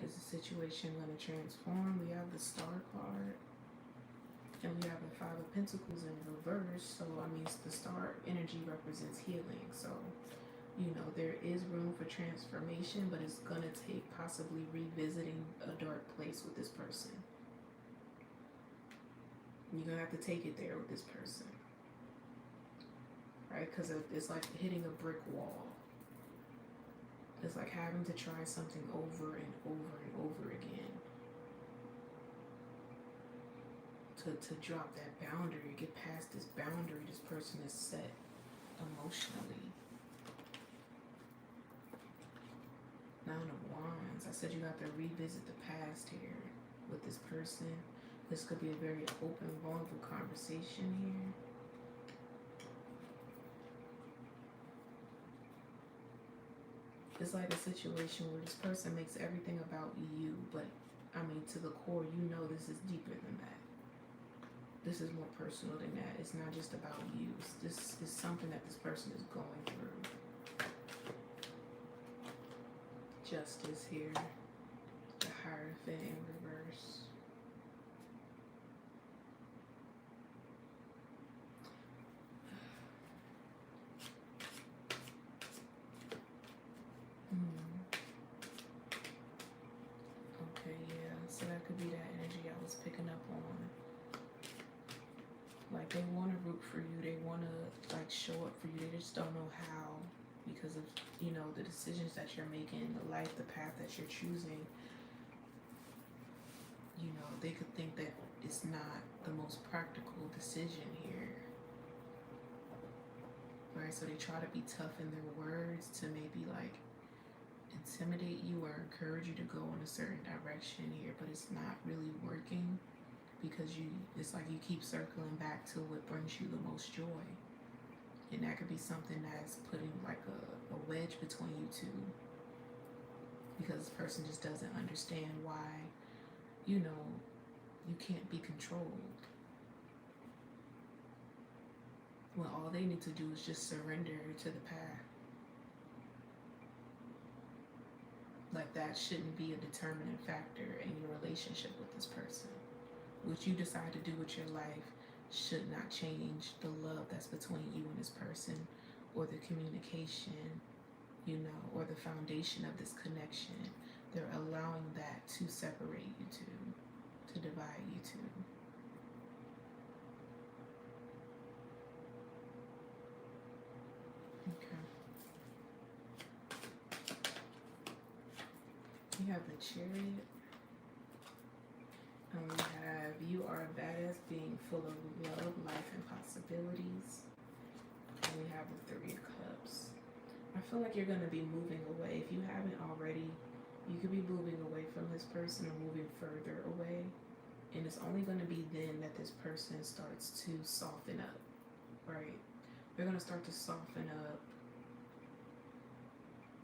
Is the situation going to transform? We have the Star card, and we have the Five of Pentacles in reverse. So I mean, the Star energy represents healing. So you know there is room for transformation, but it's going to take possibly revisiting a dark place with this person. You're going to have to take it there with this person. Right? Because it's like hitting a brick wall. It's like having to try something over and over and over again. To drop that boundary, get past this boundary this person has set emotionally. Nine of Wands. I said you have to revisit the past here with this person. This could be a very open, vulnerable conversation here. It's like a situation where this person makes everything about you, but I mean, to the core, you know this is deeper than that. This is more personal than that. It's not just about you. This is something that this person is going through. Justice here. The Hierophant in reverse. Okay, yeah. So that could be that energy I was picking up on. Like they want to root for you. They want to like show up for you. They just don't know how because of, you know, the decisions that you're making, the life, the path that you're choosing. You know, they could think that it's not the most practical decision here. Right? So they try to be tough in their words to maybe like intimidate you or encourage you to go in a certain direction here, but it's not really working because it's like you keep circling back to what brings you the most joy. And that could be something that's putting like a wedge between you two because this person just doesn't understand why, you know, you can't be controlled. When all they need to do is just surrender to the path. Like that shouldn't be a determining factor in your relationship with this person. What you decide to do with your life should not change the love that's between you and this person, or the communication, you know, or the foundation of this connection. They're allowing that to separate you two, to divide you two. Okay. You have the Chariot. And we have, you are a badass being full of love, life, and possibilities. And we have the Three of Cups. I feel like you're going to be moving away. If you haven't already, you could be moving away from this person or moving further away. And it's only going to be then that this person starts to soften up, right? They're going to start to soften up.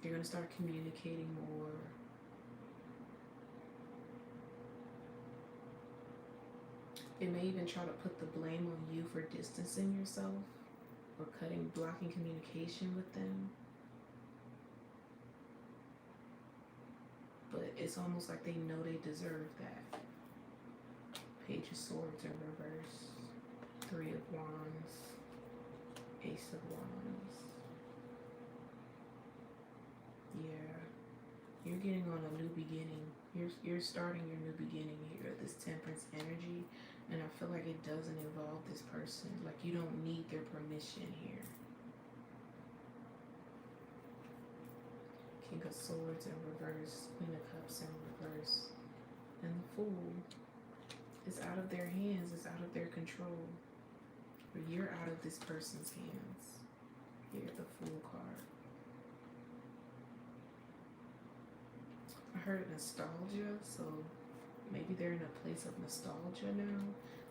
They're going to start communicating more. They may even try to put the blame on you for distancing yourself or blocking communication with them. But it's almost like they know they deserve that. Page of Swords in reverse. Three of Wands. Ace of Wands. Yeah. You're getting on a new beginning. You're starting your new beginning here, this Temperance energy. And I feel like it doesn't involve this person. Like you don't need their permission here. King of Swords in reverse. Queen of Cups in reverse. And the Fool. It's out of their hands. It's out of their control. Or you're out of this person's hands. Here, the Fool card. I heard nostalgia, so maybe they're in a place of nostalgia now.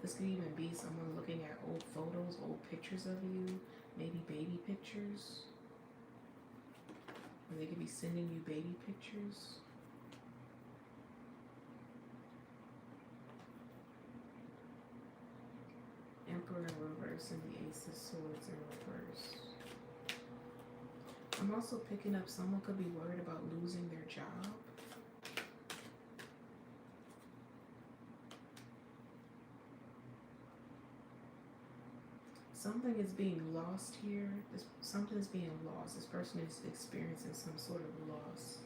This could even be someone looking at old photos, old pictures of you, maybe baby pictures. Or they could be sending you baby pictures. Emperor in reverse and the Ace of Swords in reverse. I'm also picking up someone could be worried about losing their job. Something is being lost here. Something is being lost. This person is experiencing some sort of loss.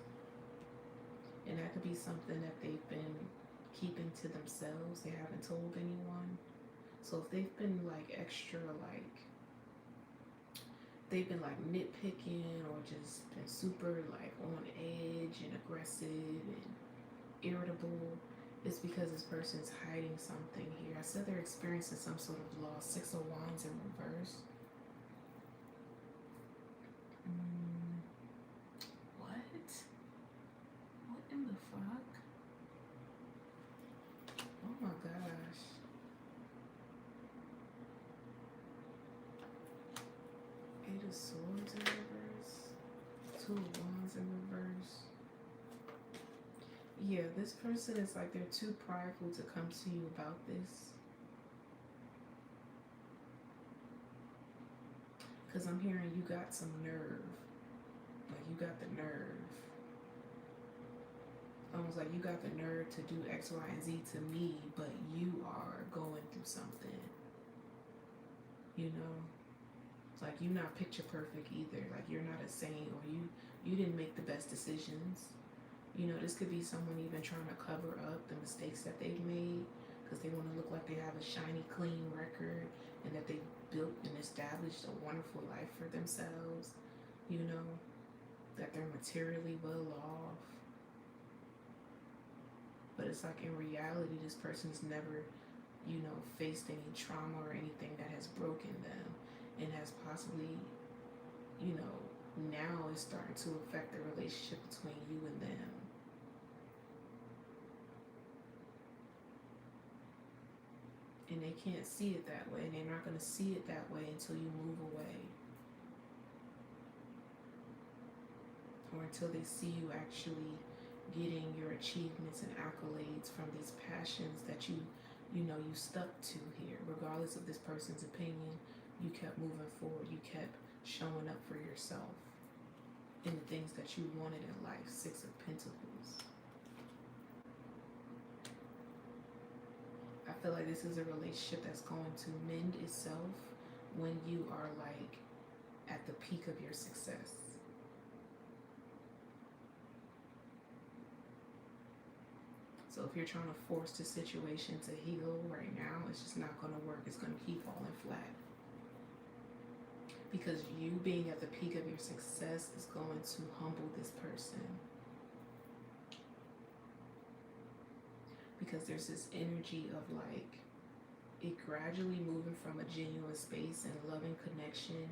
And that could be something that they've been keeping to themselves. They haven't told anyone. So if they've been like extra like, they've been like nitpicking or just been super like on edge and aggressive and irritable, it's because this person's hiding something here. I said they're experiencing some sort of loss. 6 of Wands in reverse. What? What in the fuck? Oh my gosh. Eight of Swords in reverse. 2 of Wands in reverse. Yeah, this person is like they're too prideful to come to you about this. Because I'm hearing you got some nerve. Like you got the nerve. Almost like you got the nerve to do X, Y, and Z to me, but you are going through something. You know? It's like you're not picture perfect either. Like you're not a saint, or you didn't make the best decisions. You know, this could be someone even trying to cover up the mistakes that they've made because they want to look like they have a shiny, clean record and that they built and established a wonderful life for themselves. You know, that they're materially well off. But it's like in reality, this person's never, you know, faced any trauma or anything that has broken them and has possibly, you know, now is starting to affect the relationship between you and them. And they can't see it that way, and they're not going to see it that way until you move away. Or until they see you actually getting your achievements and accolades from these passions that you know, you stuck to here. Regardless of this person's opinion, you kept moving forward. You kept showing up for yourself in the things that you wanted in life. 6 of Pentacles. I feel like this is a relationship that's going to mend itself when you are like at the peak of your success. So if you're trying to force the situation to heal right now, it's just not going to work. It's going to keep falling flat. Because you being at the peak of your success is going to humble this person. Because there's this energy of like it gradually moving from a genuine space and loving connection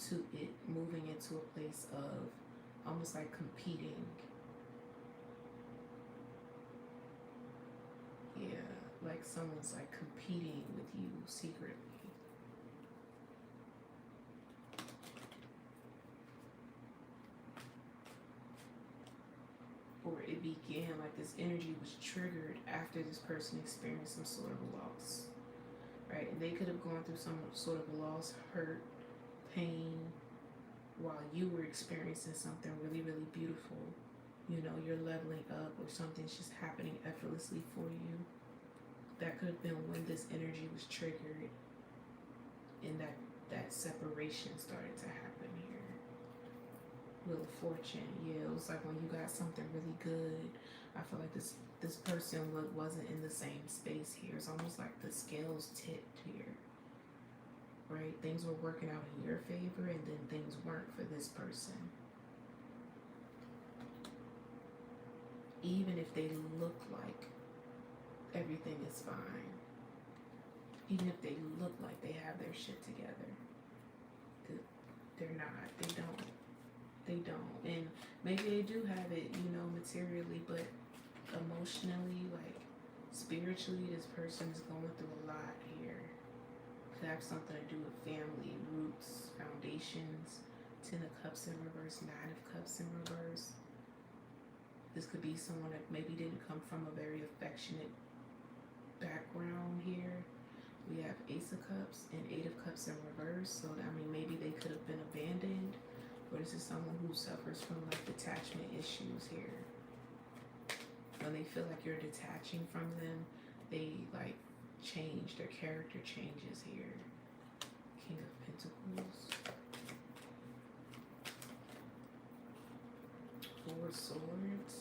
to it moving into a place of almost like competing. Yeah, like someone's like competing with you secretly. Or it began, like this energy was triggered after this person experienced some sort of loss, right? And they could have gone through some sort of loss, hurt, pain, while you were experiencing something really, really beautiful. You know, you're leveling up or something's just happening effortlessly for you. That could have been when this energy was triggered and that separation started to happen here. Wheel of Fortune, yeah, it was like when you got something really good. I feel like this person wasn't in the same space here. It's almost like the scales tipped here, right? Things were working out in your favor and then things weren't for this person. Even if they look like everything is fine. Even if they look like they have their shit together, they're not. They don't. And maybe they do have it, you know, materially, but emotionally, like spiritually, this person is going through a lot here. Could have something to do with family, roots, foundations. 10 of Cups in reverse, 9 of Cups in reverse. This could be someone that maybe didn't come from a very affectionate background here. We have Ace of Cups and 8 of Cups in reverse. So, I mean, maybe they could have been abandoned. Or this is someone who suffers from like detachment issues here. When they feel like you're detaching from them, they like change. Their character changes here. King of Pentacles. 4 Swords.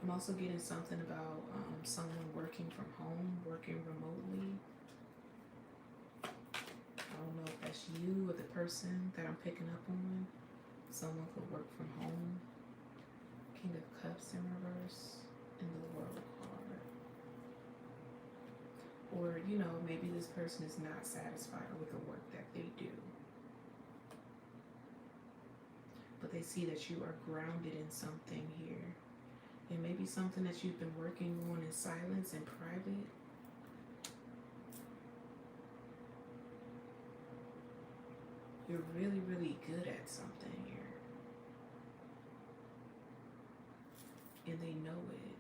I'm also getting something about someone working from home, working remotely. I don't know if that's you or the person that I'm picking up on. Someone could work from home. King of Cups in reverse and the World card. Or, you know, maybe this person is not satisfied with the work that they do. But they see that you are grounded in something here. It may be something that you've been working on in silence and private. You're really, really good at something here. And they know it.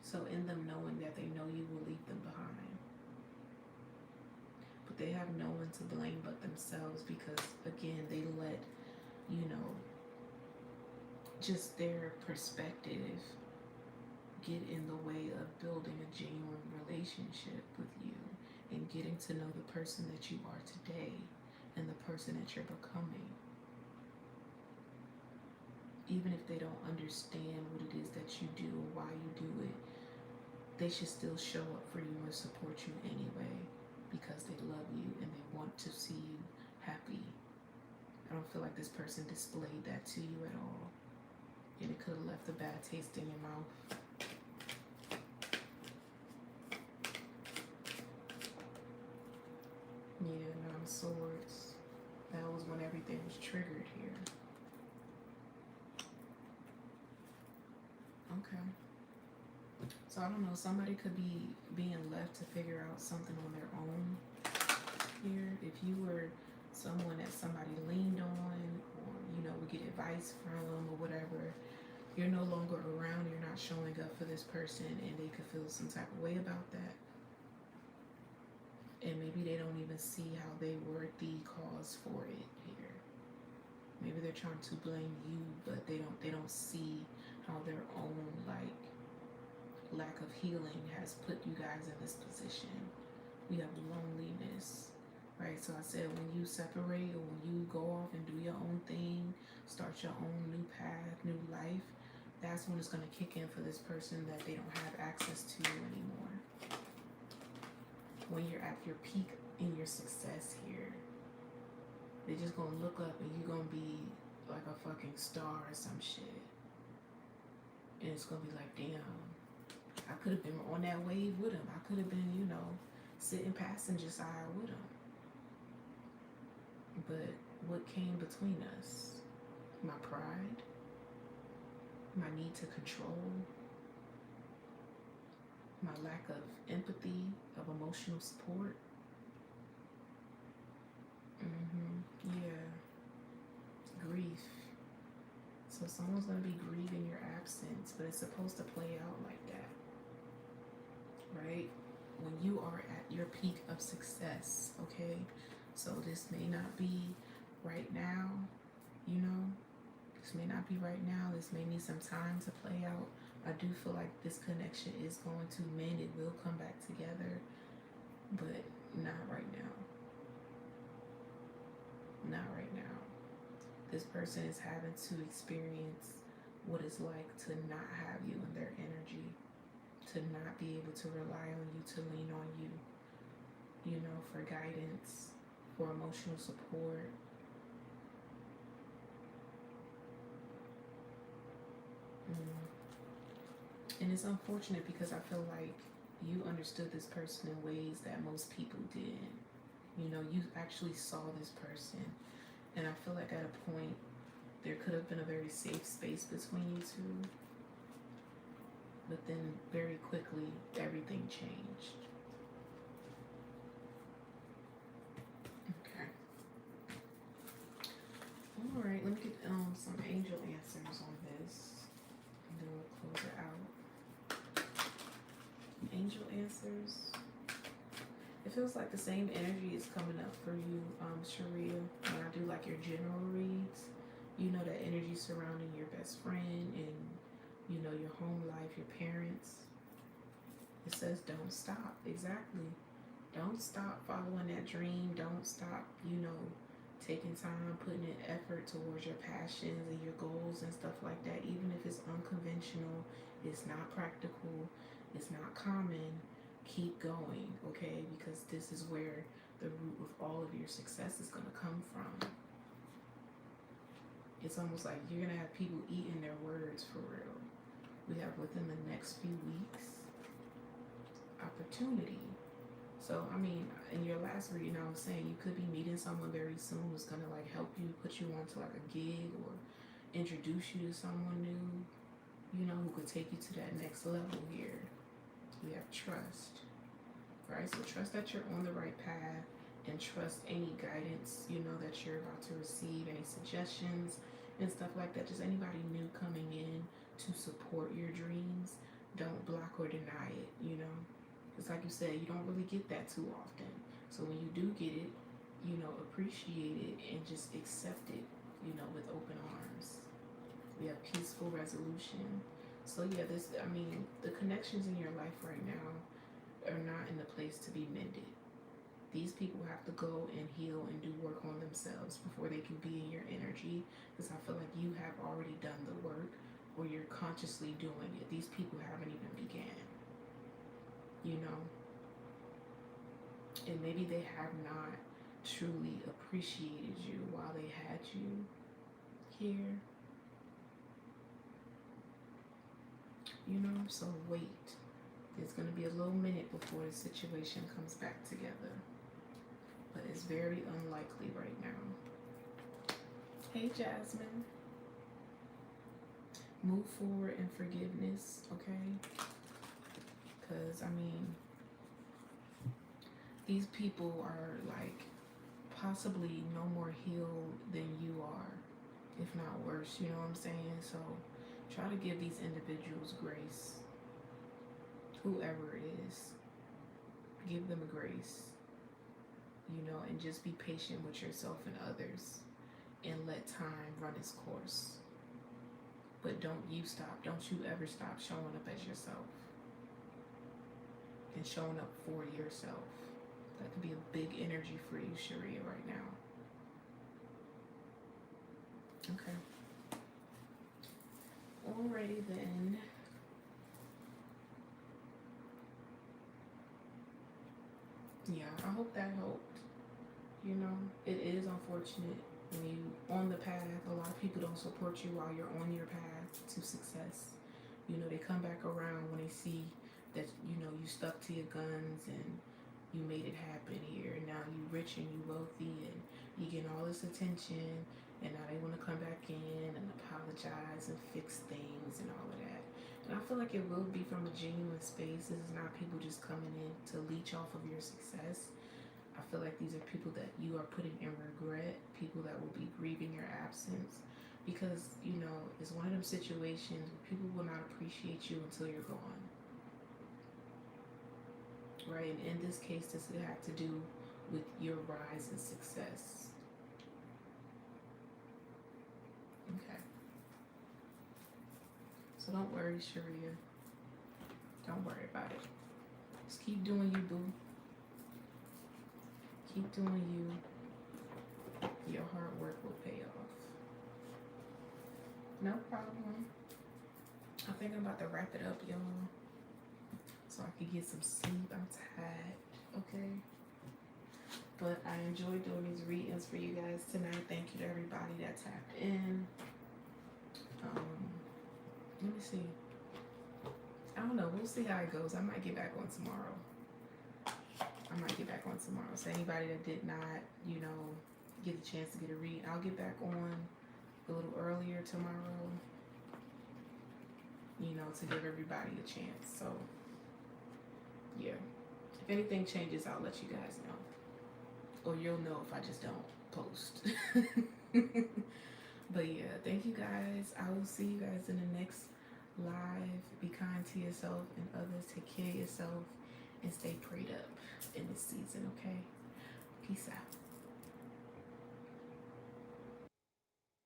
So in them knowing that, they know you will leave them behind. But they have no one to blame but themselves because, again, they let, you know, just their perspective get in the way of building a genuine relationship with you and getting to know the person that you are today and the person that you're becoming. Even if they don't understand what it is that you do or why you do it, they should still show up for you and support you anyway because they love you and they want to see you happy. I don't feel like this person displayed that to you at all. And it could have left a bad taste in your mouth. Yeah, 9 of Swords. That was when everything was triggered here. Okay. So I don't know, somebody could be being left to figure out something on their own here. If you were someone that somebody leaned on or, you know, would get advice from or whatever, you're no longer around, you're not showing up for this person and they could feel some type of way about that. And maybe they don't even see how they were the cause for it here. Maybe they're trying to blame you, but they don't see how their own like lack of healing has put you guys in this position. We have loneliness, right? So I said when you separate or when you go off and do your own thing, start your own new path, new life, that's when it's going to kick in for this person that they don't have access to anymore. When you're at your peak in your success here, they're just going to look up and you're going to be like a fucking star or some shit. And it's going to be like, damn, I could have been on that wave with him. I could have been, you know, sitting passenger side with him. But what came between us? My pride? My need to control? My lack of empathy, of emotional support? Yeah. Grief. So someone's going to be grieving your absence, but it's supposed to play out like that. Right? When you are at your peak of success, okay? So this may not be right now, you know? This may not be right now. This may need some time to play out. I do feel like this connection is going to mend. It will come back together, but not right now. Not right now. This person is having to experience what it's like to not have you in their energy, to not be able to rely on you, to lean on you, you know, for guidance, for emotional support. And it's unfortunate because I feel like you understood this person in ways that most people didn't. You know, you actually saw this person. And I feel like at a point, there could have been a very safe space between you two. But then very quickly, everything changed. Okay. Alright, let me get some angel answers on this. And then we'll close it out. Angel answers. It feels like the same energy is coming up for you, Sharia. When I do like your general reads, you know that energy surrounding your best friend and, you know, your home life, your parents. It says don't stop. Exactly. Don't stop following that dream. Don't stop, you know, taking time, putting in effort towards your passions and your goals and stuff like that. Even if it's unconventional, it's not practical, it's not common, keep going, okay? Because this is where the root of all of your success is going to come from. It's almost like you're going to have people eating their words for real. We have within the next few weeks opportunity. So, I mean, in your last reading, I was saying you could be meeting someone very soon who's going to like help you, put you onto like a gig or introduce you to someone new, you know, who could take you to that next level here. We have trust, right? So trust that you're on the right path and trust any guidance, you know, that you're about to receive, any suggestions and stuff like that. Just anybody new coming in to support your dreams, don't block or deny it, you know. It's like you said, you don't really get that too often. So when you do get it, you know, appreciate it and just accept it, you know, with open arms. We have peaceful resolution. So yeah, I mean, the connections in your life right now are not in the place to be mended. These people have to go and heal and do work on themselves before they can be in your energy, because I feel like you have already done the work or you're consciously doing it. These people haven't even began, you know, and maybe they have not truly appreciated you while they had you here, you know. So wait, there's going to be a little minute before the situation comes back together, but it's very unlikely right now. Hey Jasmine, move forward in forgiveness, okay? Because I mean, these people are like possibly no more healed than you are, if not worse, you know what I'm saying? So try to give these individuals grace. Whoever it is, give them a grace, you know, and just be patient with yourself and others and let time run its course. But don't you stop. Don't you ever stop showing up as yourself and showing up for yourself. That could be a big energy for you, Sharia, right now. Okay. Alrighty then. Yeah, I hope that helped. You know, it is unfortunate when you on the path. A lot of people don't support you while you're on your path to success. You know, they come back around when they see that, you know, you stuck to your guns and you made it happen here. And now you rich and you wealthy and you getting all this attention. And now they want to come back in and apologize and fix things and all of that. And I feel like it will be from a genuine space. This is not people just coming in to leech off of your success. I feel like these are people that you are putting in regret, people that will be grieving your absence. Because, you know, it's one of them situations where people will not appreciate you until you're gone. Right? And in this case, this would have to do with your rise and success. Okay. So don't worry, Sharia. Don't worry about it. Just keep doing you, boo. Keep doing you. Your hard work will pay off. No problem. I think I'm about to wrap it up, y'all. So I could get some sleep. I'm tired. Okay. But I enjoyed doing these readings for you guys tonight. Thank you to everybody that tapped in. Let me see. I don't know. We'll see how it goes. I might get back on tomorrow. So anybody that did not, you know, get the chance to get a read, I'll get back on a little earlier tomorrow, you know, to give everybody a chance. So yeah, if anything changes, I'll let you guys know, or you'll know if I just don't post. But yeah, thank you guys. I will see you guys in the next live. Be kind to yourself and others. Take care of yourself and stay prayed up in this season, okay? Peace out.